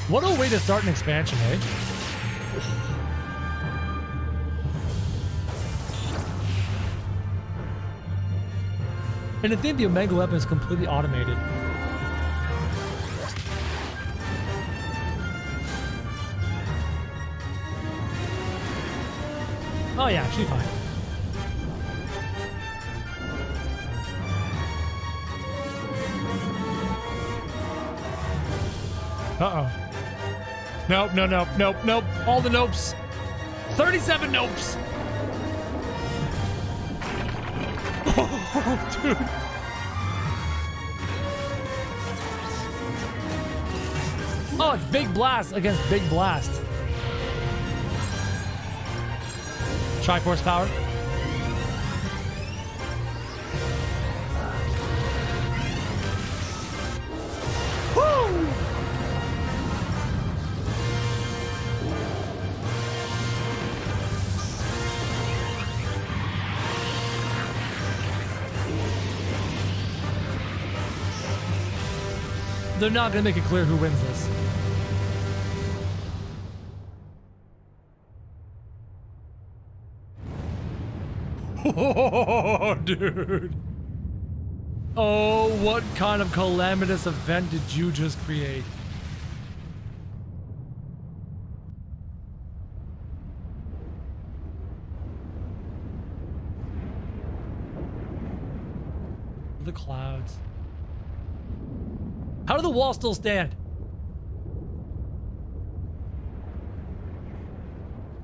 Speaker 1: What a way to start an expansion, eh? And I think the Omega weapon is completely automated. Oh yeah, she's fine. Uh-oh. Nope, no, nope, nope, nope. All the nopes. 37 nopes. Oh, dude. Oh, it's big blast against big blast. Triforce power. Woo! They're not going to make it clear who wins this. Oh, dude. Oh, what kind of calamitous event did you just create? The clouds. How do the walls still stand?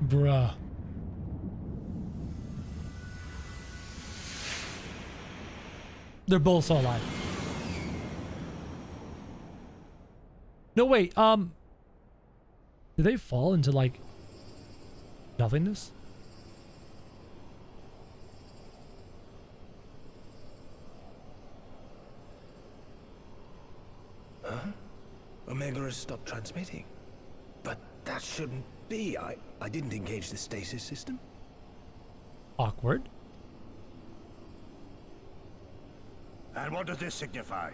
Speaker 1: Bruh. They're both so alive. No, wait, did they fall into, like, nothingness?
Speaker 13: Huh? Omega has stopped transmitting. But that shouldn't be. I didn't engage the stasis system.
Speaker 1: Awkward.
Speaker 7: And what does this signify?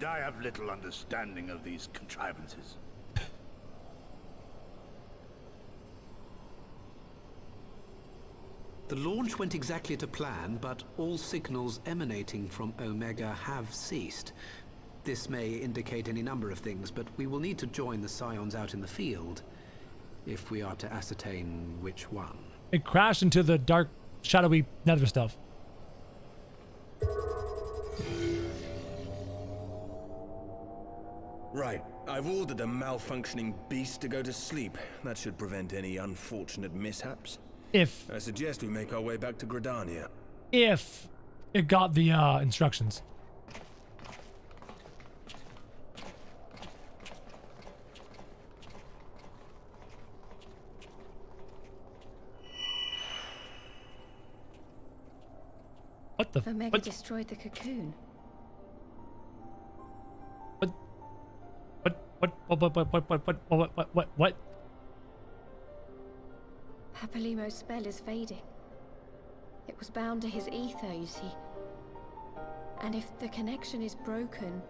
Speaker 7: I have little understanding of these contrivances.
Speaker 12: The launch went exactly to plan, but all signals emanating from Omega have ceased. This may indicate any number of things, but we will need to join the scions out in the field if we are to ascertain which one.
Speaker 1: It crashed into the dark, shadowy nether stuff.
Speaker 13: Right. I've ordered a malfunctioning beast to go to sleep. That should prevent any unfortunate mishaps.
Speaker 1: If
Speaker 13: I suggest we make our way back to Gridania.
Speaker 1: If it got the instructions. What the?
Speaker 14: Omega destroyed the cocoon.
Speaker 1: What?
Speaker 14: Papalimo's spell is fading. It was bound to his ether, you see. And if the connection is broken...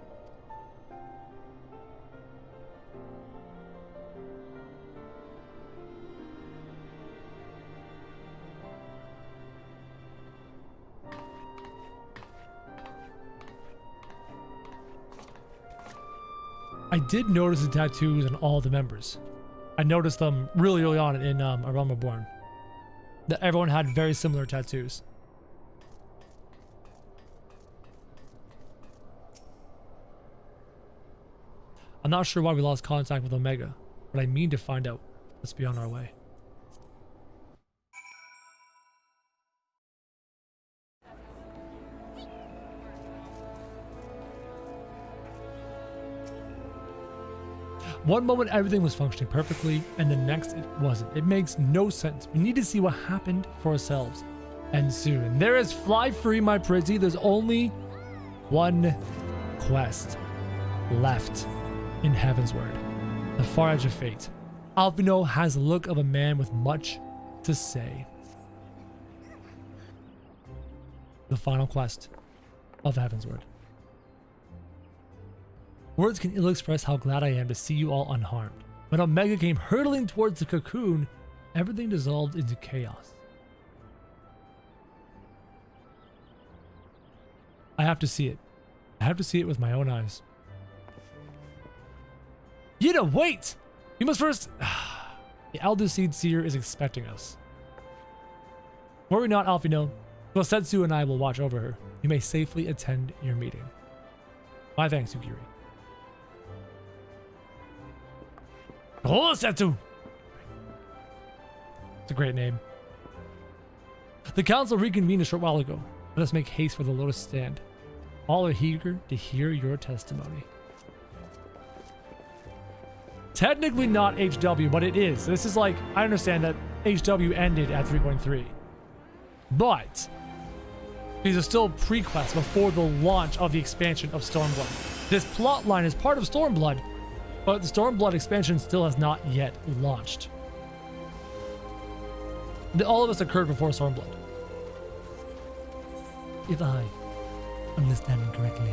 Speaker 1: I did notice the tattoos on all the members. I noticed them really early on in A Realm Reborn. That everyone had very similar tattoos. I'm not sure why we lost contact with Omega, but I mean to find out. Let's be on our way. One moment everything was functioning perfectly, and the next it wasn't. It makes no sense. We need to see what happened for ourselves. And soon. There is fly free, my pretty. There's only one quest left in Heavensward. The far edge of fate. Alphino has the look of a man with much to say. The final quest of Heavensward. Words can ill express how glad I am to see you all unharmed. When Omega came hurtling towards the cocoon, everything dissolved into chaos. I have to see it. I have to see it with my own eyes. Yida, wait! You must first... The Elder Seed Seer is expecting us. Worry not, Alphino. Gosetsu and I will watch over her. You may safely attend your meeting. My thanks, Yukiri. Gosetsu! It's a great name. The council reconvened a short while ago. Let us make haste for the Lotus Stand. All are eager to hear your testimony. Technically not HW, but it is. This is like, I understand that HW ended at 3.3. But these are still prequests before the launch of the expansion of Stormblood. This plot line is part of Stormblood, but the Stormblood expansion still has not yet launched. All of this occurred before Stormblood. If I understand correctly.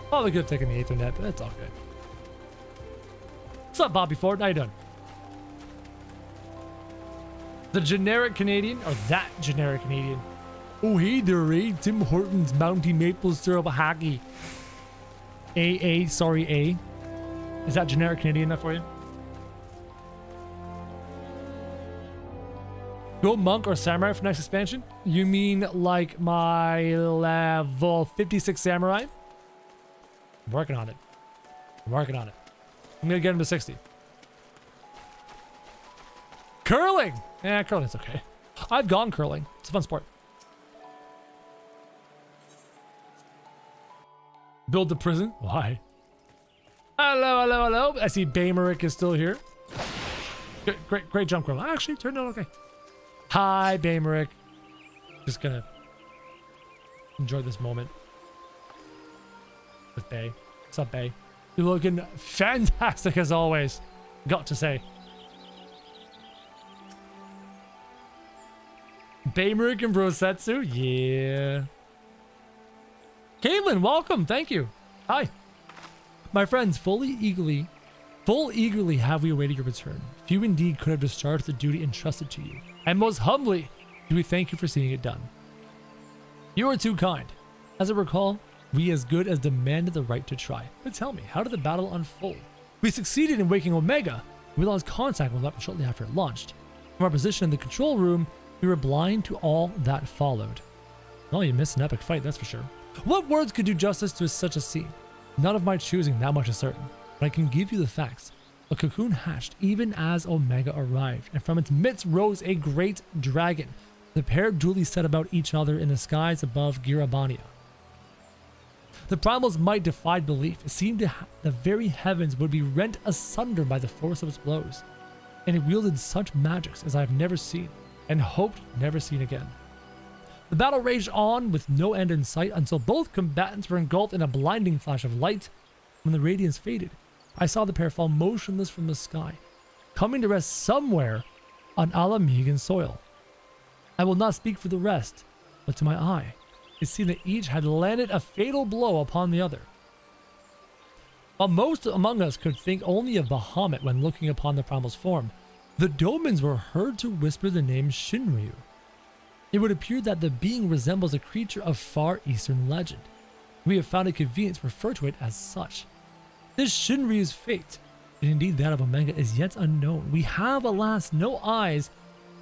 Speaker 1: Probably could have taken the Ethernet, but it's all good. What's up, Bobby Ford? How you doing? The generic Canadian, or that generic Canadian. Oh, hey there, eh? Tim Hortons Mounty Maple Syrup Hockey. Sorry, A. Is that generic Canadian enough for you? Go monk or samurai for next expansion? You mean like my level 56 samurai? I'm working on it. I'm working on it. I'm gonna get him to 60. Curling! Yeah, curling's okay. I've gone curling. It's a fun sport. Build the prison? Why? Hello. I see Baymeric is still here. Great jump curl. Actually, turned out okay. Hi, Baymeric. Just gonna enjoy this moment with Bay. What's up, Bay? You're looking fantastic as always. Got to say. Baymeric and Brosetsu? Yeah. Caitlin, welcome. Thank you. Hi. My friends, full eagerly have we awaited your return. Few indeed could have discharged the duty entrusted to you. And most humbly do we thank you for seeing it done. You are too kind. As I recall, we as good as demanded the right to try. But tell me, how did the battle unfold? We succeeded in waking Omega. We lost contact with the weapon shortly after it launched. From our position in the control room, we were blind to all that followed. Well, you missed an epic fight, that's for sure. What words could do justice to such a scene? None of my choosing, that much is certain. But I can give you the facts. A cocoon hatched even as Omega arrived, and from its midst rose a great dragon. The pair duly set about each other in the skies above Girabania. The Primals' might defied belief. It seemed the very heavens would be rent asunder by the force of its blows. And it wielded such magics as I have never seen, and hoped never seen again. The battle raged on with no end in sight until both combatants were engulfed in a blinding flash of light. When the radiance faded, I saw the pair fall motionless from the sky, coming to rest somewhere on Alamegan soil. I will not speak for the rest, but to my eye, it seemed that each had landed a fatal blow upon the other. While most among us could think only of Bahamut when looking upon the Primal's form, the Domans were heard to whisper the name Shinryu. It would appear that the being resembles a creature of Far Eastern legend. We have found it convenient to refer to it as such. This Shinryu's fate, and indeed that of Omega, is yet unknown. We have, alas, no eyes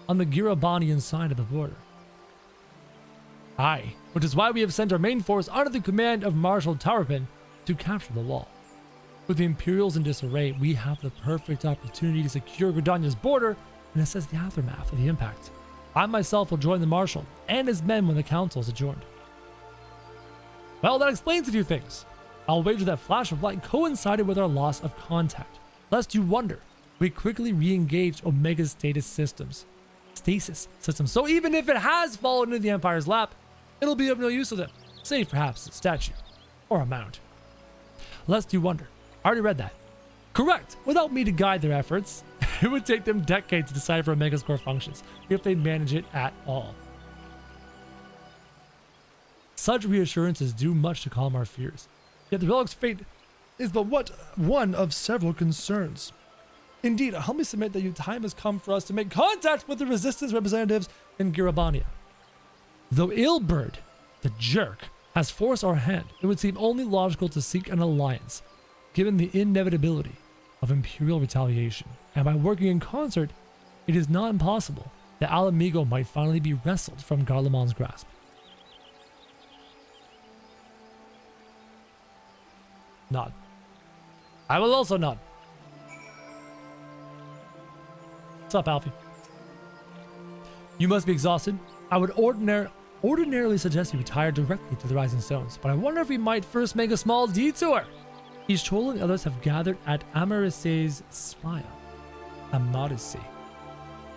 Speaker 1: on the Girabanian side of the border. Aye, which is why we have sent our main force under the command of Marshal Tarpin to capture the wall. With the Imperials in disarray, we have the perfect opportunity to secure Gridania's border and assess the aftermath of the impact. I myself will join the Marshal and his men when the council is adjourned. Well, that explains a few things. I'll wager that flash of light coincided with our loss of contact. Lest you wonder, we quickly re-engaged Omega's stasis systems. So even if it has fallen into the Empire's lap, it'll be of no use to them, save perhaps a statue or a mount. Lest you wonder, I already read that. Correct. Without me to guide their efforts, it would take them decades to decipher Omega's core functions, if they manage it at all. Such reassurances do much to calm our fears. Yet the relic's fate is but one of several concerns. Indeed, I humbly submit that time has come for us to make contact with the resistance representatives in Girabania. Though Ilberd, the jerk, has forced our hand, it would seem only logical to seek an alliance, given the inevitability of Imperial retaliation. And by working in concert, it is not impossible that Alamigo might finally be wrestled from Garlemon's grasp. Nod. I will also nod. What's up, Alfie? You must be exhausted. I would ordinarily suggest you retire directly to the Rising Stones, but I wonder if we might first make a small detour. Each Troll and the others have gathered at Amarice's spire. Amarice.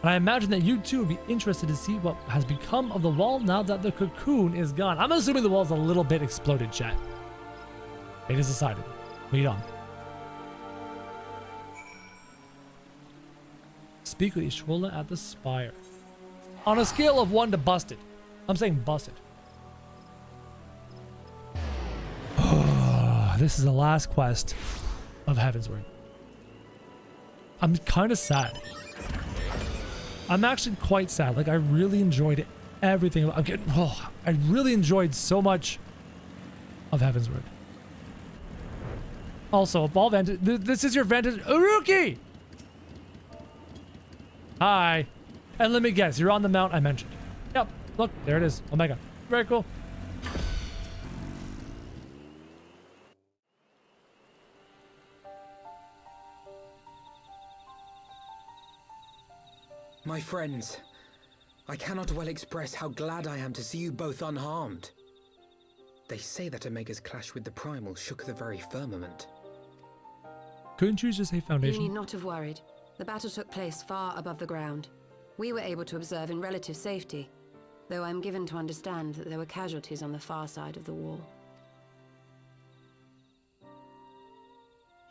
Speaker 1: And I imagine that you too would be interested to see what has become of the wall now that the cocoon is gone. I'm assuming the wall's a little bit exploded, chat. It is decided. Lead on. Speak with Ishwola at the spire. On a scale of 1 to busted. I'm saying busted. This is the last quest of Heavensward. I'm kind of sad. I'm actually quite sad. Like, I really enjoyed everything. I really enjoyed so much of Heavensward. Also, ball vantage. This is your vantage. Uruki! Hi. And let me guess, you're on the mount I mentioned. Yep. Look, there it is. Omega. Very cool.
Speaker 5: My friends, I cannot well express how glad I am to see you both unharmed. They say that Omega's clash with the Primals shook the very firmament.
Speaker 1: Couldn't you just say Foundation?
Speaker 3: You need not have worried. The battle took place far above the ground. We were able to observe in relative safety, though I'm given to understand that there were casualties on the far side of the wall.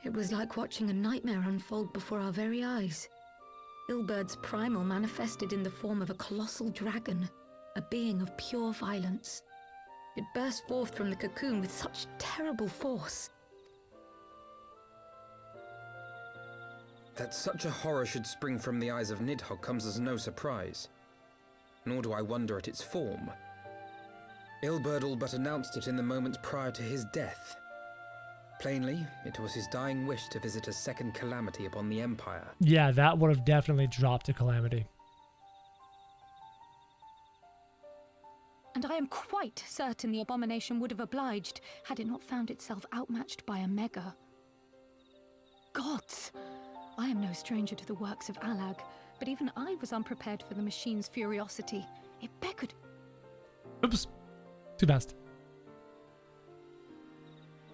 Speaker 9: It was like watching a nightmare unfold before our very eyes. Ilberd's primal manifested in the form of a colossal dragon, a being of pure violence. It burst forth from the cocoon with such terrible force.
Speaker 5: That such a horror should spring from the eyes of Nidhogg comes as no surprise. Nor do I wonder at its form. Ilberdal but announced it in the moments prior to his death. Plainly, it was his dying wish to visit a second calamity upon the Empire.
Speaker 1: Yeah, that would have definitely dropped a calamity.
Speaker 15: And I am quite certain the abomination would have obliged had it not found itself outmatched by a mega. Gods! I am no stranger to the works of Alag, but even I was unprepared for the machine's furiosity. It beckoned.
Speaker 1: Oops. Too fast.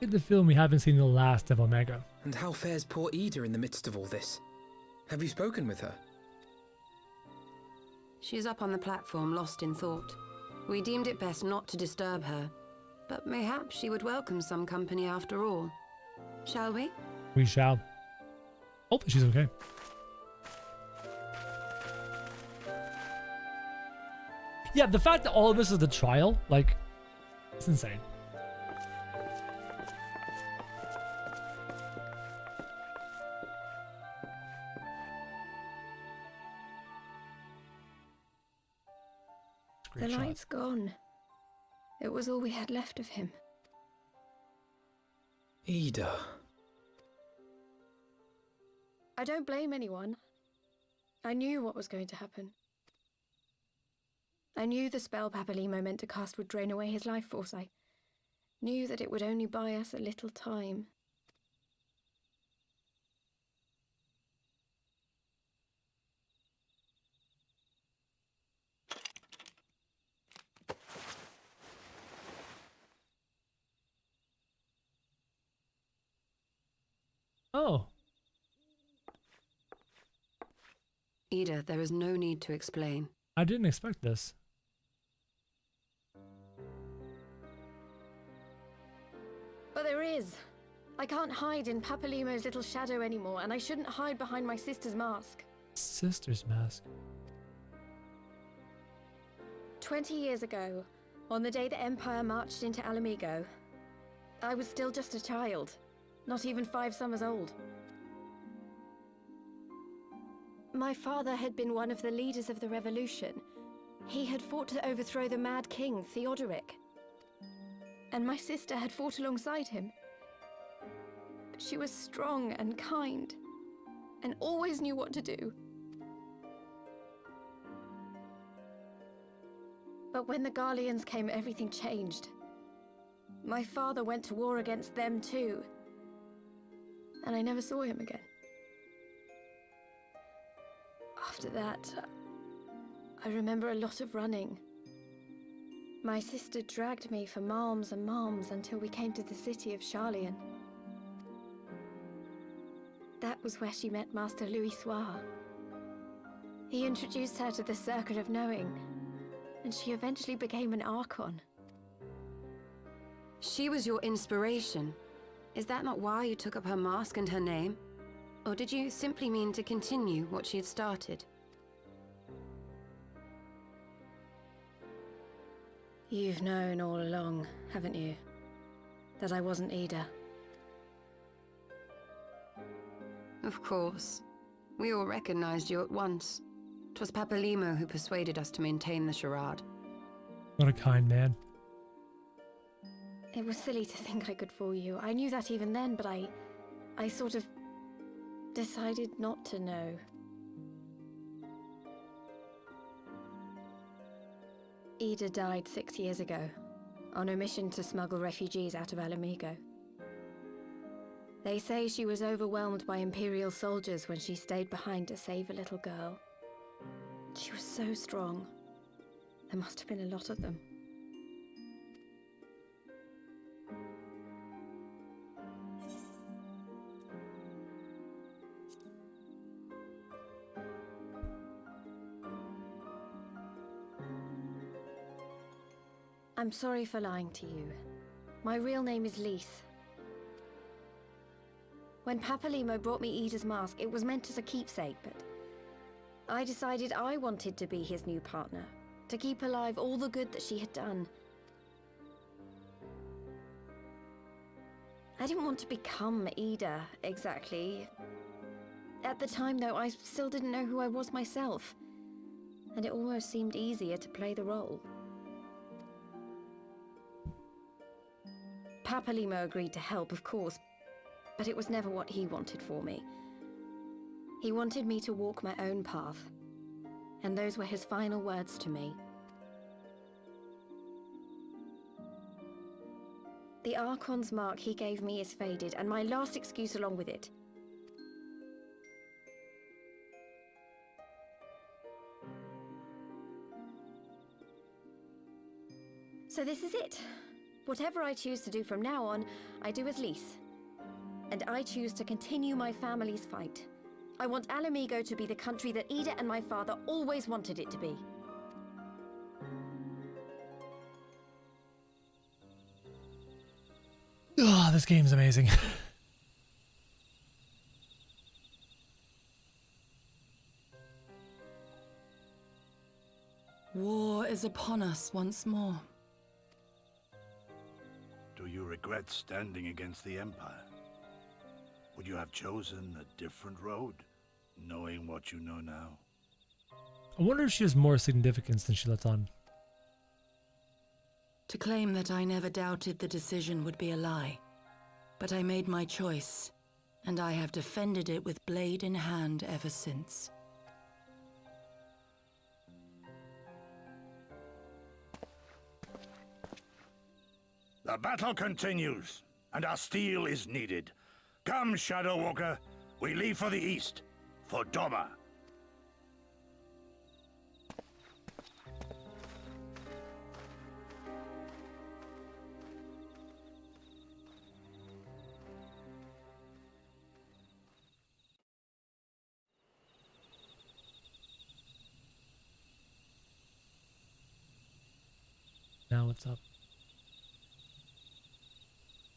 Speaker 1: Get the feeling we haven't seen the last of Omega.
Speaker 5: And how fares poor Ida in the midst of all this? Have you spoken with her?
Speaker 3: She's up on the platform, lost in thought. We deemed it best not to disturb her, but mayhaps she would welcome some company after all. Shall we?
Speaker 1: We shall. Hopefully she's okay. Yeah, the fact that all of this is the trial, like, it's insane.
Speaker 14: The light's gone. It was all we had left of him.
Speaker 5: Ida.
Speaker 14: I don't blame anyone. I knew what was going to happen. I knew the spell Papalimo meant to cast would drain away his life force. I knew that it would only buy us a little time.
Speaker 1: Oh.
Speaker 3: Ida, there is no need to explain.
Speaker 1: I didn't expect this.
Speaker 14: But there is. I can't hide in Papalimo's little shadow anymore, and I shouldn't hide behind my sister's mask.
Speaker 1: Sister's mask.
Speaker 14: 20 years ago, on the day the Empire marched into Alamigo, I was still just a child, not even 5 summers old. My father had been one of the leaders of the revolution. He had fought to overthrow the Mad King, Theodoric. And my sister had fought alongside him. But she was strong and kind, and always knew what to do. But when the Garleans came, everything changed. My father went to war against them too, and I never saw him again. After that, I remember a lot of running. My sister dragged me for malms and malms until we came to the city of Charlian. That was where she met Master Louis Soir. He introduced her to the Circle of Knowing, and she eventually became an Archon.
Speaker 3: She was your inspiration. Is that not why you took up her mask and her name? Or did you simply mean to continue what she had started?
Speaker 14: You've known all along, haven't you? That I wasn't Ida.
Speaker 3: Of course. We all recognized you at once. 'Twas Papalimo who persuaded us to maintain the charade.
Speaker 1: What a kind man.
Speaker 14: It was silly to think I could fool you. I knew that even then, but I sort of decided not to know. Ida died 6 years ago, on a mission to smuggle refugees out of Alamigo. They say she was overwhelmed by Imperial soldiers when she stayed behind to save a little girl. She was so strong. There must have been a lot of them. I'm sorry for lying to you. My real name is Lise. When Papalimo brought me Ida's mask, it was meant as a keepsake, but I decided I wanted to be his new partner, to keep alive all the good that she had done. I didn't want to become Ida, exactly. At the time, though, I still didn't know who I was myself, and it almost seemed easier to play the role. Papalimo agreed to help, of course, but it was never what he wanted for me. He wanted me to walk my own path, and those were his final words to me. The Archon's mark he gave me is faded, and my last excuse along with it. So this is it. Whatever I choose to do from now on, I do as Lys. And I choose to continue my family's fight. I want Ala Mhigo to be the country that Ida and my father always wanted it to be.
Speaker 1: Oh, this game's amazing.
Speaker 9: War is upon us once more.
Speaker 7: Do you regret standing against the Empire? Would you have chosen a different road, knowing what you know now?
Speaker 1: I wonder if she has more significance than she lets on.
Speaker 9: To claim that I never doubted the decision would be a lie. But I made my choice, and I have defended it with blade in hand ever since.
Speaker 7: The battle continues, and our steel is needed. Come, Shadow Walker, we leave for the east, for Doma.
Speaker 1: Now what's up?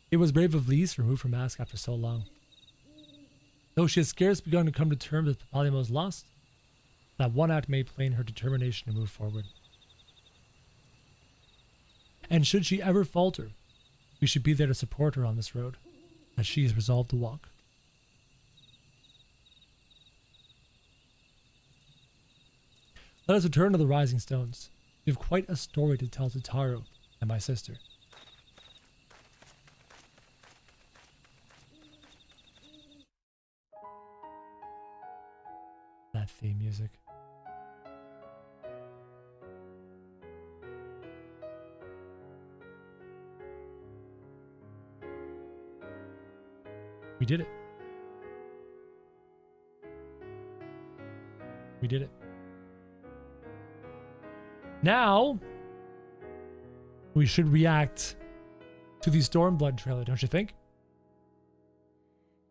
Speaker 1: It was brave of Lys to remove her mask after so long. Though she has scarce begun to come to terms with Papalimo's loss, that one act made plain her determination to move forward. And should she ever falter, we should be there to support her on this road, as she is resolved to walk. Let us return to the Rising Stones. We have quite a story to tell to Taro and my sister. That theme music. We did it. We did it. Now, we should react to the Stormblood trailer, don't you think?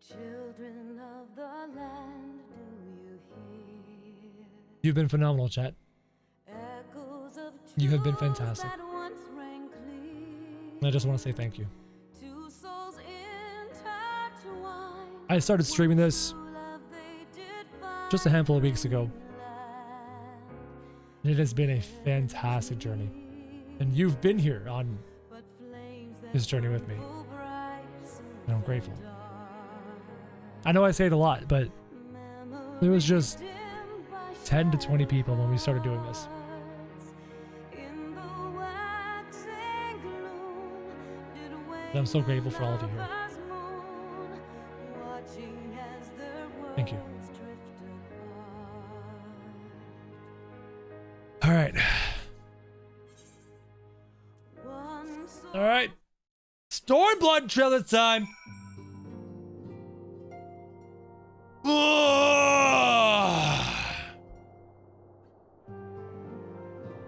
Speaker 16: Children of the land, do you hear?
Speaker 1: You've been phenomenal, chat.
Speaker 16: Echoes of
Speaker 1: You have been fantastic.
Speaker 16: that once rang clear.
Speaker 1: And I just want to say thank you.
Speaker 16: Two souls intertwined.
Speaker 1: I started streaming this just a handful of weeks ago. And it has been a fantastic journey. And you've been here on this journey with me. And I'm grateful. I know I say it a lot, but there was just 10 to 20 people when we started doing this. And I'm so grateful for all of you here. Thank you. All right. All right. Stormblood trailer time.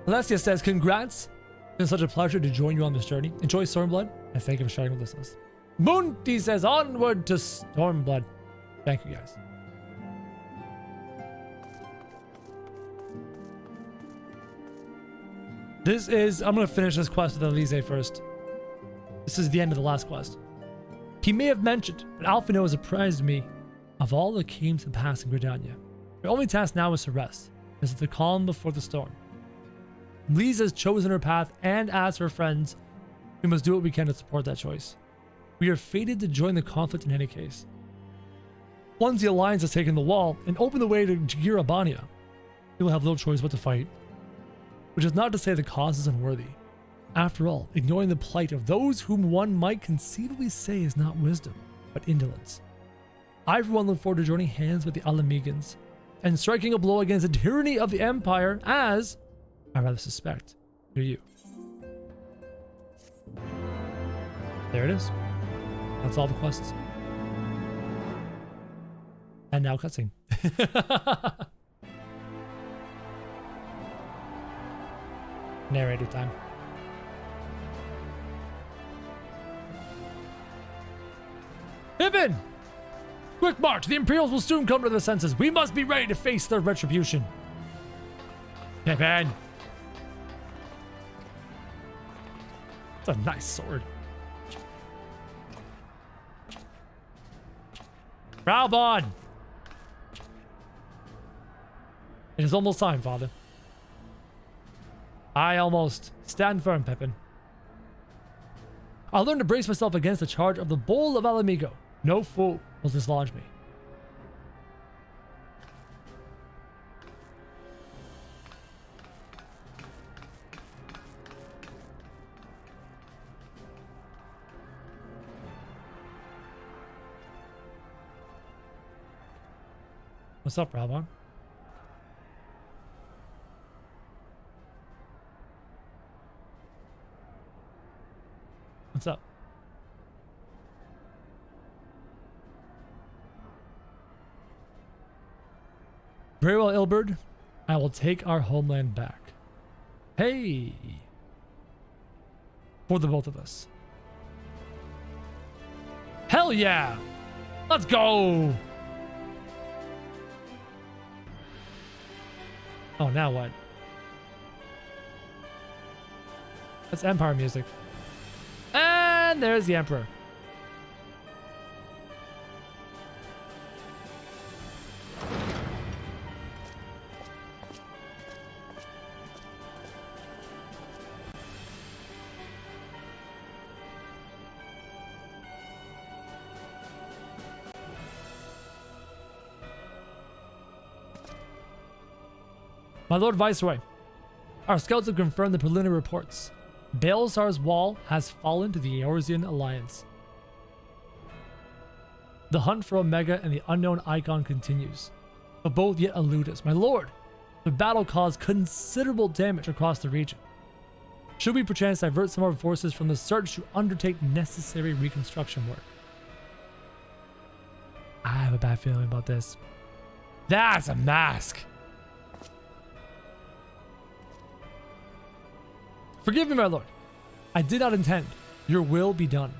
Speaker 1: Alessia says, congrats. It's been such a pleasure to join you on this journey. Enjoy Stormblood, and thank you for sharing with us. Moonty says, onward to Stormblood. Thank you, guys. This is, I'm going to finish this quest with Elise first. This is the end of the last quest. He may have mentioned, but Alphino has apprised me of all that came to pass in Gridania. Your only task now is to rest. This is the calm before the storm. Lise has chosen her path, and as her friends, we must do what we can to support that choice. We are fated to join the conflict in any case. Once the Alliance has taken the wall and opened the way to Girabania, we will have little choice but to fight. Which is not to say the cause is unworthy. After all, ignoring the plight of those whom one might conceivably say is not wisdom, but indolence. I for one look forward to joining hands with the Alamegans and striking a blow against the tyranny of the Empire as, I rather suspect, do you. There it is. That's all the quests. And now cutscene. Narrator time. Pippin! Quick march! The Imperials will soon come to their senses. We must be ready to face their retribution. Pippin! That's a nice sword. Raubon! It is almost time, father. I almost. Stand firm, Pippin. I'll learn to brace myself against the charge of the Bowl of Alamigo. No fool will dislodge me. What's up, Raubon? What's up? Very well, Ilberd. I will take our homeland back. Hey! For the both of us. Hell yeah! Let's go! Oh, now what? That's Empire music. And there's the Emperor. My Lord Viceroy, our scouts have confirmed the preliminary reports. Baelsar's wall has fallen to the Eorzean alliance. The hunt for Omega and the unknown icon continues, but both yet elude us. My lord, the battle caused considerable damage across the region. Should we perchance divert some of our forces from the search to undertake necessary reconstruction work? I have a bad feeling about this. That's a mask! Forgive me, my lord. I did not intend. Your will be done.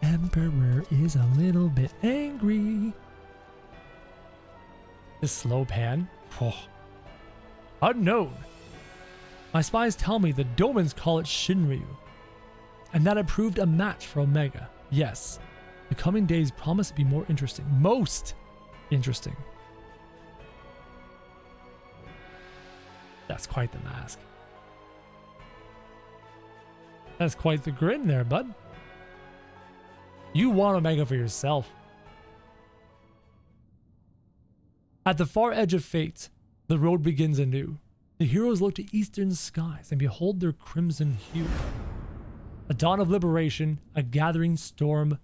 Speaker 1: Emperor is a little bit angry. This slow pan? Oh. Unknown. My spies tell me the Domans call it Shinryu, and that it proved a match for Omega. Yes, the coming days promise to be more interesting. Most interesting. That's quite the mask. That's quite the grin there, bud. You want Omega for yourself. At the far edge of fate, the road begins anew. The heroes look to eastern skies and behold their crimson hue. A dawn of liberation, a gathering storm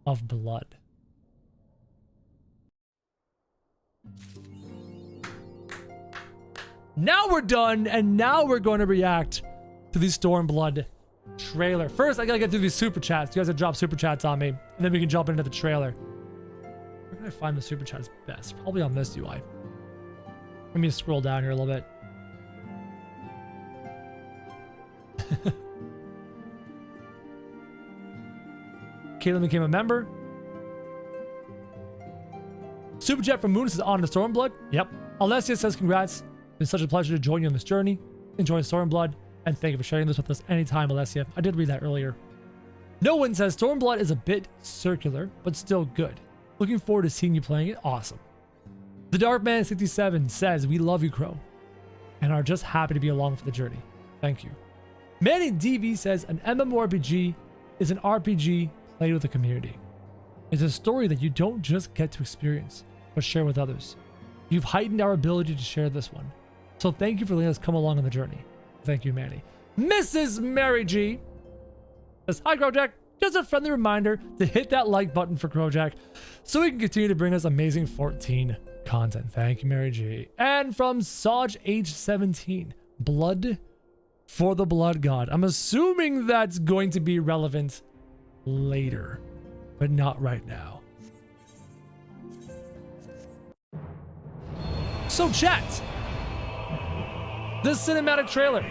Speaker 1: of blood. Now we're done, and now we're going to react to the Stormblood trailer. First, I gotta get through these super chats. You guys have dropped super chats on me, and then we can jump into the trailer. Where can I find the super chats best? Probably on this UI. Let me scroll down here a little bit. Caitlin became a member. Super chat from Moon says on to Stormblood. Yep. Alessia says congrats. It's such a pleasure to join you on this journey. Enjoy Stormblood, and thank you for sharing this with us anytime, Alessia. I did read that earlier. No one says Stormblood is a bit circular, but still good. Looking forward to seeing you playing it. Awesome. The Darkman67 says, we love you, Crow, and are just happy to be along for the journey. Thank you. Manny DV says, an MMORPG is an RPG played with the community. It's a story that you don't just get to experience, but share with others. You've heightened our ability to share this one. So thank you for letting us come along on the journey. Thank you, Manny. Mrs. Mary G says, hi, Krojak. Just a friendly reminder to hit that like button for Krojak so we can continue to bring us amazing 14 content. Thank you, Mary G. And from Saj H17, blood for the blood god. I'm assuming that's going to be relevant later, but not right now. So chat, the cinematic trailer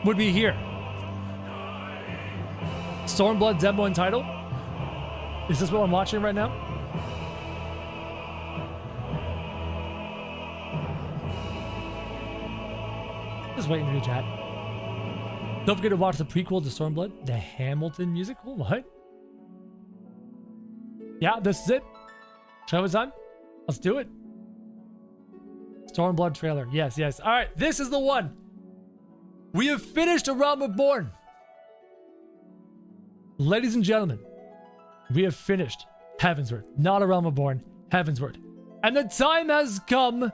Speaker 1: would be here. Stormblood demo and title. Is this what I'm watching right now? Just waiting for you, chat. Don't forget to watch the prequel to Stormblood, the Hamilton musical. What? Yeah, this is it. Show it time. Let's do it. Stormblood trailer. Yes, yes. All right, this is the one. We have finished A Realm Reborn. Ladies and gentlemen, we have finished Heavensward. Not A Realm Reborn, Heavensward. And the time has come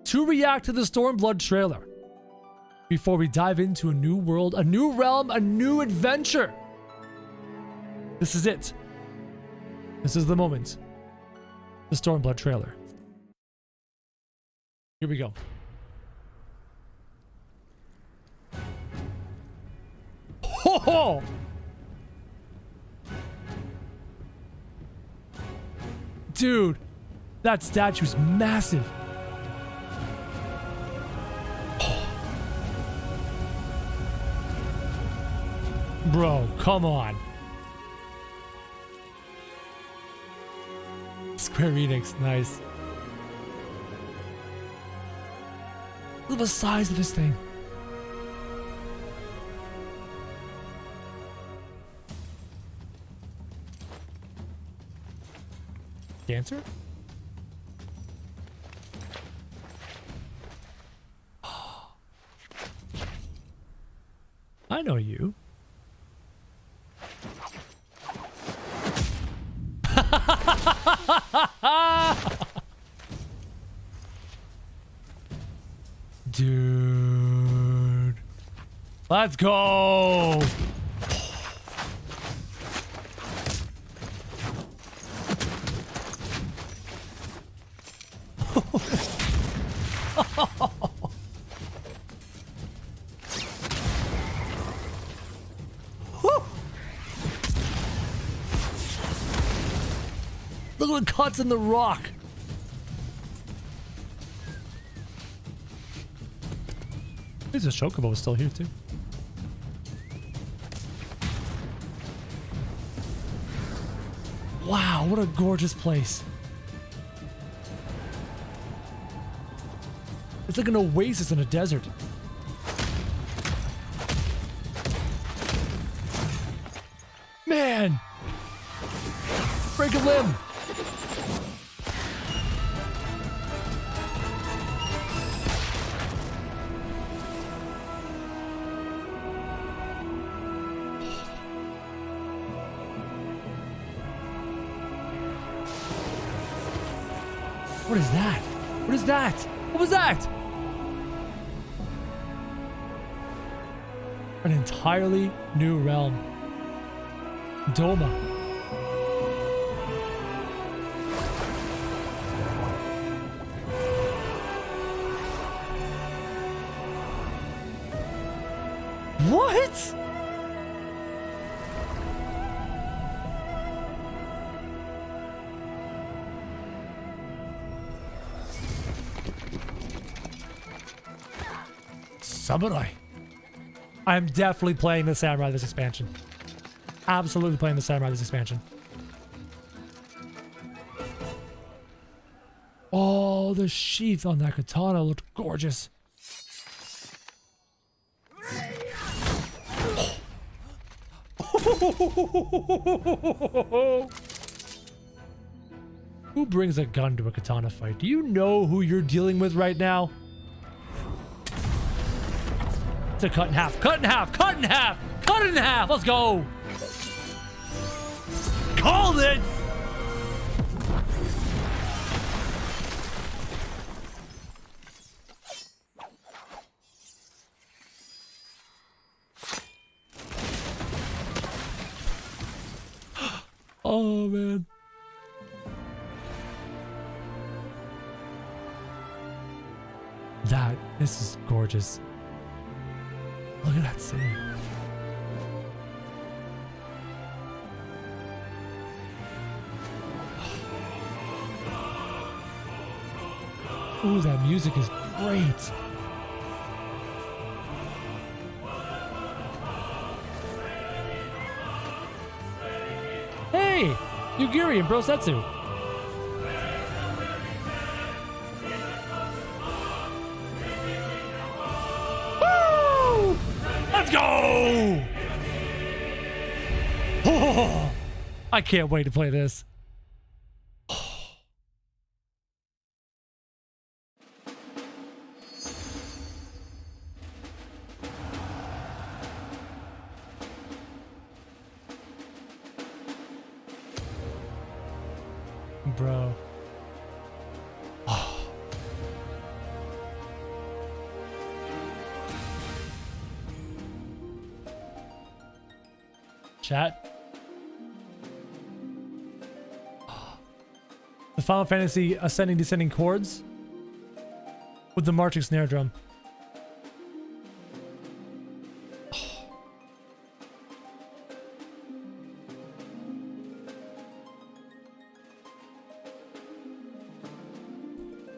Speaker 1: to react to the Stormblood trailer before we dive into a new world, a new realm, a new adventure. This is it. This is the moment. The Stormblood trailer. Here we go. Ho ho! Dude, that statue's massive. Bro, come on. Square Enix, nice. Look at the size of this thing. Dancer? I know you. Dude. Let's go. Look at the cuts in the rock. There's a chocobo still here too. Wow, what a gorgeous place. It's like an oasis in a desert. Man! Break a limb! What is that? What is that? What was that? An entirely new realm. Doma. What? Samurai. I'm definitely playing the Samurai this expansion. Absolutely playing the Samurai this expansion. Oh, the sheath on that katana looked gorgeous. Who brings a gun to a katana fight? Do you know who you're dealing with right now? To cut in half, cut in half, cut in half, cut it in half. Let's go. Called it. Oh, man. This is gorgeous. Look at that city. Ooh, that music is great. Hey, Yugiri and Brosetsu. Woo! Let's go! Oh, I can't wait to play this. Bro. Oh. Chat. Oh. The Final Fantasy ascending descending chords with the marching snare drum.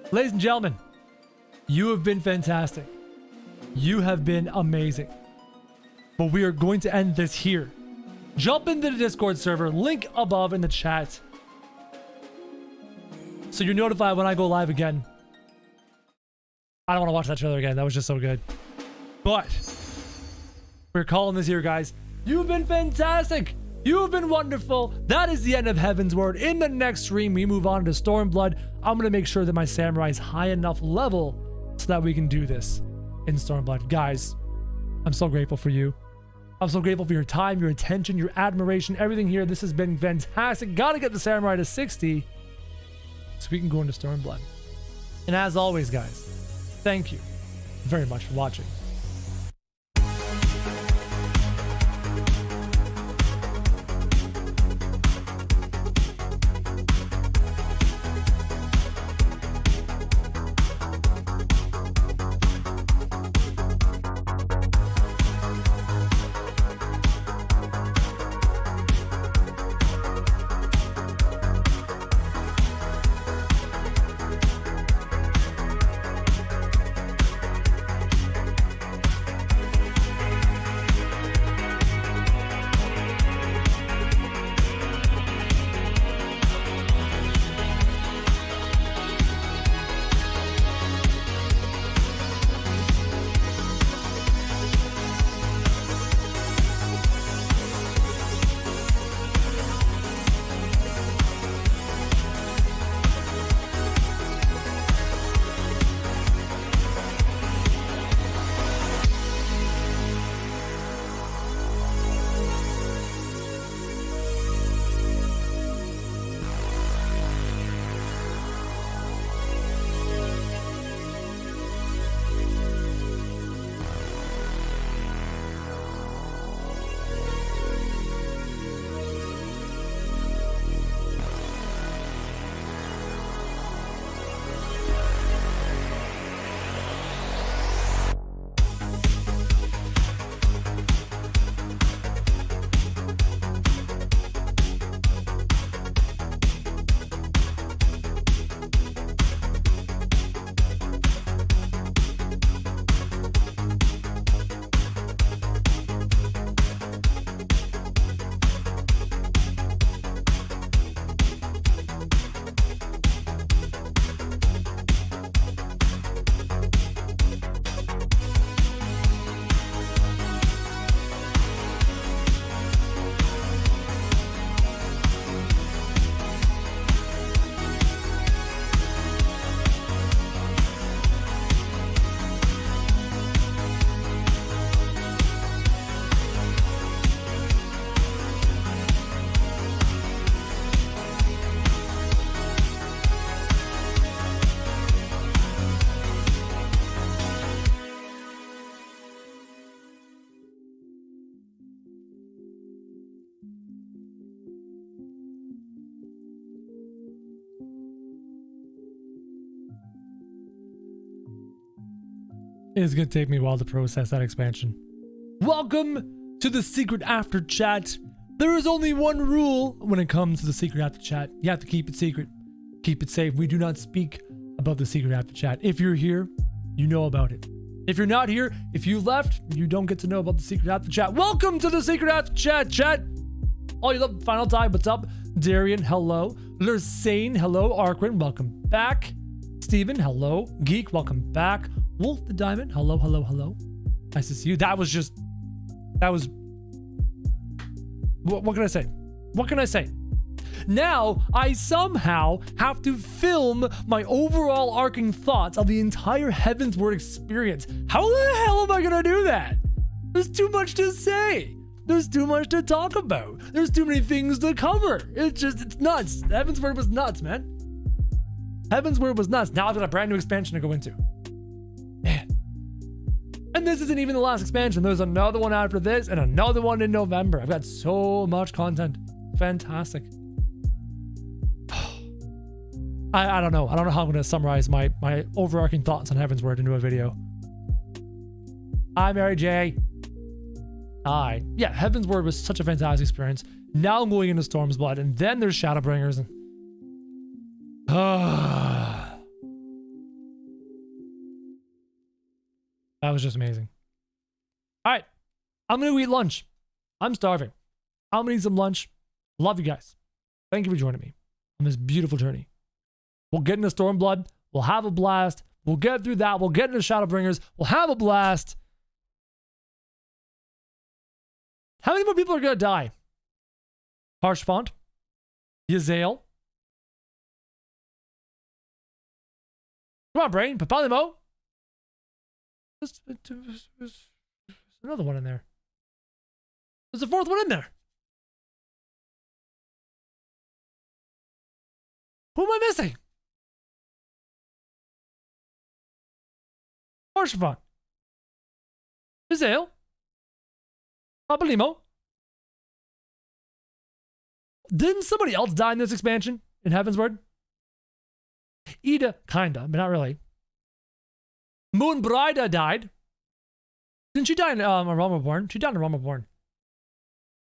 Speaker 1: Ladies and gentlemen, you have been fantastic. You have been amazing. But we are going to end this here. Jump into the Discord server, link above in the chat, so you're notified when I go live again. I don't want to watch that trailer again. That was just so good. But we're calling this here, guys. You've been fantastic. You have been wonderful. That is the end of Heavensward. In the next stream, we move on to Stormblood. I'm going to make sure that my samurai is high enough level so that we can do this in Stormblood. Guys, I'm so grateful for you. I'm so grateful for your time, your attention, your admiration, everything here. This has been fantastic. Got to get the samurai to 60 so we can go into Stormblood. And as always, guys, thank you very much for watching. It's gonna take me a while to process that expansion. Welcome to the Secret After Chat. There is only one rule when it comes to the Secret After Chat. You have to keep it secret. Keep it safe. We do not speak about the Secret After Chat. If you're here, you know about it. If you're not here, if you left, you don't get to know about the Secret After Chat. Welcome to the Secret After Chat, chat. Oh, you love Final Time. What's up? Darian, hello. Lursane, hello. Arquin, welcome back. Steven, hello. Geek, welcome back. Wolf the Diamond, hello, hello, hello. Nice to see you. That was what can I say? What can I say? Now, I somehow have to film my overall arcing thoughts of the entire Heavensward experience. How the hell am I gonna do that? There's too much to say. There's too much to talk about. There's too many things to cover. It's nuts. Heavensward was nuts, man. Heavensward was nuts. Now I've got a brand new expansion to go into. Man. And this isn't even the last expansion. There's another one after this and another one in November. I've got so much content. Fantastic. I don't know. I don't know how I'm going to summarize my overarching thoughts on Heavensward into a video. Hi, Mary J. Hi. Yeah, Heavensward was such a fantastic experience. Now I'm going into Storm's Blood, and then there's Shadowbringers. And that was just amazing. All right. I'm going to eat lunch. I'm starving. I'm going to eat some lunch. Love you guys. Thank you for joining me on this beautiful journey. We'll get into Stormblood. We'll have a blast. We'll get through that. We'll get into Shadowbringers. We'll have a blast. How many more people are going to die? Harsh Font? Yazael? Come on, Brain. Papalimo? There's another one in there. There's a fourth one in there. Who am I missing? Harshafon. Yazael. Papalimo. Didn't somebody else die in this expansion in Heavensward? Ida, kinda, but not really. Moonbrida died. Didn't she die in Realm-Reborn? She died in Realm-Reborn.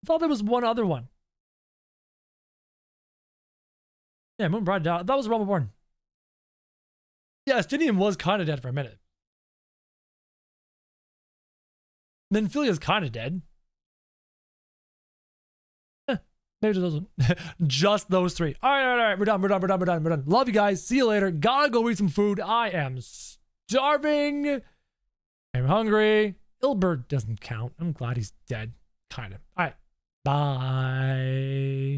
Speaker 1: I thought there was one other one. Yeah, Moonbride died. That was Realm-Reborn. Yeah, Estinian was kind of dead for a minute. Then Philia's kind of dead. Maybe just those just those three. All right. We're done. Love you guys. See you later. Gotta go eat some food. I am starving. I'm hungry. Ilbert doesn't count. I'm glad he's dead. Kind of. All right. Bye.